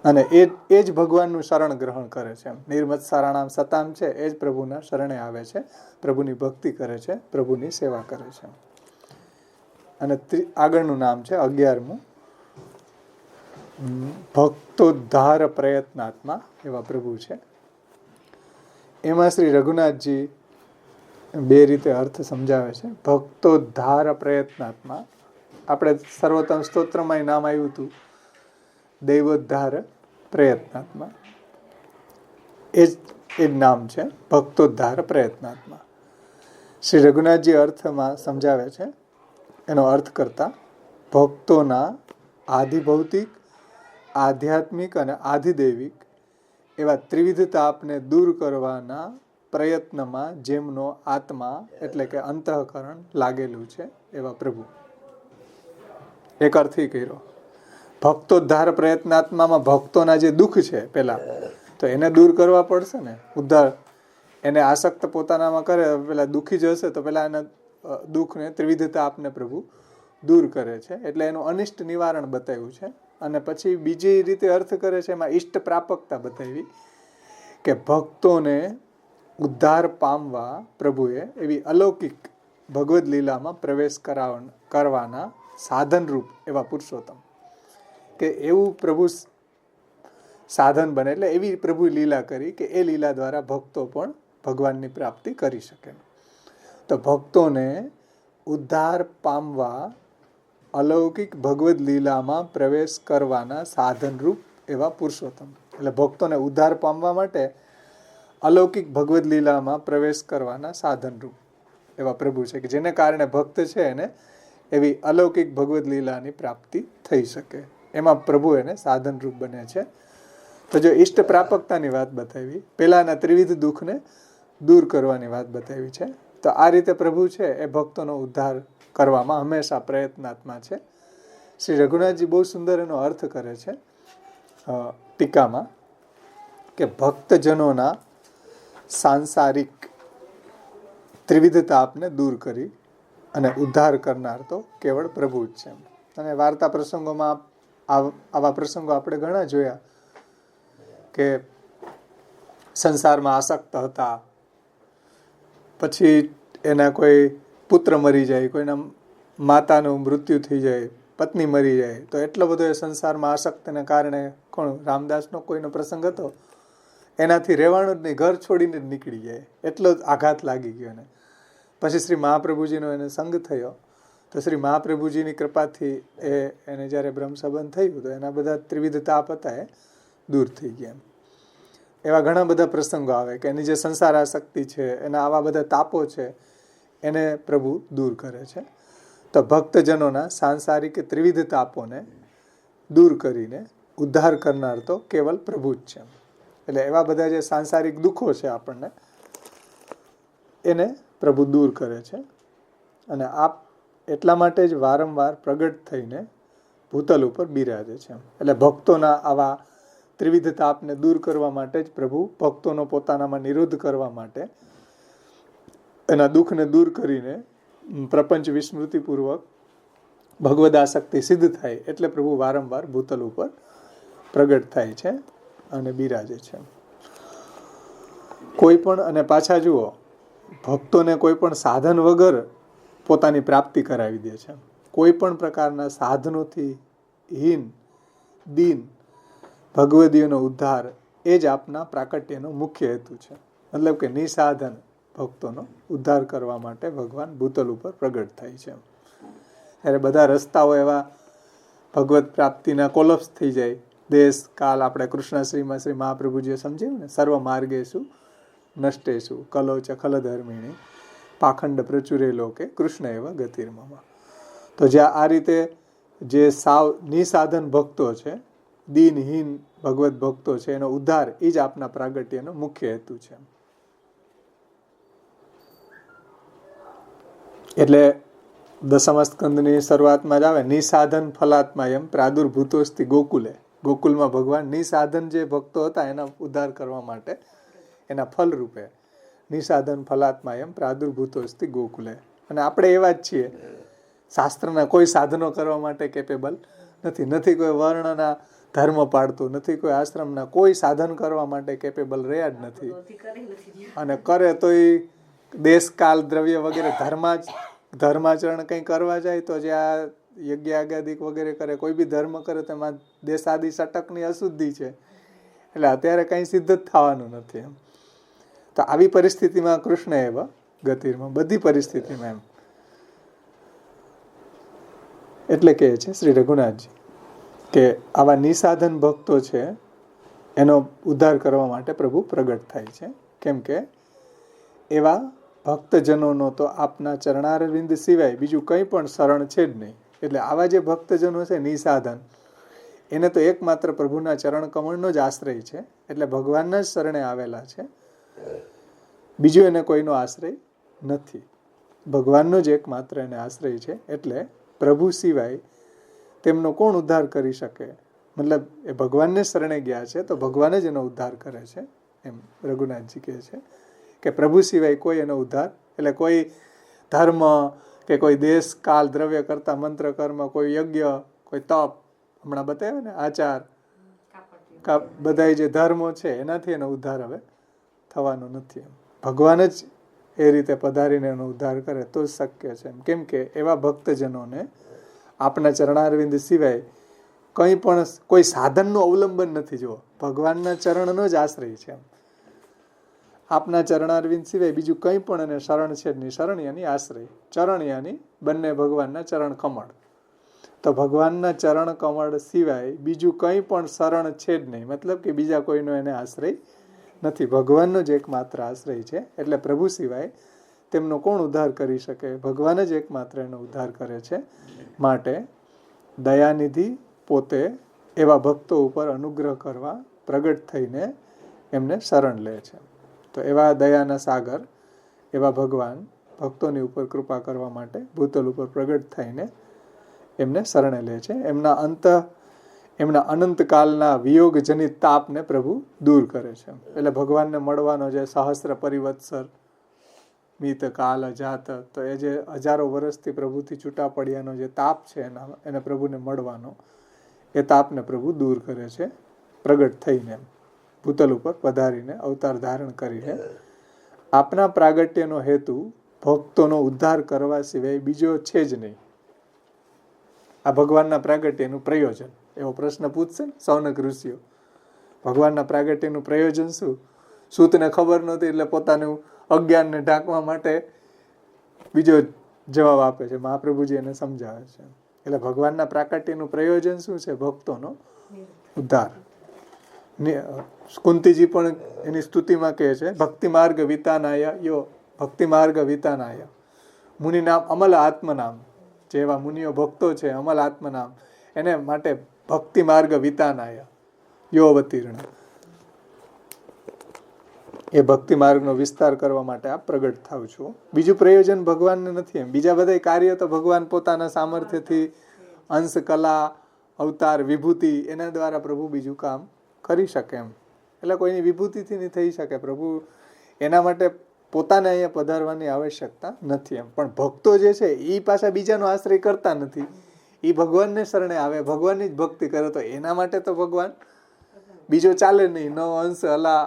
અને એ જ ભગવાનનું શરણ ગ્રહણ કરે છે. નિર્મત્સરાણામ સતામ છે એ જ પ્રભુના શરણે આવે છે, પ્રભુની ભક્તિ કરે છે, પ્રભુની સેવા કરે છે. અને આગળનું નામ છે 11મું ભક્તોદ્ધાર પ્રયત્નાત્મા એવા પ્રભુ છે. એમાં શ્રી રઘુનાથજી બે રીતે અર્થ સમજાવે છે. ભક્તોદ્ધાર પ્રયત્નાત્મા, આપણે સર્વોત્તમ સ્તોત્રમાં નામ આવ્યું હતું દૈવોદ્ધાર પ્રયત્નાત્મા, એ જ નામ છે ભક્તોદ્ધાર પ્રયત્નાત્મા. શ્રી રઘુનાથજી અર્થમાં સમજાવે છે, એનો અર્થ કરતા ભક્તોના આધિભૌતિક, આધ્યાત્મિક અને આધિદૈવિક એવા ત્રિવિધ તાપને દૂર કરવાના પ્રયત્નમાં જેમનો આત્મા એટલે કે અંતઃકરણ લાગેલું છે એવા પ્રભુ. એક અર્થ એ કર્યો. ભક્તોદ્ધાર પ્રયત્નાત્મામાં ભક્તોના જે દુઃખ છે પેલા તો એને દૂર કરવા પડશે ને. ઉદ્ધાર એને આસક્ત પોતાનામાં કરે, પેલા દુઃખી જ હશે તો પેલા એના દુઃખને ત્રિવિધતા આપને પ્રભુ દૂર કરે છે. એટલે એનું અનિષ્ટ નિવારણ બતાવ્યું છે. અને પછી બીજી રીતે અર્થ કરે છે, એમાં ઈષ્ટ પ્રાપકતા બતાવી કે ભક્તોને ઉદ્ધાર પામવા પ્રભુએ એવી અલૌકિક ભગવદ્ લીલામાં પ્રવેશ કરવાના સાધનરૂપ એવા પુરુષોત્તમ, કે એવું પ્રભુ સાધન બને, એટલે એવી પ્રભુ લીલા કરી કે એ લીલા દ્વારા ભક્તો પણ ભગવાનની પ્રાપ્તિ કરી શકે. તો ભક્તોને ઉદ્ધાર પામવા અલૌકિક ભગવદ્ લીલામાં પ્રવેશ કરવાના સાધનરૂપ એવા પુરુષોત્તમ, એટલે ભક્તોને ઉદ્ધાર પામવા માટે અલૌકિક ભગવદ્ લીલામાં પ્રવેશ કરવાના સાધનરૂપ એવા પ્રભુ છે, કે જેને કારણે ભક્ત છે એને એવી અલૌકિક ભગવદ્ લીલાની પ્રાપ્તિ થઈ શકે. એમાં પ્રભુ એને સાધનરૂપ બને છે. તો જો ઈષ્ટ પ્રાપકતાની વાત બતાવી, પેલાના ત્રિવિધ દુઃખને દૂર કરવાની વાત બતાવી છે. તો આ રીતે પ્રભુ છે એ ભક્તોનો ઉદ્ધાર કરવામાં હંમેશા પ્રયત્નાત્મા છે. શ્રી રઘુનાથજી બહુ સુંદર એનો અર્થ કરે છે ટીકામાં, કે ભક્તજનોના સાંસારિક ત્રિવિધ તાપને દૂર કરી અને ઉદ્ધાર કરનાર તો કેવળ પ્રભુ જ છે. અને વાર્તા પ્રસંગોમાં આવા પ્રસંગો આપણે ઘણા જોયા, કે સંસારમાં આસક્ત હતા, પછી એના કોઈ પુત્ર મરી જાય, કોઈના માતાનું મૃત્યુ થઈ જાય, પત્ની મરી જાય, તો એટલો બધો એ સંસારમાં આસક્તને કારણે કોણ રામદાસનો કોઈનો પ્રસંગ હતો, એનાથી રહેવાનું જ નહીં, ઘર છોડીને જ નીકળી જાય, એટલો જ આઘાત લાગી ગયો એને. પછી શ્રી મહાપ્રભુજીનો એને સંગ થયો, તો શ્રી મહાપ્રભુજીની કૃપાથી એને જ્યારે બ્રહ્મ સંબંધ થયું તો એના બધા ત્રિવિધ તાપ હતા એ દૂર થઈ ગયા. એવા ઘણા બધા પ્રસંગો આવે કે એની જે સંસાર આસક્તિ છે, એના આવા બધા તાપો છે, એને પ્રભુ દૂર કરે છે. તો ભક્તજનોના સાંસારિક ત્રિવિધ તાપોને દૂર કરીને ઉદ્ધાર કરનાર તો કેવલ પ્રભુ જ છે. એટલે એવા બધા જે સાંસારિક દુઃખો છે આપણને, એને પ્રભુ દૂર કરે છે. અને આપ એટલા માટે જ વારંવાર પ્રગટ થઈને ભૂતલ ઉપર બિરાજે છે. એટલે ભક્તોના આવા ત્રિવિધ તાપને દૂર કરવા માટે જ પ્રભુ ભક્તોનો પોતાનામાં નિરોધ કરવા માટે, એના દુઃખને દૂર કરીને પ્રપંચ વિસ્મૃતિપૂર્વક ભગવદ આસક્તિ સિદ્ધ થાય, એટલે પ્રભુ વારંવાર ભૂતલ ઉપર પ્રગટ થાય છે અને બિરાજે છે. કોઈ પણ, અને પાછા જુઓ, ભક્તોને કોઈ પણ સાધન વગર પોતાની પ્રાપ્તિ કરાવી દે છે. કોઈ પણ પ્રકારના સાધનોથી હીન દીન ભગવદીયનો ઉદ્ધાર એ જ આપના પ્રાકટ્યનો મુખ્ય હેતુ છે. મતલબ કે નિસાધન ભક્તોનો ઉદ્ધાર કરવા માટે ભગવાન ભૂતલ ઉપર પ્રગટ થાય છે. ત્યારે બધા રસ્તાઓ એવા ભગવત પ્રાપ્તિના કોલપ્સ થઈ જાય. દેશ કાલ, આપણે કૃષ્ણશ્રીમાં શ્રી મહાપ્રભુજીએ સમજાવ્યું ને, સર્વ માર્ગેશુ નષ્ટેશુ કલોચ ખલધર્મિણી પાખંડ પ્રચુરે લોકે કૃષ્ણ એવા ગતિર્મમ. તો જ્યાં આ રીતે જે સાવ નિસાધન ભક્તો છે, દીનહીન ભગવત ભક્તો છે, એનો ઉદ્ધાર એ જ આપના પ્રાગટ્યનો મુખ્ય હેતુ છે. એટલે દસમ સ્કંદની શરૂઆતમાં જ આવે, નિસાધન ફલાત્મા એમ પ્રાદુર્ભૂતોસ્તિ ગોકુલે. ગોકુલમાં ભગવાન નિસાધન જે ભક્તો હતા એના ઉદ્ધાર કરવા માટે, એના ફલ રૂપે નિસાધન ફલાત્મા એમ પ્રાદુર્ભૂતોસ્તિ ગોકુલે. અને આપણે એવા જ છીએ, શાસ્ત્રના કોઈ સાધનો કરવા માટે કેપેબલ નથી કોઈ વર્ણના ધર્મ પાડતું, નથી કોઈ આશ્રમના કોઈ સાધન કરવા માટે કેપેબલ રહ્યા જ નથી. અને કરે તો એ દેશ કાલ દ્રવ્ય વગેરે ધર્માચરણ કંઈ કરવા જાય તો જે આ યજ્ઞ આગાદિક વગેરે કરે, કોઈ બી ધર્મ કરે તો એમાં દેશાદી સટકની અશુદ્ધિ છે, એટલે અત્યારે કંઈ સિદ્ધ જ થવાનું નથી એમ. તો આવી પરિસ્થિતિમાં કૃષ્ણ એવા ગતિમાં બધી પરિસ્થિતિમાં એમ એટલે કહે છે શ્રી રઘુનાથજી કે આવા નિસાધન ભક્તો છે એનો ઉદ્ધાર કરવા માટે પ્રભુ પ્રગટ થાય છે. કેમ કે એવા ભક્તજનોનો તો આપના ચરણારવિંદ સિવાય બીજું કંઈ પણ શરણ છે જ નહીં. એટલે આવા જે ભક્તજનો છે નિસાધન, એને તો એકમાત્ર પ્રભુના ચરણ કમળનો જ આશ્રય છે. એટલે ભગવાનના જ શરણે આવેલા છે, બીજું એને કોઈનો આશ્રય નથી. ભગવાનનો જ એકમાત્ર એને આશ્રય છે. એટલે પ્રભુ સિવાય તેમનો કોણ ઉદ્ધાર કરી શકે? મતલબ એ ભગવાનને શરણે ગયા છે તો ભગવાન જ એનો ઉદ્ધાર કરે છે. એમ રઘુનાથજી કહે છે કે પ્રભુ સિવાય કોઈ એનો ઉદ્ધાર, એટલે કોઈ ધર્મ કે કોઈ દેશ કાલ દ્રવ્ય કરતા મંત્ર કર્મ, કોઈ યજ્ઞ, કોઈ તપ, હમણાં બતાવ્યો ને આચાર, બધા જે ધર્મો છે એનાથી એનો ઉદ્ધાર હવે થવાનો નથી. ભગવાન જ એ રીતે પધારીને એનો ઉદ્ધાર કરે તો જ શક્ય છે. કેમ કે એવા ભક્તજનોને આપના ચરણારવિંદ સિવાય કંઈ પણ કોઈ સાધનનું અવલંબન નથી. જુઓ, ભગવાનના ચરણનો જ આશ્રય છે. આપના ચરણારવિંદ સિવાય બીજું કંઈ પણ એને શરણ છે જ નહીં. શરણ યાની આશ્રય, ચરણ યાની બંને ભગવાનના ચરણ કમળ. તો ભગવાનના ચરણ કમળ સિવાય બીજું કંઈ પણ શરણ છે જ નહીં. મતલબ કે બીજા કોઈનો એને આશ્રય નથી, ભગવાનનો જ એકમાત્ર આશ્રય છે. એટલે પ્રભુ સિવાય તેમનો કોણ ઉદ્ધાર કરી શકે? ભગવાન જ એકમાત્ર એનો ઉદ્ધાર કરે છે. માટે દયાનિધિ પોતે એવા ભક્તો ઉપર અનુગ્રહ કરવા પ્રગટ થઈને એમને શરણ લે છે. તો એવા દયાના સાગર એવા ભગવાન ભક્તોની ઉપર કૃપા કરવા માટે ભૂતલ ઉપર પ્રગટ થઈને એમને શરણે લે છે. એમના અનંતકાલના વિયોગજનિત તાપને પ્રભુ દૂર કરે છે. એટલે ભગવાનને મળવાનો જે સહસ્ર પરિવત્સર મિત કાલ અજાત, તો એ જે હજારો વર્ષથી પ્રભુથી છૂટા પડ્યાનો જે તાપ છે એને પ્રભુને મળવાનો, એ તાપને પ્રભુ દૂર કરે છે પ્રગટ થઈને, ભૂતલ ઉપર પધારીને અવતાર ધારણ કરીને. આપના પ્રાગટ્યનો હેતુ ભક્તોનો ઉદ્ધાર કરવા સિવાય બીજો છે જ નહીં. આ ભગવાનના પ્રાગટ્યનું પ્રયોજન, એવો પ્રશ્ન પૂછશે ને સૌનક ઋષિઓ, ભગવાનના પ્રાગટ્યનું પ્રયોજન શું? સૂતને ખબર નહોતી એટલે પોતાનું અજ્ઞાનને ઢાંકવા માટે બીજો જવાબ આપે છે. મહાપ્રભુજી એને સમજાવે છે. એટલે ભગવાનના પ્રાગટ્યનું પ્રયોજન શું છે? ભક્તોનો ઉદ્ધાર. કુંતીજી પણ એની સ્તુતિમાં કહે છે ભક્તિ માર્ગ વિતાનાય યો ભક્તિ માર્ગ વિતાનાય મુનિ નામ અમલ આત્મનામ. જેવા મુનિઓ ભક્તો છે અમલ આત્મનામ, એને માટે ભક્તિ માર્ગ વિતાનાય યો અવતીર્ણ, એ ભક્તિ માર્ગનો વિસ્તાર કરવા માટે આપ પ્રગટ થાવ છો. બીજું પ્રયોજન ભગવાનને નથી. એમ બીજા બધા કાર્ય તો ભગવાન પોતાના સામર્થ્યથી, અંશ, કલા, અવતાર, વિભૂતિ, એના દ્વારા પ્રભુ બીજું કામ કરી શકે એમ. એટલે કોઈની વિભૂતિથી નહીં થઈ શકે. પ્રભુ એના માટે પોતાને અહીંયા પધારવાની આવશ્યકતા નથી એમ. પણ ભક્તો જે છે એ પાછા બીજાનો આશ્રય કરતા નથી, એ ભગવાનને શરણે આવે, ભગવાનની જ ભક્તિ કરે. તો એના માટે તો ભગવાન બીજો ચાલે નહીં. ન અંશ અલા,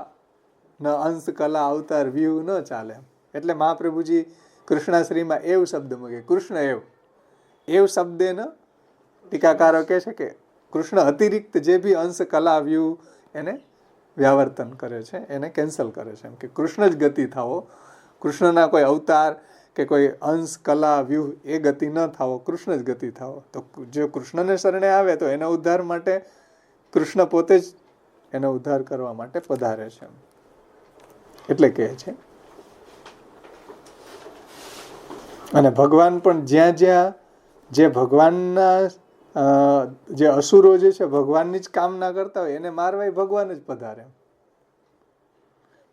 ન અંશ કલા, અવતાર, વ્યૂહ ન ચાલે. એટલે મહાપ્રભુજી કૃષ્ણાશ્રીમાં એવ શબ્દ મૂકે, કૃષ્ણ એવ. એવ શબ્દેન ટીકાકારો કહે છે કે કૃષ્ણ અતિરિક્ત જે બી અંશ, કલા, વ્યૂહ એને વ્યાવર્તન કરે છે, એને કેન્સલ કરે છે. એમ કે કૃષ્ણ જ ગતિ થાવો, કૃષ્ણના કોઈ અવતાર કે કોઈ અંશ, કલા, વ્યૂહ એ ગતિ ન થાવો, કૃષ્ણ જ ગતિ થાવો. તો જો કૃષ્ણને શરણે આવે તો એના ઉદ્ધાર માટે કૃષ્ણ પોતે જ એનો ઉદ્ધાર કરવા માટે પધારે છે. એટલે કહે છે. અને ભગવાન પણ જ્યાં જ્યાં જે ભગવાનના જે અસુરો જે છે ભગવાનની જ કામના કરતા હોય એને મારવા ભગવાન જ પધારે.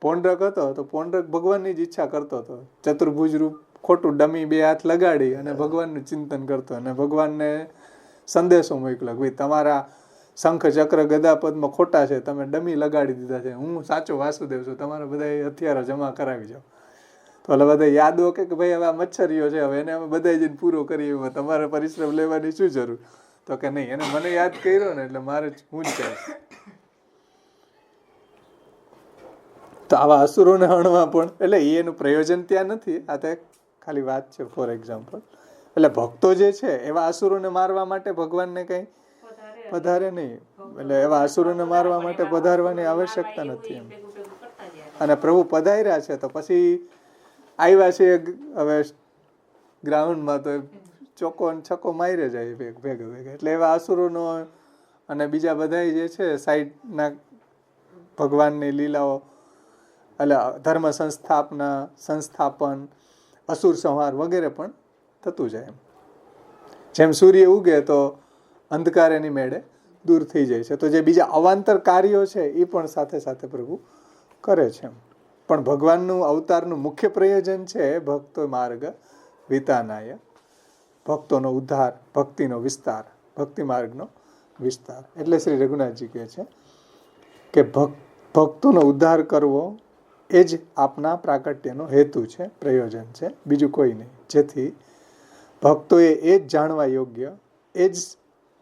પૌંડ્રક હતો તો પૌંડ્રક ભગવાનની જ ઈચ્છા કરતો હતો. ચતુર્ભુજ રૂપ ખોટું ડમી 2 હાથ લગાડી અને ભગવાનનું ચિંતન કરતો, અને ભગવાનને સંદેશો મોકલ્યો, ભાઈ તમારા શંખ, ચક્ર, ગદા, પદ્મ ખોટા છે, તમે ડમી લગાડી દીધા છે, હું સાચો વાસુદેવ છું, તમારા બધા હથિયારો જમા કરાવી જાઓ. તો એટલે બધા યાદો કે ભાઈ હવે આ મચ્છરીઓ છે, હવે એને અમે બધા જઈને પૂરો કરીએ, તમારે પરિશ્રમ લેવાની શું જરૂર? તો કે નહીં, એને મને યાદ કર્યો ને એટલે મારે હું જ કહીશ. તો આવા અસુરોને હણવા પણ, એટલે એનું પ્રયોજન ત્યાં નથી. આ તો ખાલી વાત છે ફોર એક્ઝામ્પલ. એટલે ભક્તો જે છે એવા અસુરોને મારવા માટે ભગવાનને કંઈ પધારે નહીં. એટલે એવા અસુરોને મારવા માટે પધારવાની આવશ્યકતા નથી એમ. અને પ્રભુ પધાર્યા છે તો પછી આવ્યા છે હવે ગ્રાઉન્ડમાં તો ચોખ્ખો અને છક્કો મારી જાય ભેગા ભેગા. એટલે એવા અસુરોનો અને બીજા બધા જે છે સાઈડના ભગવાનની લીલાઓ એટલે ધર્મ સંસ્થાપન અસુર સંહાર વગેરે પણ થતું જાય એમ. જેમ સૂર્ય ઉગે તો અંધકાર એની મેળે દૂર થઈ જાય છે, તો જે બીજા અવાંતર કાર્યો છે એ પણ સાથે સાથે પ્રભુ કરે છે એમ. પણ ભગવાનનું અવતારનું મુખ્ય પ્રયોજન છે ભક્તો માર્ગ વિતાનાય, ભક્તોનો ઉદ્ધાર, ભક્તિનો વિસ્તાર, ભક્તિ માર્ગનો વિસ્તાર. એટલે શ્રી રઘુનાથજી કહે છે કે ભક્તોનો ઉદ્ધાર કરવો એ જ આપના પ્રાકટ્યનો હેતુ છે, પ્રયોજન છે, બીજું કોઈ નહીં. જેથી ભક્તોએ એ જ જાણવા યોગ્ય, એ જ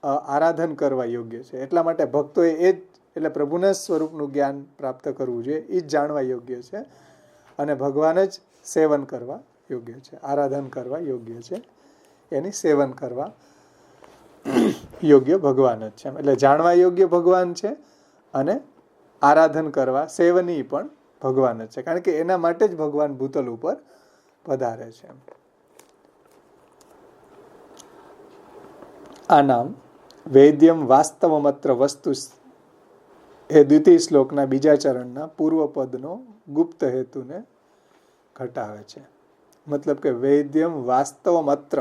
આરાધન કરવા યોગ્ય છે. એટલા માટે ભક્તોએ એ જ એટલે પ્રભુના સ્વરૂપનું જ્ઞાન પ્રાપ્ત કરવું જોઈએ, એ જ જાણવા યોગ્ય છે અને ભગવાન જ સેવન કરવા યોગ્ય છે, આરાધન કરવા યોગ્ય છે, એની સેવન કરવા યોગ્ય ભગવાન જ છે. એટલે જાણવા યોગ્ય ભગવાન છે અને આરાધન કરવા સેવની પણ ભગવાન જ છે, કારણ કે એના માટે જ ભગવાન ભૂતલ ઉપર પધારે છે. આ નામ વૈદ્યમ વાસ્તવમત્ર વસ્તુ એ દ્વિતીય શ્લોકના બીજા ચરણના પૂર્વ પદનો ગુપ્ત હેતુને ઘટાવે છે. મતલબ કે વૈદ્યમ વાસ્તવમત્ર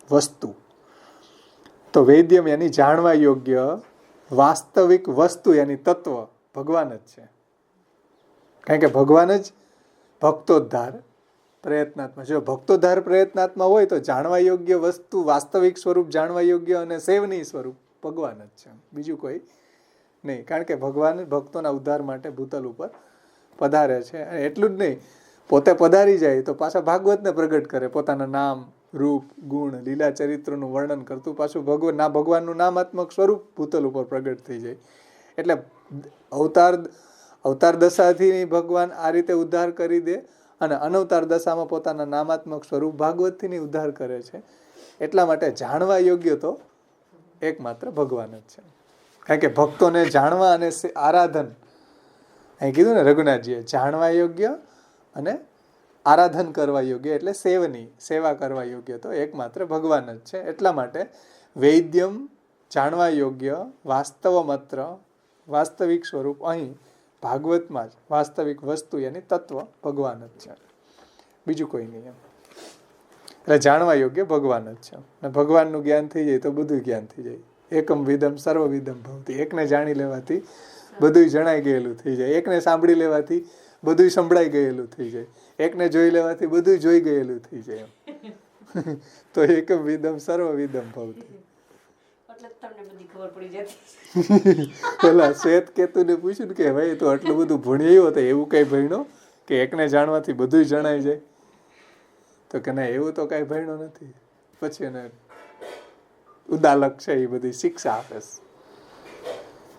વસ્તુ, તો વૈદ્યમ યાની જાણવા યોગ્ય, વાસ્તવિક વસ્તુ યાની તત્વ ભગવાન જ છે. કારણ કે ભગવાન જ ભક્તોદ્ધાર પ્રયત્નાત્મા. જો ભક્તોદ્ધાર પ્રયત્નાત્મા હોય તો જાણવા યોગ્ય વસ્તુ, વાસ્તવિક સ્વરૂપ જાણવા યોગ્ય અને સેવનીય સ્વરૂપ ભગવાન જ છે, બીજું કોઈ નહીં. કારણ કે ભગવાન ભક્તોના ઉદ્ધાર માટે ભૂતલ ઉપર પધારે છે. અને એટલું જ નહીં, પોતે પધારી જાય તો પાછા ભાગવતને પ્રગટ કરે, પોતાના નામ, રૂપ, ગુણ, લીલા ચરિત્રનું વર્ણન કરતું પાછું ભગવાનનું નામાત્મક સ્વરૂપ ભૂતલ ઉપર પ્રગટ થઈ જાય. એટલે અવતાર દશાથી ભગવાન આ રીતે ઉદ્ધાર કરી દે અને અનવતાર દશામાં પોતાના નામાત્મક સ્વરૂપ ભાગવતથી ઉદ્ધાર કરે છે. એટલા માટે જાણવા યોગ્ય તો એકમાત્ર ભગવાન જ છે. કારણ કે ભક્તોને જાણવા અને આરાધન, અહીં કીધું ને રઘુનાથજીએ, જાણવા યોગ્ય અને આરાધન કરવા યોગ્ય એટલે સેવની, સેવા કરવા યોગ્ય તો એકમાત્ર ભગવાન જ છે. એટલા માટે વૈદ્યમ જાણવા યોગ્ય, વાસ્તવમત્ર વાસ્તવિક સ્વરૂપ અહીં ભાગવતમાં જ વાસ્તવિક વસ્તુ એની તત્વ ભગવાન જ છે, બીજું કોઈ નહીં એમ. એટલે જાણવા યોગ્ય ભગવાન જ છે. અને ભગવાનનું જ્ઞાન થઈ જાય તો બધું જ્ઞાન થઈ જાય. એકમ વિદમ સર્વવિદમ ભવતી. એકને જાણી લેવાથી બધું જણાઈ ગયેલું થઈ જાય. એકને સાંભળી લેવાથી બધું સંભળાઈ ગયેલું થઈ જાય. એકને જોઈ લેવાથી બધું જોઈ ગયેલું થઈ જાય એમ. તો એકમ વિદમ સર્વવિદમ ભવતી. પેલા શ્વેત કેતુને પૂછ્યું કે ભાઈ તું આટલું બધું ભણ્યો તો એવું કઈ ભણ્યો કે એકને જાણવાથી બધું જણાઈ જાય? તો કે ના, એવું તો કઈ ભણ્યો નથી. પછી એને ઉદાલક છે એ બધી શિક્ષા આપે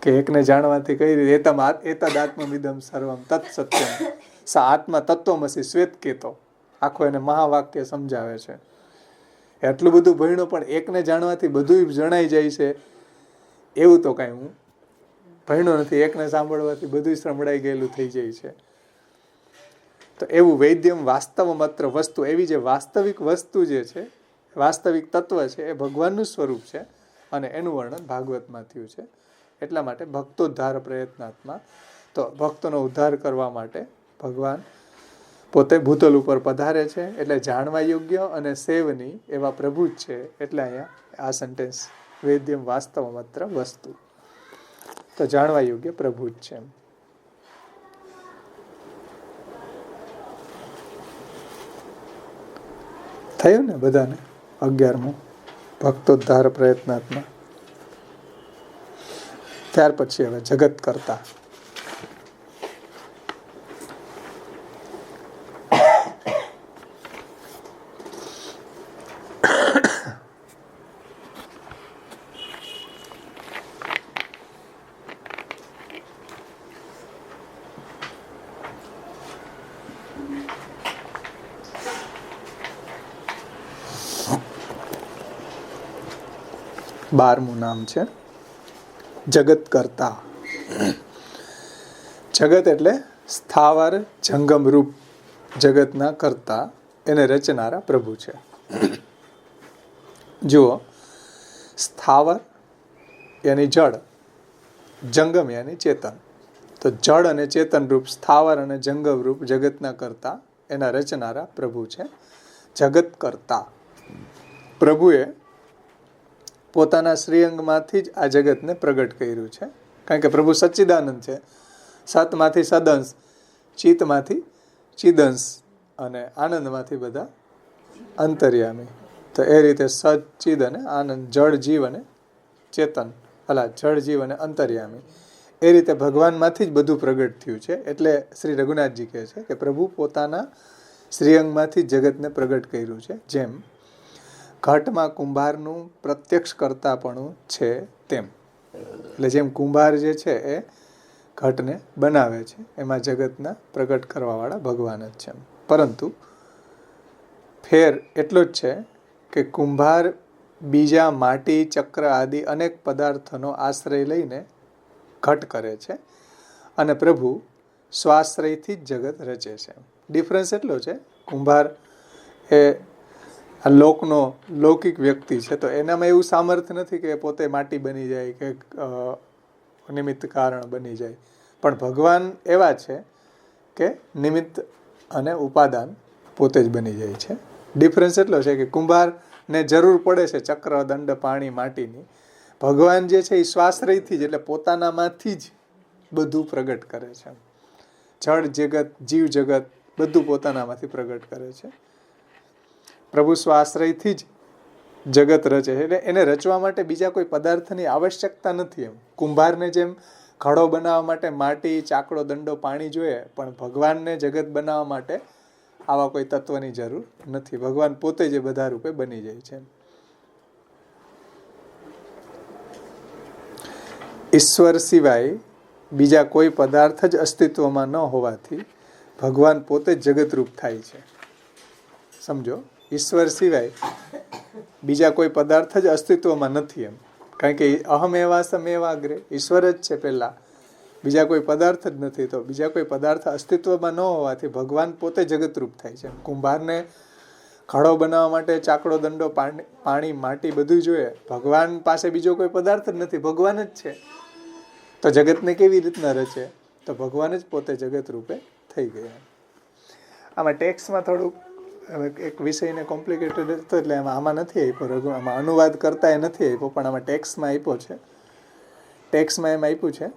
કે એકને જાણવાથી કઈ રીતે એતદ આત્મવિદમ સર્વમ તત્ સત્યમ સા આત્મા તત્વમસી શ્વેત કેતો, આખો એને મહાવાક્ય સમજાવે છે. એટલું બધું ભણ્યો પણ એકને જાણવાથી બધું જણાઈ જાય છે એવું તો કાંઈ હું ભણ્યો નથી. એકને સાંભળવાથી બધું સંભળાઈ ગયેલું થઈ જાય છે. તો એવું વૈદ્યમ વાસ્તવમત્ર વસ્તુ, એવી જે વાસ્તવિક વસ્તુ જે છે, વાસ્તવિક તત્વ છે, એ ભગવાનનું સ્વરૂપ છે અને એનું વર્ણન ભાગવતમાં થયું છે. એટલા માટે ભક્તોદ્ધાર પ્રયત્નાત્મા, તો ભક્તોનો ઉદ્ધાર કરવા માટે ભગવાન પોતે ભૂતલ ઉપર પધારે છે. એટલે જાણવા યોગ્ય અને સેવની એવા પ્રભુ જ છે. એટલે અહીંયા આ સેન્ટેન્સ વૈદ્યમ વાસ્તવમત્ર વસ્તુ, તો જાણવા યોગ્ય પ્રભુ જ છે. થયું ને બધાને 11મું ભક્તોદ્ધાર પ્રયત્નાત્મા. ત્યાર પછી હવે જગત કરતા. 12મું નામ છે જગત કરતા. જગત એટલે સ્થાવર જંગમ રૂપ જગતના કરતા, એને રચનારા પ્રભુ છે. જુઓ, સ્થાવર યાની જળ, જંગમ યાની ચેતન. તો જળ અને ચેતન રૂપ સ્થાવર અને જંગમ રૂપ જગતના કરતા એના રચનારા પ્રભુ છે. જગત કરતા પ્રભુએ પોતાના શ્રીઅંગમાંથી જ આ જગતને પ્રગટ કર્યું છે. કારણ કે પ્રભુ સચ્ચિદાનંદ છે. સતમાંથી સદંશ, ચિત્તમાંથી ચિદંશ અને આનંદમાંથી બધા અંતર્યામી. તો એ રીતે સચ્ચિદ અને આનંદ, જળ જીવ અને ચેતન, જળ જીવ અને અંતર્યામી, એ રીતે ભગવાનમાંથી જ બધું પ્રગટ થયું છે. એટલે શ્રી રઘુનાથજી કહે છે કે પ્રભુ પોતાના શ્રીઅંગમાંથી જગતને પ્રગટ કર્યું છે. જેમ ઘટમાં કુંભારનું પ્રત્યક્ષ કરતાપણું છે તેમ. એટલે જેમ કુંભાર જે છે એ ઘટને બનાવે છે, એમાં જગતના પ્રગટ કરવાવાળા ભગવાન જ છે. પરંતુ ફેર એટલો જ છે કે કુંભાર બીજા માટી, ચક્ર આદિ અનેક પદાર્થોનો આશ્રય લઈને ઘટ કરે છે અને પ્રભુ સ્વાશ્રયથી જ જગત રચે છે. ડિફરન્સ એટલો છે, કુંભાર એ આ લૌકિક વ્યક્તિ છે, તો એનામાં એવું સામર્થ્ય નથી કે પોતે માટી બની જાય કે નિમિત્ત કારણ બની જાય. પણ ભગવાન એવા છે કે નિમિત્ત અને ઉપાદાન પોતે જ બની જાય છે. ડિફરન્સ એટલો છે કે કુંભારને જરૂર પડે છે ચક્ર, દંડ, પાણી, માટીની. ભગવાન જે છે એ સ્વાશ્રયથી જ, એટલે પોતાનામાંથી જ બધું પ્રગટ કરે છે. જળ જગત, જીવ જગત બધું પોતાનામાંથી પ્રગટ કરે છે. પ્રભુ સ્વાશ્રયથી જ જગત રચે છે. એટલે એને રચવા માટે બીજા કોઈ પદાર્થની આવશ્યકતા નથી. એમ કુંભારને જેમ ઘડો બનાવવા માટે માટી, ચાકડો, દંડો, પાણી જોઈએ, પણ ભગવાનને જગત બનાવવા માટે આવા કોઈ તત્વની જરૂર નથી. ભગવાન પોતે જ બધા રૂપે બની જાય છે. ઈશ્વર સિવાય બીજા કોઈ પદાર્થ જ અસ્તિત્વમાં ન હોવાથી ભગવાન પોતે જ જગતરૂપ થાય છે. સમજો, ઈશ્વર સિવાય બીજા કોઈ પદાર્થ જ અસ્તિત્વમાં નથી. એમ કારણ કે અહમ એવા સમેવાગ્રે, ઈશ્વર જ છે પહેલા, બીજા કોઈ પદાર્થ જ નથી. તો બીજા કોઈ પદાર્થ અસ્તિત્વમાં ન હોવાથી ભગવાન પોતે જગતરૂપ થાય છે. કુંભારને ઘડો બનાવવા માટે ચાકડો, દંડો, પાણી, માટી બધું જોઈએ. ભગવાન પાસે બીજો કોઈ પદાર્થ જ નથી, ભગવાન જ છે. તો જગતને કેવી રીતના રચે? તો ભગવાન જ પોતે જગત રૂપે થઈ ગયા. આમાં ટેક્સમાં થોડુંક એક વિષયને કોમ્પ્લિકેટેડ હતો, એટલે આમાં નથી આપ્યો, આમાં અનુવાદ કરતા એ નથી આપ્યો, પણ આમાં ટેક્સમાં આપ્યો છે. ટેક્સમાં એમ આપ્યું છે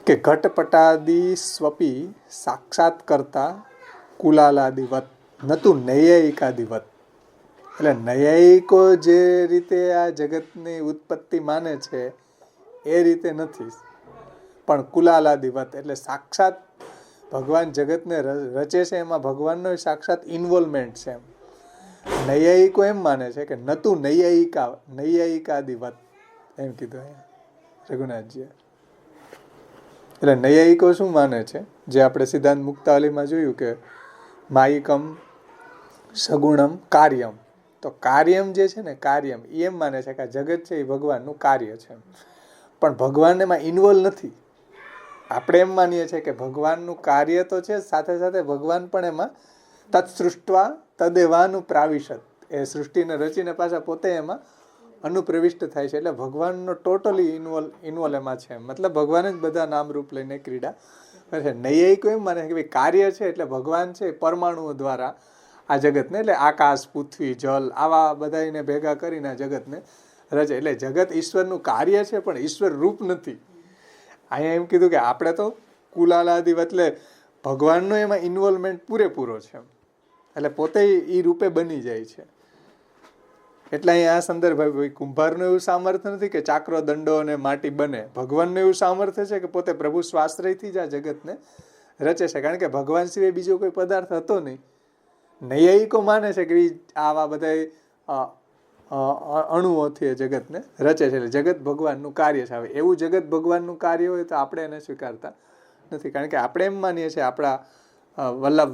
કે ઘટપટાદી સ્વપી સાક્ષાત કરતા કુલાલાદિવત નતું નૈયાયિકાદિવત. એટલે નૈયાયિકો જે રીતે આ જગતની ઉત્પત્તિ માને છે એ રીતે નથી, પણ કુલાલાદિવત એટલે સાક્ષાત ભગવાન જગતને રચે છે, એમાં ભગવાનનો સાક્ષાત ઇન્વોલ્વમેન્ટ છે. નૈયાયિકો એમ માને છે કે નતું નૈયાયિકાદિવત, એમ કીધું અહીંયા રઘુનાથજીએ. એટલે નૈયાયિકો શું માને છે, જે આપણે સિદ્ધાંત મુક્તાવલીમાં જોયું કે માયિકમ સગુણમ કાર્યમ. તો કાર્યમ જે છે ને, કાર્યમ એ એમ માને છે કે આ જગત છે એ ભગવાનનું કાર્ય છે, પણ ભગવાન એમાં ઇન્વોલ્વ નથી. આપણે એમ માનીએ છીએ કે ભગવાનનું કાર્ય તો છે, સાથે સાથે ભગવાન પણ એમાં તત્સૃષ્ટવા તદેવાનું પ્રાવિશત, એ સૃષ્ટિને રચીને પાછા પોતે એમાં અનુપ્રવિષ્ટ થાય છે. એટલે ભગવાનનો ટોટલી ઇન્વોલ્વ એમાં છે. મતલબ ભગવાન જ બધા નામરૂપ લઈને ક્રીડા કરે છે. નૈયાયિકો એમ માને છે કે ભાઈ કાર્ય છે એટલે ભગવાન છે પરમાણુઓ દ્વારા આ જગતને, એટલે આકાશ, પૃથ્વી, જલ, આવા બધાને ભેગા કરીને આ જગતને રચે. એટલે જગત ઈશ્વરનું કાર્ય છે, પણ ઈશ્વર રૂપ નથી. અહીંયા એમ કીધું કે આપણે તો કુલાલાદિવ, એટલે ભગવાનનો એમાં ઇન્વોલ્વમેન્ટ પૂરેપૂરો છે, એટલે પોતે એ રૂપે બની જાય છે. એટલે અહીંયા આ સંદર્ભ, કુંભારનું એવું સામર્થ્ય નથી કે ચાકરો, દંડો અને માટી બને. ભગવાનનું એવું સામર્થ્ય છે કે પોતે પ્રભુ સ્વાશ્રયથી જ આ જગતને રચે છે, કારણ કે ભગવાન સિવાય બીજો કોઈ પદાર્થ હતો નહીં. નૈયાયિકો માને છે કે આવા બધા અણુઓથી જગતને રચે છે, એટલે જગત ભગવાનનું કાર્ય છે. હવે એવું જગત ભગવાનનું કાર્ય હોય તો આપણે એને સ્વીકારતા નથી, કારણ કે આપણે એમ માનીએ છીએ આપણા વાલ્લભ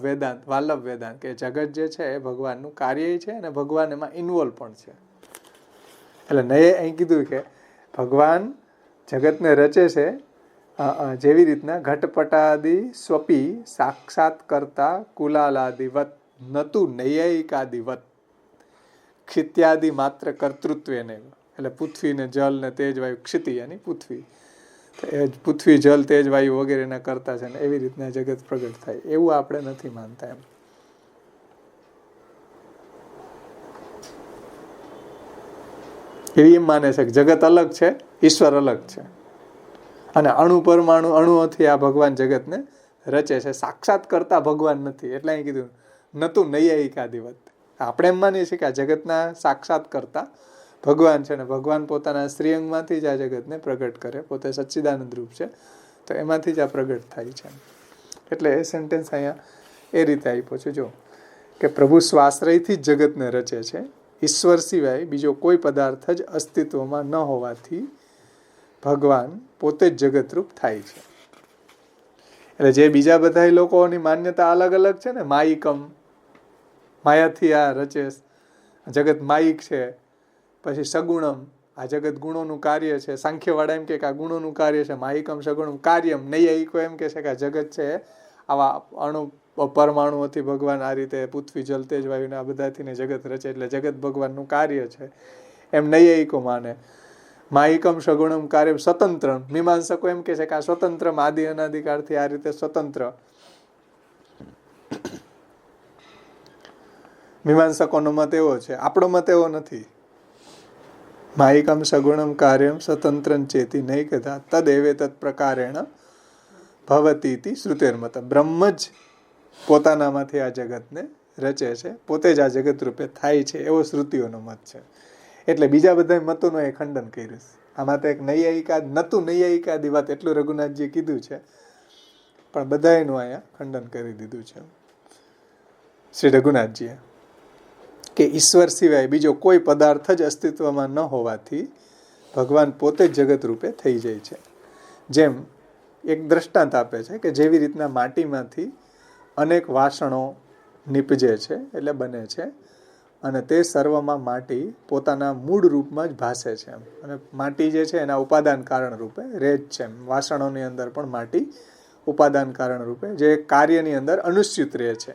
વેદાંત કે જગત જે છે એ ભગવાનનું કાર્ય છે અને ભગવાન એમાં ઇન્વોલ્વ પણ છે. એટલે નયે અહીં કીધું કે ભગવાન જગતને રચે છે જેવી રીતના ઘટપટાદિ સ્વપી સાક્ષાત કરતા કુલાલાદિવત નતુ નૈયાયિકાદિવત ક્ષિત્યાદિ માત્ર કર્તૃત્વે ને. એટલે પૃથ્વી ને જલ ને તેજ વાયુ, ક્ષિતિ યાની પૃથ્વી, પૃથ્વી જલ તેજ વાયુ વગેરેના કરતા છે ને એવી રીતના જગત પ્રગટ થાય એવું આપણે નથી માનતા. એમ એવી એમ માને છે કે જગત અલગ છે, ઈશ્વર અલગ છે, અને અણુ પરમાણુ અણુઓથી આ ભગવાન જગતને રચે છે, સાક્ષાત કરતા ભગવાન નથી. એટલે અહીં કીધું નતું નૈયાયિકાદિવત. આપણે એમ માનીએ છીએ કે આ જગતના સાક્ષાત કરતા ભગવાન છે ને ભગવાન પોતાના શ્રીઅંગમાંથી જ આ જગતને પ્રગટ કરે, પોતે સચ્ચિદાનંદ રૂપ છે તો એમાંથી જ આ પ્રગટ થાય છે. એટલે એ સેન્ટેન્સ અહીંયા એ રીતે આપ્યો છે જો કે પ્રભુ સ્વાશ્રયથી જ જગતને રચે છે, ઈશ્વર સિવાય બીજો કોઈ પદાર્થ જ અસ્તિત્વમાં ન હોવાથી ભગવાન પોતે જ જગતરૂપ થાય છે. એટલે જે બીજા બધા લોકોની માન્યતા અલગ અલગ છે ને, માયિકમ, માયાથી આ રચે જગત માયિક છે, પછી સગુણમ, આ જગત ગુણોનું કાર્ય છે, સાંખ્યવાળા એમ કે આ ગુણોનું કાર્ય છે, માયિકમ સગુણમ કાર્યમ, નૈયાયિકો એમ કે છે કે આ જગત છે આવા અણુ પરમાણુઓથી ભગવાન આ રીતે પૃથ્વી જલ તેજ વાયુને આ બધાથી ને જગત રચે એટલે જગત ભગવાનનું કાર્ય છે એમ નૈયાયિકો માને. માયિકમ સગુણમ કાર્યમ સ્વતંત્ર, મીમાંસકો એમ કે છે કે આ સ્વતંત્ર આદિ અનાદિકાળથી આ રીતે સ્વતંત્ર. મીમાંસકોનો મત એવો છે, આપણો મત એવો નથી. માયિકમ સગુણમ કાર્યમ સ્વતંત્ર ચેતી નહીં કથા તદેવે તત્ પ્રકારેણ ભવતી શ્રુતેર્મત. બ્રહ્મ જ પોતાનામાંથી આ જગતને રચે છે, પોતે જ આ જગત રૂપે થાય છે એવો શ્રુતિઓનો મત છે. એટલે બીજા બધા મતોનું એ ખંડન કર્યું છે. આમાં તો એક નૈયાયિકાદ નતું નૈયાયિકાદી વાત એટલું રઘુનાથજીએ કીધું છે, પણ બધાયનું અહીંયા ખંડન કરી દીધું છે શ્રી રઘુનાથજીએ કે ઈશ્વર સિવાય બીજો કોઈ પદાર્થ જ અસ્તિત્વમાં ન હોવાથી ભગવાન પોતે જ જગત રૂપે થઈ જાય છે. જેમ એક દ્રષ્ટાંત આપે છે કે જેવી રીતના માટીમાંથી અનેક વાસણો નીપજે છે એટલે બને છે અને તે સર્વમાં માટી પોતાના મૂળ રૂપમાં જ ભાસે છે. અને માટી જે છે એના ઉપાદાન કારણ રૂપે રહે જ છે. વાસણોની અંદર પણ માટી ઉપાદાન કારણ રૂપે જે કાર્યની અંદર અનુસ્યુત રહે છે.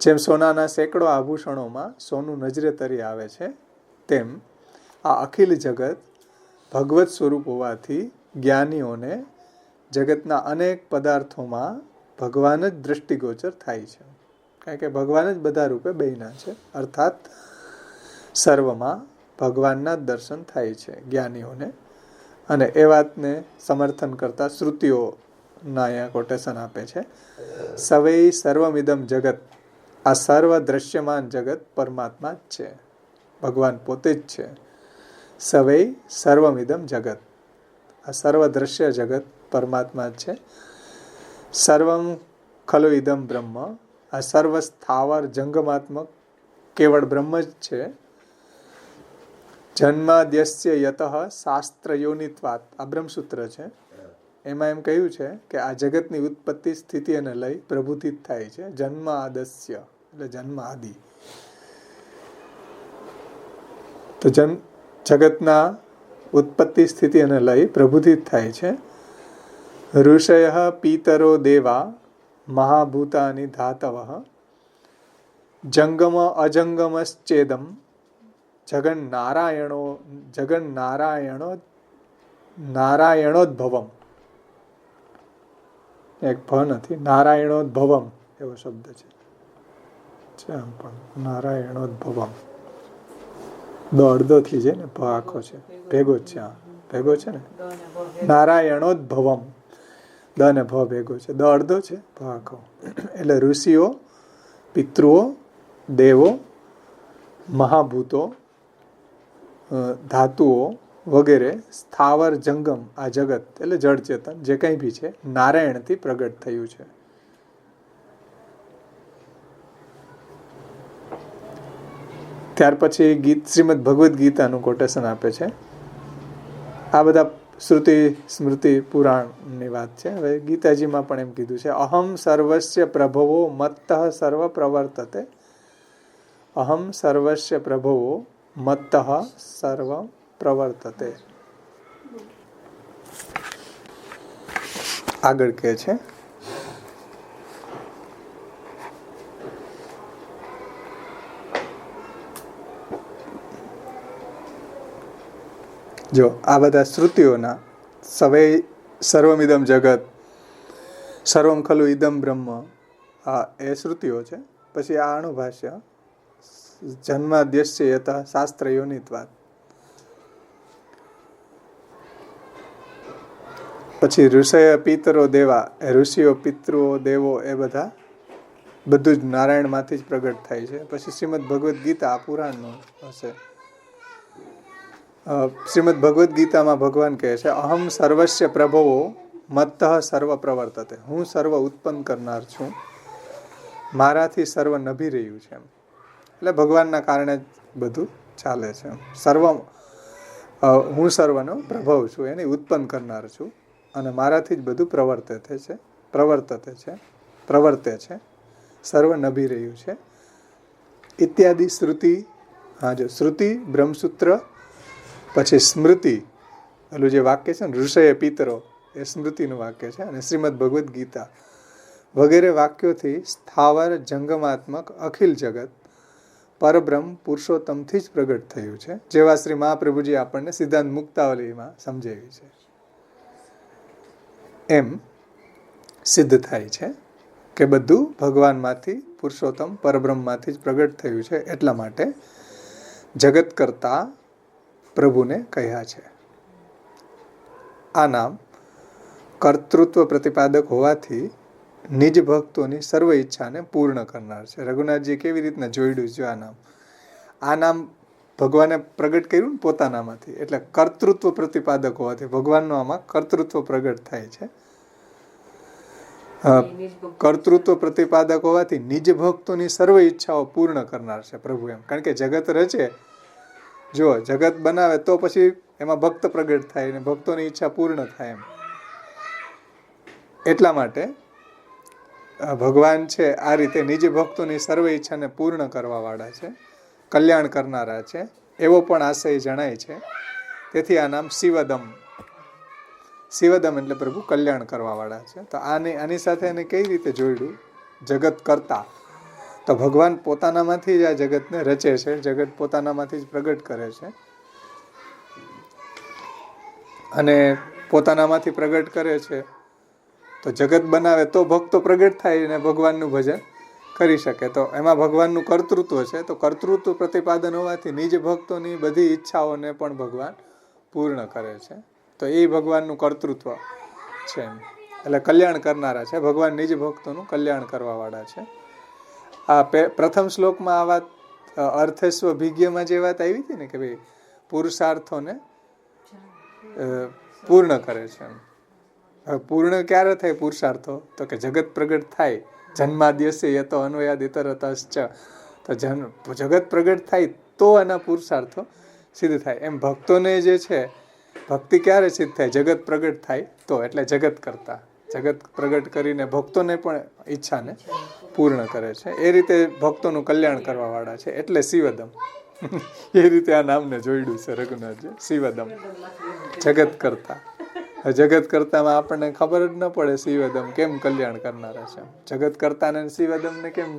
જેમ સોનાના સેંકડો આભૂષણોમાં સોનું નજરે તરી આવે છે, તેમ આ અખિલ જગત ભગવત સ્વરૂપ હોવાથી જ્ઞાનીઓને જગતના અનેક પદાર્થોમાં ભગવાન જ દ્રષ્ટિગોચર થાય છે. કારણ કે ભગવાન જ બધા રૂપે બેયના છે, અર્થાત સર્વમાં ભગવાનના જ દર્શન થાય છે જ્ઞાનીઓને. અને એ વાતને સમર્થન કરતા શ્રુતિઓના અહીંયા કોટેશન આપે છે. સવૈ સર્વમિદમ જગત, આ સર્વ દ્રશ્યમાન જગત પરમાત્મા જ છે, ભગવાન પોતે જ છે. સવૈ સર્વમિદમ જગત, આ સર્વ દ્રશ્ય જગત પરમાત્મા જ છે. સર્વમ ખલુ ઇદમ બ્રહ્મ, આ સર્વ સ્થાવર જંગમાત્મક કેવળ બ્રહ્મ જ છે. જન્માદ્યસ્ય યતઃ શાસ્ત્ર યોનિત્વાત, આ બ્રહ્મસૂત્ર છે. એમાં એમ કહ્યું છે કે આ જગતની ઉત્પત્તિ સ્થિતિ અને લય પ્રભુથી જ થાય છે. જન્મ આદસ્ય એટલે જન્મ આદિ. તો જગતના ઉત્પત્તિ સ્થિતિ અને લય પ્રભુથી જ થાય છે. ઋષય પીતરો દેવા મહાભૂતાની ધાતવ જંગમ અજંગમશ્ચેદમ જગન નારાયણોદ્ભવમ. એક ભ નથી, નારાયણોદ્ભવમ એવો શબ્દ છે. નારાયણોદ્ભવમ અડધો થઈ જાય ને, ભ આખો છે, ભેગો જ છે. હા ભેગો છે ને, નારાયણોદ્ભવમ, દ ને ભ ભેગો છે, દ અડધો છે, ભ આખો. એટલે ઋષિઓ, પિતૃઓ, દેવો, મહાભૂતો, ધાતુઓ વગેરે સ્થાવર જંગમ આ જગત એટલે જળ ચેતન જે કંઈ બી છે નારાયણથી પ્રગટ થયું છે. ત્યાર પછી શ્રીમદ ભગવદ્ ગીતાનું કોટેશન આપે છે. આ બધા શ્રુતિ સ્મૃતિ પુરાણની વાત છે. હવે ગીતાજીમાં પણ એમ કીધું છે, અહમ સર્વસ્ય પ્રભવો મત્તઃ સર્વ પ્રવર્તતે. અહમ સર્વસ્ય પ્રભવો મત્તઃ સર્વં પ્રવર્તતે. આગળ કહે છે, જો આ બધા શ્રુતિઓના સર્વમિદમ જગત, સર્વમ ખલુ ઇદમ બ્રહ્મ, આ એ શ્રુતિઓ છે. પછી આ અણુભાષ્ય જન્માદ્યસ્ય યતઃ શાસ્ત્ર યોનિત્વાત. પછી ઋષય પિતરો દેવા, ઋષિઓ પિતૃઓ દેવો એ બધું જ નારાયણમાંથી જ પ્રગટ થાય છે. પછી શ્રીમદ ભગવદ્ ગીતા પુરાણનું હશે. શ્રીમદ ભગવદ્ ગીતામાં ભગવાન કહે છે, અહમ સર્વસ્ય પ્રભવો મત્તઃ સર્વ પ્રવર્તતે. હું સર્વ ઉત્પન્ન કરનાર છું, મારાથી સર્વ નભી રહ્યું છે. એટલે ભગવાનના કારણે જ બધું ચાલે છે. હું સર્વનો પ્રભવ છું, એની ઉત્પન્ન કરનાર છું, અને મારાથી જ બધું પ્રવર્તે છે, સર્વ નભી રહ્યું છે. ઇત્યાદિ શ્રુતિ. હા, જો શ્રુતિ, બ્રહ્મસૂત્ર, પછી સ્મૃતિ, પેલું જે વાક્ય છે ને ઋષય પિતરો, એ સ્મૃતિનું વાક્ય છે. અને શ્રીમદ ભગવદ્ ગીતા વગેરે વાક્યોથી સ્થાવર જંગમાત્મક અખિલ જગત પરબ્રહ્મ પુરુષોત્તમથી જ પ્રગટ થયું છે, જેવા શ્રી મહાપ્રભુજી આપણને સિદ્ધાંત મુક્તાવલીમાં સમજાવી છે. એમ સિદ્ધ થાય છે કે બધું ભગવાનમાંથી, પુરુષોત્તમ પરબ્રહ્મમાંથી જ પ્રગટ થયું છે. એટલા માટે જગત કરતા પ્રભુને કહ્યા છે. આ નામ કર્તૃત્વ પ્રતિપાદક હોવાથી નિજ ભક્તોની સર્વ ઈચ્છાને પૂર્ણ કરનાર છે. રઘુનાથજી કેવી રીતના જોડ્યું છે આ નામ ભગવાને પ્રગટ કર્યું ને પોતાનામાંથી, એટલે કર્તૃત્વ પ્રતિપાદક હોવાથી ભગવાનનું આમાં કર્તૃત્વ પ્રગટ થાય છે. કર્તૃત્વ પ્રતિપાદક હોવાથી નિજ ભક્તોની સર્વ ઈચ્છાઓ પૂર્ણ કરનાર છે પ્રભુ. એમ કારણ કે જગત રચે, જો જગત બનાવે તો પછી એમાં ભક્ત પ્રગટ થાય અને ભક્તોની ઈચ્છા પૂર્ણ થાય. એમ એટલા માટે ભગવાન છે આ રીતે નિજ ભક્તોની સર્વ ઈચ્છાને પૂર્ણ કરવા વાળા છે, કલ્યાણ કરનારા છે, એવો પણ આશય જણાય છે. તેથી આ નામ શિવદમ. શિવદમ એટલે પ્રભુ કલ્યાણ કરવા વાળા છે. તો આની સાથે એને કઈ રીતે જોડ્યું? જગત કરતા. તો ભગવાન પોતાનામાંથી જ આ જગતને રચે છે, જગત પોતાનામાંથી જ પ્રગટ કરે છે, અને પોતાનામાંથી પ્રગટ કરે છે તો જગત બનાવે તો ભક્તો પ્રગટ થાય અને ભગવાનનું ભજન કરી શકે. તો એમાં ભગવાનનું કર્તૃત્વ છે. તો કર્તૃત્વ પ્રતિપાદન હોવાથી નિજ ભક્તોની બધી ઈચ્છાઓને પણ ભગવાન પૂર્ણ કરે છે. તો એ ભગવાનનું કર્તૃત્વ છે. એટલે કલ્યાણ કરનારા છે ભગવાન, નિજ ભક્તોનું કલ્યાણ કરવા વાળા છે. આ પ્રથમ શ્લોકમાં આ વાત અર્થસ્વ ભિજ્ઞમાં જે વાત આવી હતી ને કે ભાઈ પુરુષાર્થોને પૂર્ણ કરે છે. પૂર્ણ ક્યારે થાય પુરુષાર્થો? તો કે જગત પ્રગટ થાય. જન્માદ્યસ્ય યતો અન્વયાદ ઇતરતશ્ચ. તો જગત પ્રગટ થાય તો એના પુરુષાર્થો સિદ્ધ થાય. એમ ભક્તોને જે છે ભક્તિ ક્યારે સિદ્ધ થાય? જગત પ્રગટ થાય તો. એટલે જગત કરતા, જગત પ્રગટ કરીને ભક્તોને પણ ઈચ્છાને પૂર્ણ કરે છે. એ રીતે ભક્તોનું કલ્યાણ કરવા વાળા છે. એટલે શિવદમ. એ રીતે આ નામને જોડ્યું છે રઘુનાથજી, શિવદમ, જગત કરતા. જગત કરતામાં આપણને ખબર જ ન પડે શિવદમ કેમ કલ્યાણ કરનારા છે. જગત કરતાને શિવદમને કેમ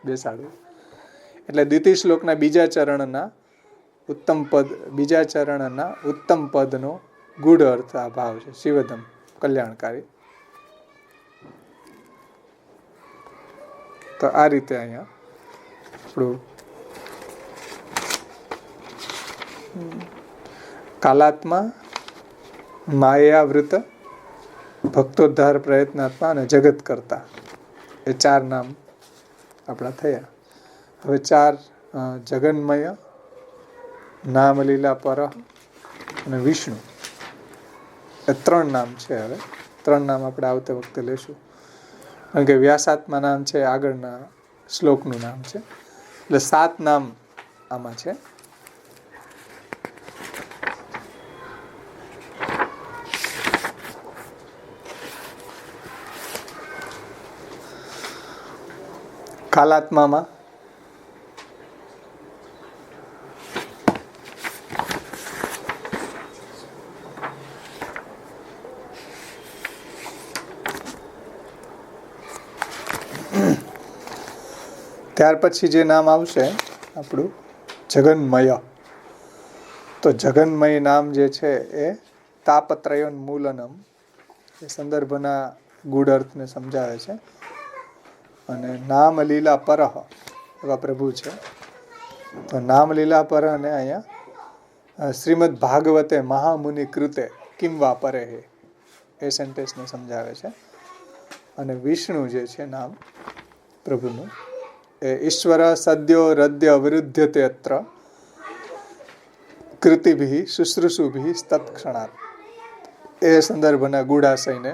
બેસાડવું? એટલે દ્વિતીય શ્લોકના બીજા ચરણના ઉત્તમ પદનો ગૂઢ અર્થ આ ભાવ છે. શિવદમ કલ્યાણકારી. તો આ રીતે અહીંયા આપણું કાલાત્મા, માયાવૃત, ભક્તોદ્ધાર પ્રયત્નાત્મા અને જગત કરતા, એ 4 નામ આપણા થયા. હવે 4 જગન્મય, નામલીલા પર અને વિષ્ણુ, એ 3 નામ છે. હવે 3 નામ આપણે આવતા વખતે લેશું, કારણ કે વ્યાસાત્મા નામ છે આગળના શ્લોકનું નામ છે. એટલે 7 નામ આમાં છે. કાલાત્મામાં ત્યાર પછી જે નામ આવશે આપણું જગન્મય. તો જગન્મય નામ જે છે એ તાપત્રયોન્મૂલનમ, એ સંદર્ભના ગૂઢ અર્થને સમજાવે છે. અને નામ લીલા પરહ એવા પ્રભુ છે. તો નામ લીલા પરહ ને અહીંયા શ્રીમદ ભાગવતે મહામુનિ કૃતે કિમ વા પરે હે એ સેન્ટેન્સને સમજાવે છે. અને વિષ્ણુ જે છે નામ પ્રભુનું, એ ઈશ્વર સદ્યો હૃદય વિરુદ્ધતે અત્ર કૃતિભિ શુશ્રુષુભિ તત્ક્ષણાત, એ સંદર્ભના ગૂઢાશયને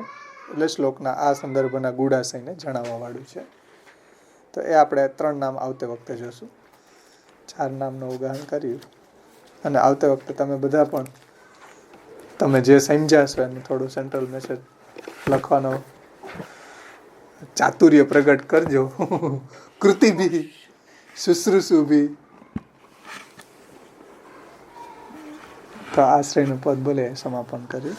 એટલે શ્લોકના આ સંદર્ભના ગૂઢાશયને જણાવવા વાળું છે. તો એ આપણે 3 નામ આવતે વખતે જોશું. 4 નામનું ઉદાહરણ કર્યું. અને આવતે વખતે તમે બધા પણ તમે જે સમજ્યા છો એનું થોડું સેન્ટ્રલ મેસેજ લખવાનો ચાતુર્ય પ્રગટ કરજો. કૃતિભિ શુશ્રુષુભિ. તો આશ્રયનું પદ બોલે સમાપન કર્યું.